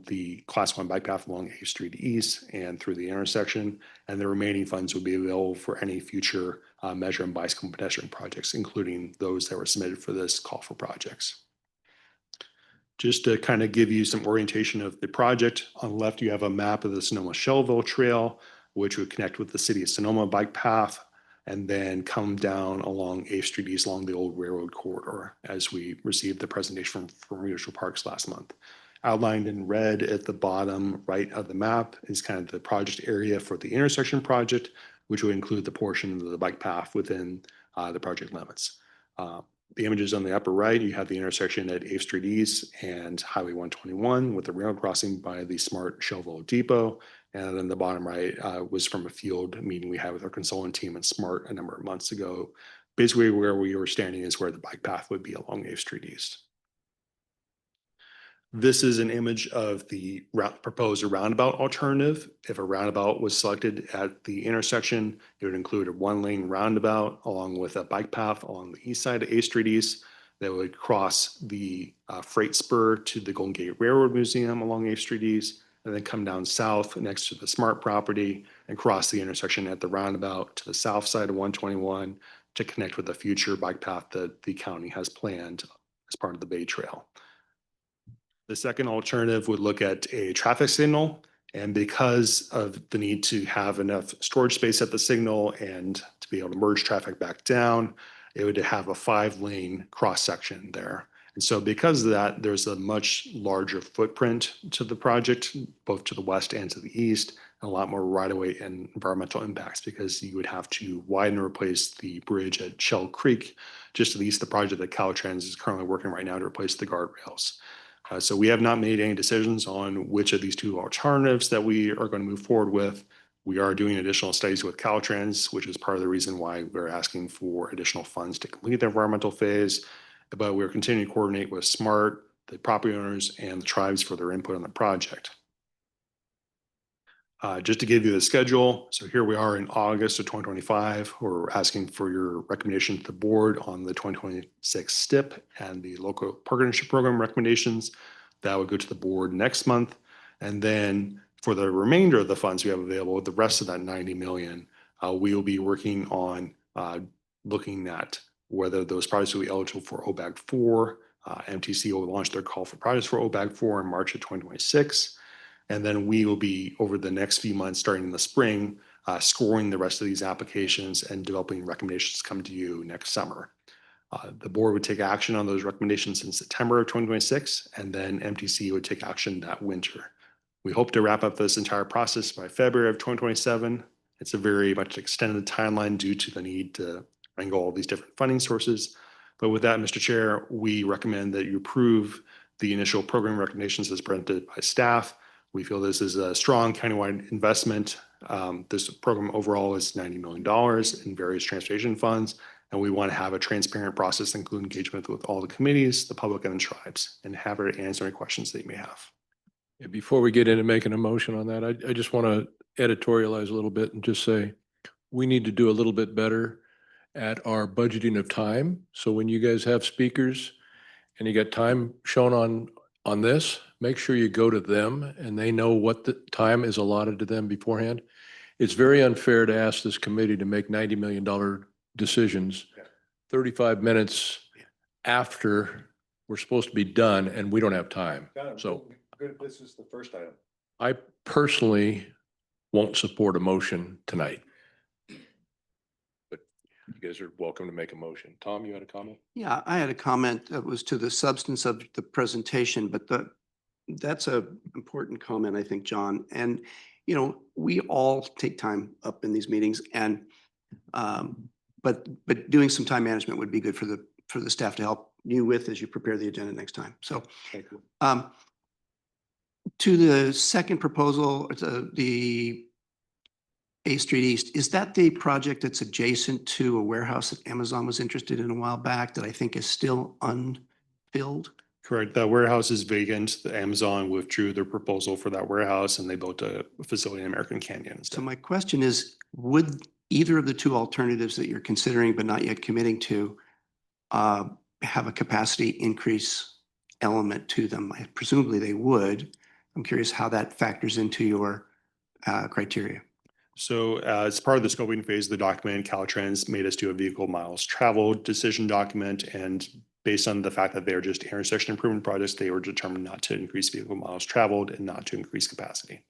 the Class 1 bike path along 8th Street East and through the intersection. And the remaining funds will be available for any future Measure M bicycle and pedestrian projects, including those that were submitted for this call for projects. Just to kind of give you some orientation of the project, on the left you have a map of the Sonoma Shelville Trail, which would connect with the city of Sonoma bike path and then come down along 8th Street East along the old railroad corridor, as we received the presentation from Regional Parks last month. Outlined in red at the bottom right of the map is kind of the project area for the intersection project, which would include the portion of the bike path within the project limits. The images on the upper right, you have the intersection at 8th Street East and Highway 121 with the rail crossing by the Smart Shelville Depot. And then the bottom right was from a field meeting we had with our consultant team and Smart a number of months ago. Basically where we were standing is where the bike path would be along 8th Street East. This is an image of the proposed roundabout alternative. If a roundabout was selected at the intersection, it would include a one-lane roundabout along with a bike path along the east side of 8th Street East that would cross the freight spur to the Golden Gate Railroad Museum along 8th Street East, and then come down south next to the Smart property and cross the intersection at the roundabout to the south side of 121 to connect with the future bike path that the county has planned as part of the Bay Trail. The second alternative would look at a traffic signal, and because of the need to have enough storage space at the signal and to be able to merge traffic back down, it would have a 5-lane cross section there. And so because of that, there's a much larger footprint to the project, both to the west and to the east, and a lot more right-of-way and environmental impacts because you would have to widen and replace the bridge at Shell Creek, just to the east of the project that Caltrans is currently working right now to replace the guardrails. So we have not made any decisions on which of these two alternatives that we are going to move forward with. We are doing additional studies with Caltrans, which is part of the reason why we're asking for additional funds to complete the environmental phase. But we're continuing to coordinate with SMART, the property owners, and the tribes for their input on the project. Just to give you the schedule, so here we are in August of 2025. We're asking for your recommendation to the board on the 2026 STIP and the local partnership program recommendations. That would go to the board next month. And then for the remainder of the funds we have available, the rest of that 90 million, we will be working on looking at whether those projects will be eligible for OBAG 4. MTC will launch their call for projects for OBAG 4 in March of 2026. And then we will be, over the next few months, starting in the spring, scoring the rest of these applications and developing recommendations to come to you next summer. The board would take action on those recommendations in September of 2026, and then MTC would take action that winter. We hope to wrap up this entire process by February of 2027. It's a very much extended timeline due to the need to wrangle all these different funding sources. But with that, Mr. Chair, we recommend that you approve the initial program recommendations as presented by staff. We feel this is a strong countywide investment. This program overall is $90 million in various transportation funds, And we want to have a transparent process, include engagement with all the committees, the public and the tribes, and have her answer any questions that you may have. Yeah, before we get into making a motion on that, I just want to editorialize a little bit and just say, we need to do a little bit better at our budgeting of time. So when you guys have speakers and you got time shown on this, make sure you go to them and they know what the time is allotted to them beforehand. It's very unfair to ask this committee to make $90 million decisions 35 minutes after we're supposed to be done and we don't have time. So This is the first item. I personally won't support a motion tonight. But you guys are welcome to make a motion. Tom, you had a comment? Yeah, I had a comment that was to the substance of the presentation, but that's a important comment, I think, John. And, you know, we all take time up in these meetings and, but doing some time management would be good for the staff to help you with as you prepare the agenda next time. So, Thank you. to the second proposal, the A Street East, is that the project that's adjacent to a warehouse that Amazon was interested in a while back that I think is still unfilled? Correct. The warehouse is vacant. The Amazon withdrew their proposal for that warehouse and they built a facility in American Canyon instead. So my question is, would either of the two alternatives that you're considering but not yet committing to have a capacity increase element to them? Presumably they would. I'm curious how that factors into your criteria. So as part of the scoping phase of the document, Caltrans made us do a vehicle miles traveled decision document. And based on the fact that they are just intersection improvement projects, they were determined not to increase vehicle miles traveled and not to increase capacity.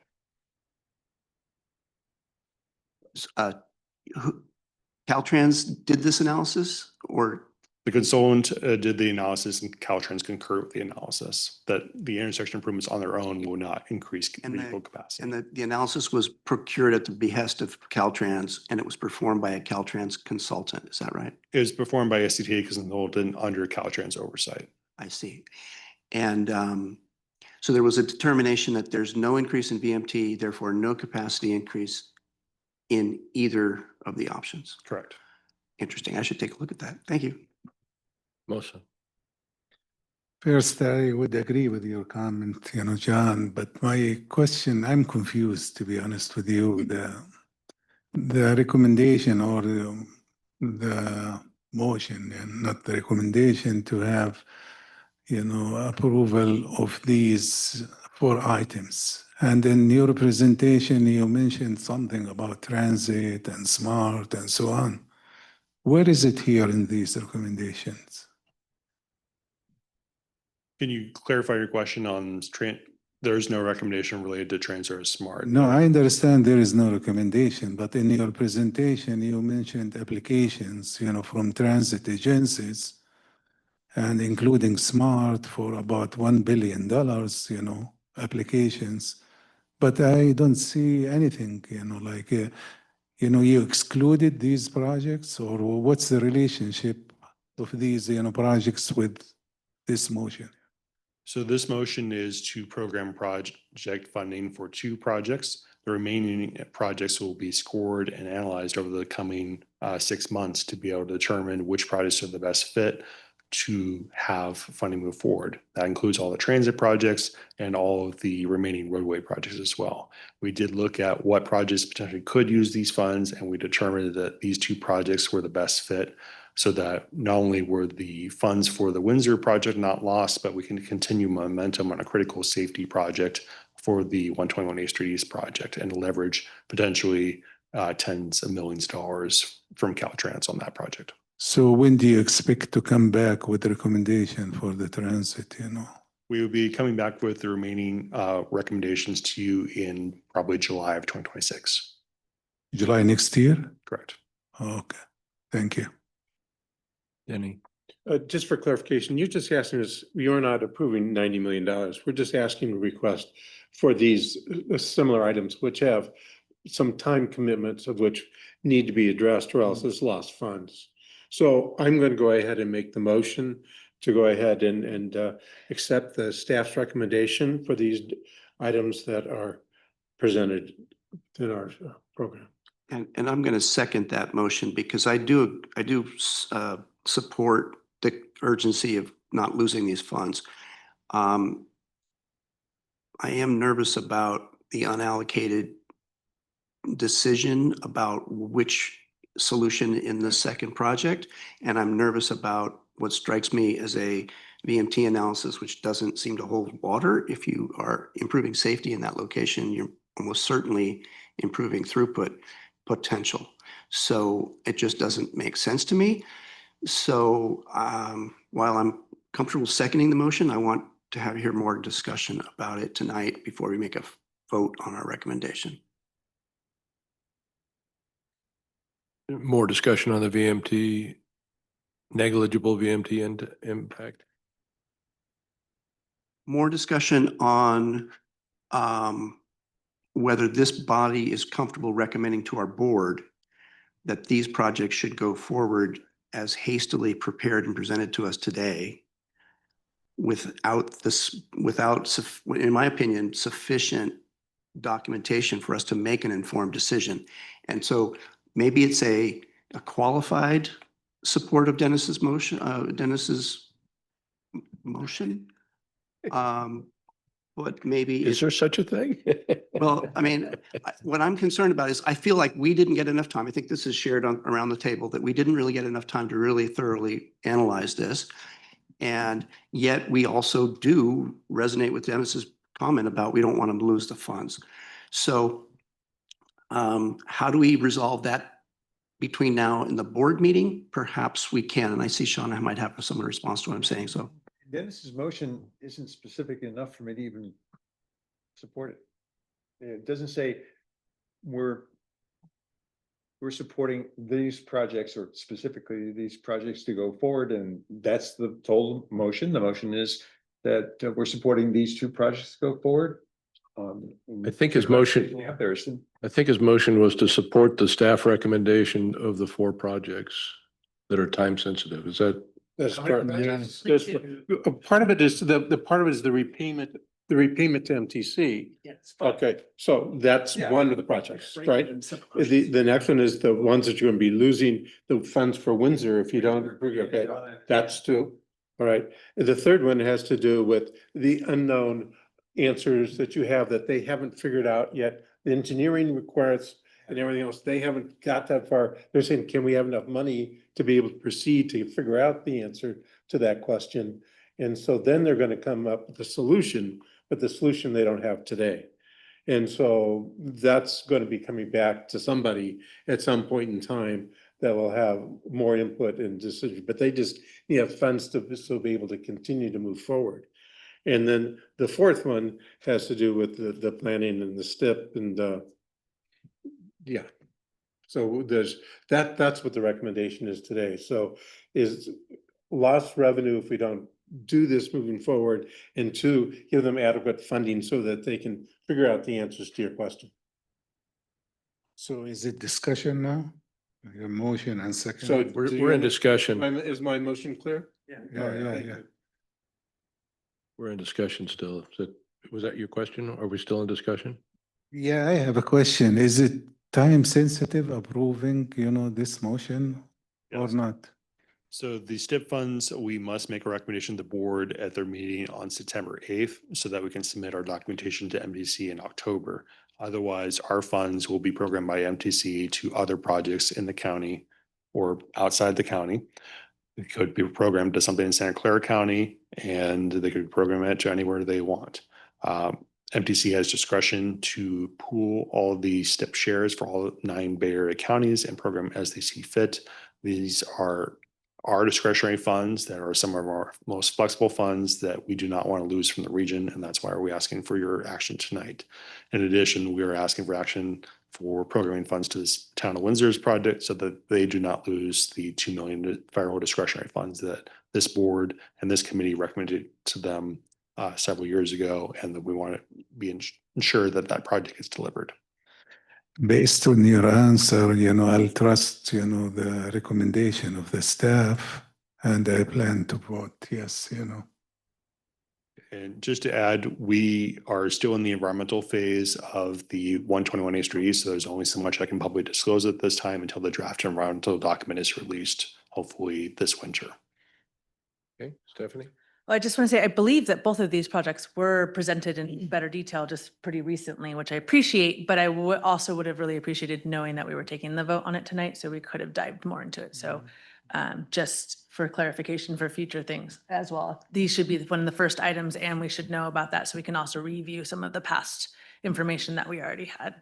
Caltrans did this analysis, or? The consultant did the analysis and Caltrans concurred with the analysis that the intersection improvements on their own will not increase vehicle capacity. And the analysis was procured at the behest of Caltrans and it was performed by a Caltrans consultant. Is that right? It was performed by SCTCA consultant under Caltrans oversight. I see. And so there was a determination that there's no increase in VMT, therefore no capacity increase in either of the options. Correct. Interesting. I should take a look at that. Thank you. Motion. First, I would agree with your comment, John, but my question, I'm confused, to be honest with you. The recommendation or the motion and not the recommendation to have, approval of these 4 items. And in your presentation, you mentioned something about transit and smart and so on. Where is it here in these recommendations? Can you clarify your question on there's no recommendation related to transfer or smart? No, I understand there is no recommendation, but in your presentation, you mentioned applications, from transit agencies and including smart for about $1 billion, applications. But I don't see anything, you excluded these projects, or what's the relationship of these, projects with this motion? So this motion is to program project funding for 2 projects. The remaining projects will be scored and analyzed over the coming 6 months to be able to determine which projects are the best fit to have funding move forward. That includes all the transit projects and all of the remaining roadway projects as well. We did look at what projects potentially could use these funds, and we determined that these 2 projects were the best fit, so that not only were the funds for the Windsor project not lost, but we can continue momentum on a critical safety project for the 121 A Street East project and leverage potentially tens of millions of dollars from Caltrans on that project. So when do you expect to come back with the recommendation for the transit, We will be coming back with the remaining recommendations to you in probably July of 2026. July next year? Correct. Okay, thank you. Denny. Just for clarification, you're just asking us, you're not approving $90 million. We're just asking a request for these similar items, which have some time commitments of which need to be addressed or else it's lost funds. So I'm going to go ahead and make the motion to go ahead and accept the staff's recommendation for these items that are presented in our program. And I'm going to second that motion because I do support the urgency of not losing these funds. I am nervous about the unallocated decision about which solution in the second project. And I'm nervous about what strikes me as a VMT analysis, which doesn't seem to hold water. If you are improving safety in that location, you're almost certainly improving throughput potential. So it just doesn't make sense to me. So while I'm comfortable seconding the motion, I want to hear more discussion about it tonight before we make a vote on our recommendation. More discussion on the VMT, negligible VMT impact. More discussion on whether this body is comfortable recommending to our board that these projects should go forward as hastily prepared and presented to us today without, in my opinion, sufficient documentation for us to make an informed decision. And so maybe it's a qualified support of Dennis's motion. But maybe Is there such a thing? well, I mean, what I'm concerned about is I feel like we didn't get enough time. I think this is shared around the table that we didn't really get enough time to really thoroughly analyze this. And yet we also do resonate with Dennis's comment about we don't want to lose the funds. So how do we resolve that between now and the board meeting? Perhaps we can. And I see Sean, I might have some response to what I'm saying. So Dennis's motion isn't specific enough for me to even support it. It doesn't say we're supporting these projects or specifically these projects to go forward. And that's the total motion. The motion is that we're supporting these two projects to go forward. I think his motion was to support the staff recommendation of the 4 projects that are time sensitive. Is that? That's part of it is the part of it is the repayment to MTC. Yes. Okay, so that's one of the projects, right? The next one is the ones that you're gonna be losing the funds for Windsor if you don't, okay, that's 2. All right, the third one has to do with the unknown answers that you have that they haven't figured out yet. The engineering requires and everything else, they haven't got that far. They're saying, can we have enough money to be able to proceed to figure out the answer to that question? And so then they're gonna come up with a solution, but the solution they don't have today. And so that's gonna be coming back to somebody at some point in time that will have more input and decision, but they just need funds to still be able to continue to move forward. And then the fourth one has to do with the planning and the STIP and yeah. So there's that's what the recommendation is today. So is lost revenue if we don't do this moving forward, and 2, give them adequate funding so that they can figure out the answers to your question. So is it discussion now? Your motion and second? So We're in discussion. Is my motion clear? Yeah. We're in discussion still. Was that your question? Are we still in discussion? Yeah, I have a question. Is it time sensitive approving, this motion or not? So the STIP funds, we must make a recommendation to the board at their meeting on September 8th so that we can submit our documentation to MTC in October. Otherwise, our funds will be programmed by MTC to other projects in the county or outside the county. It could be programmed to something in Santa Clara County, and they could program it to anywhere they want. MTC has discretion to pool all the STIP shares for all 9 Bay Area counties and program as they see fit. These are our discretionary funds that are some of our most flexible funds that we do not want to lose from the region, and that's why we're asking for your action tonight. In addition, we are asking for action for programming funds to this town of Windsor's project so that they do not lose the $2 million federal discretionary funds that this board and this committee recommended to them several years ago, and that we want to be ensure that that project is delivered. Based on your answer, I'll trust, the recommendation of the staff, and I plan to vote yes, And just to add, we are still in the environmental phase of the 121 East Street, so there's only so much I can publicly disclose at this time until the draft environmental document is released, hopefully this winter. Okay, Stephanie? Well, I just want to say, I believe that both of these projects were presented in better detail just pretty recently, which I appreciate, but I also would have really appreciated knowing that we were taking the vote on it tonight, so we could have dived more into it. So just for clarification for future things as well, these should be one of the first items, and we should know about that so we can also review some of the past information that we already had.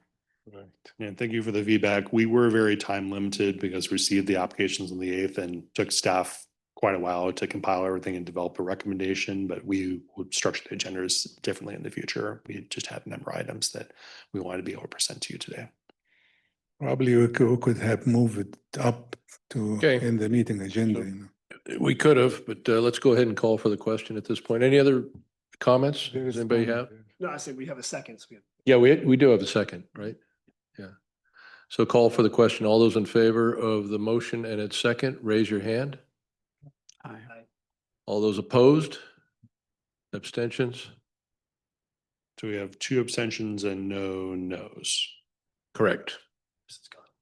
Right. And thank you for the feedback. We were very time limited because we received the applications on the 8th and took staff quite a while to compile everything and develop a recommendation, but we would structure the agendas differently in the future. We just had a number of items that we wanted to be able to present to you today. Probably we could have moved it up to Okay. in the meeting agenda, you know. We could have, but let's go ahead and call for the question at this point. Any other comments? There is Does anybody comment have? No, I said we have a second. So we have Yeah, we do have a second, right? Yeah. So call for the question. All those in favor of the motion and its second, raise your hand. Aye. All those opposed? Abstentions? So we have 2 abstentions and no nos. Correct.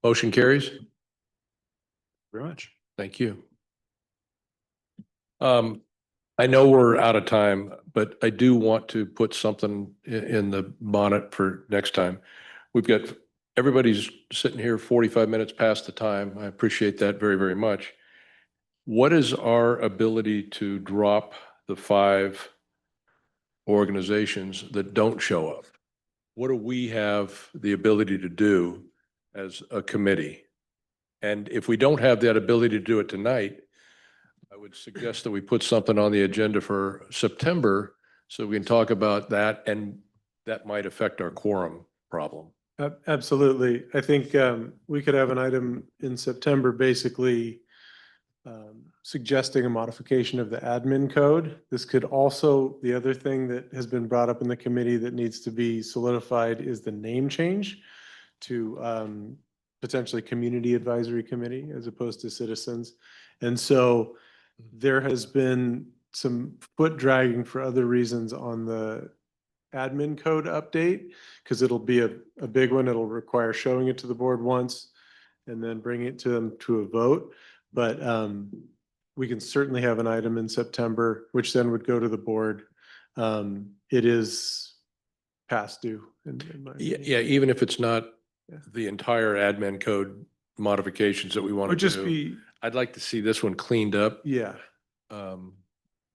Motion carries. Very much. Thank you. I know we're out of time, but I do want to put something in the bonnet for next time. We've got, everybody's sitting here 45 minutes past the time. I appreciate that very, very much. What is our ability to drop the 5 organizations that don't show up? What do we have the ability to do as a committee? And if we don't have that ability to do it tonight, I would suggest that we put something on the agenda for September so we can talk about that, and that might affect our quorum problem. Absolutely. I think we could have an item in September, basically suggesting a modification of the admin code. This could also, the other thing that has been brought up in the committee that needs to be solidified is the name change to potentially Community Advisory Committee as opposed to Citizens. And so there has been some foot dragging for other reasons on the admin code update, because it'll be a big one. It'll require showing it to the board once and then bring it to them to a vote. But we can certainly have an item in September, which then would go to the board. It is past due. In my opinion. Yeah, even if it's not Yeah. the entire admin code modifications that we want to Would just do, be, I'd like to see this one cleaned up. yeah. And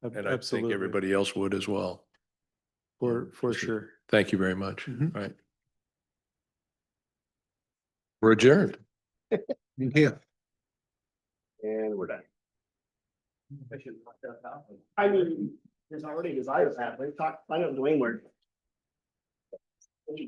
I think Absolutely. everybody else would as well. For sure. Thank you very much. Mhm. All right. We're adjourned. Yeah. And we're done. I mean, there's already desires happening. Find out Dwayne where. Gravel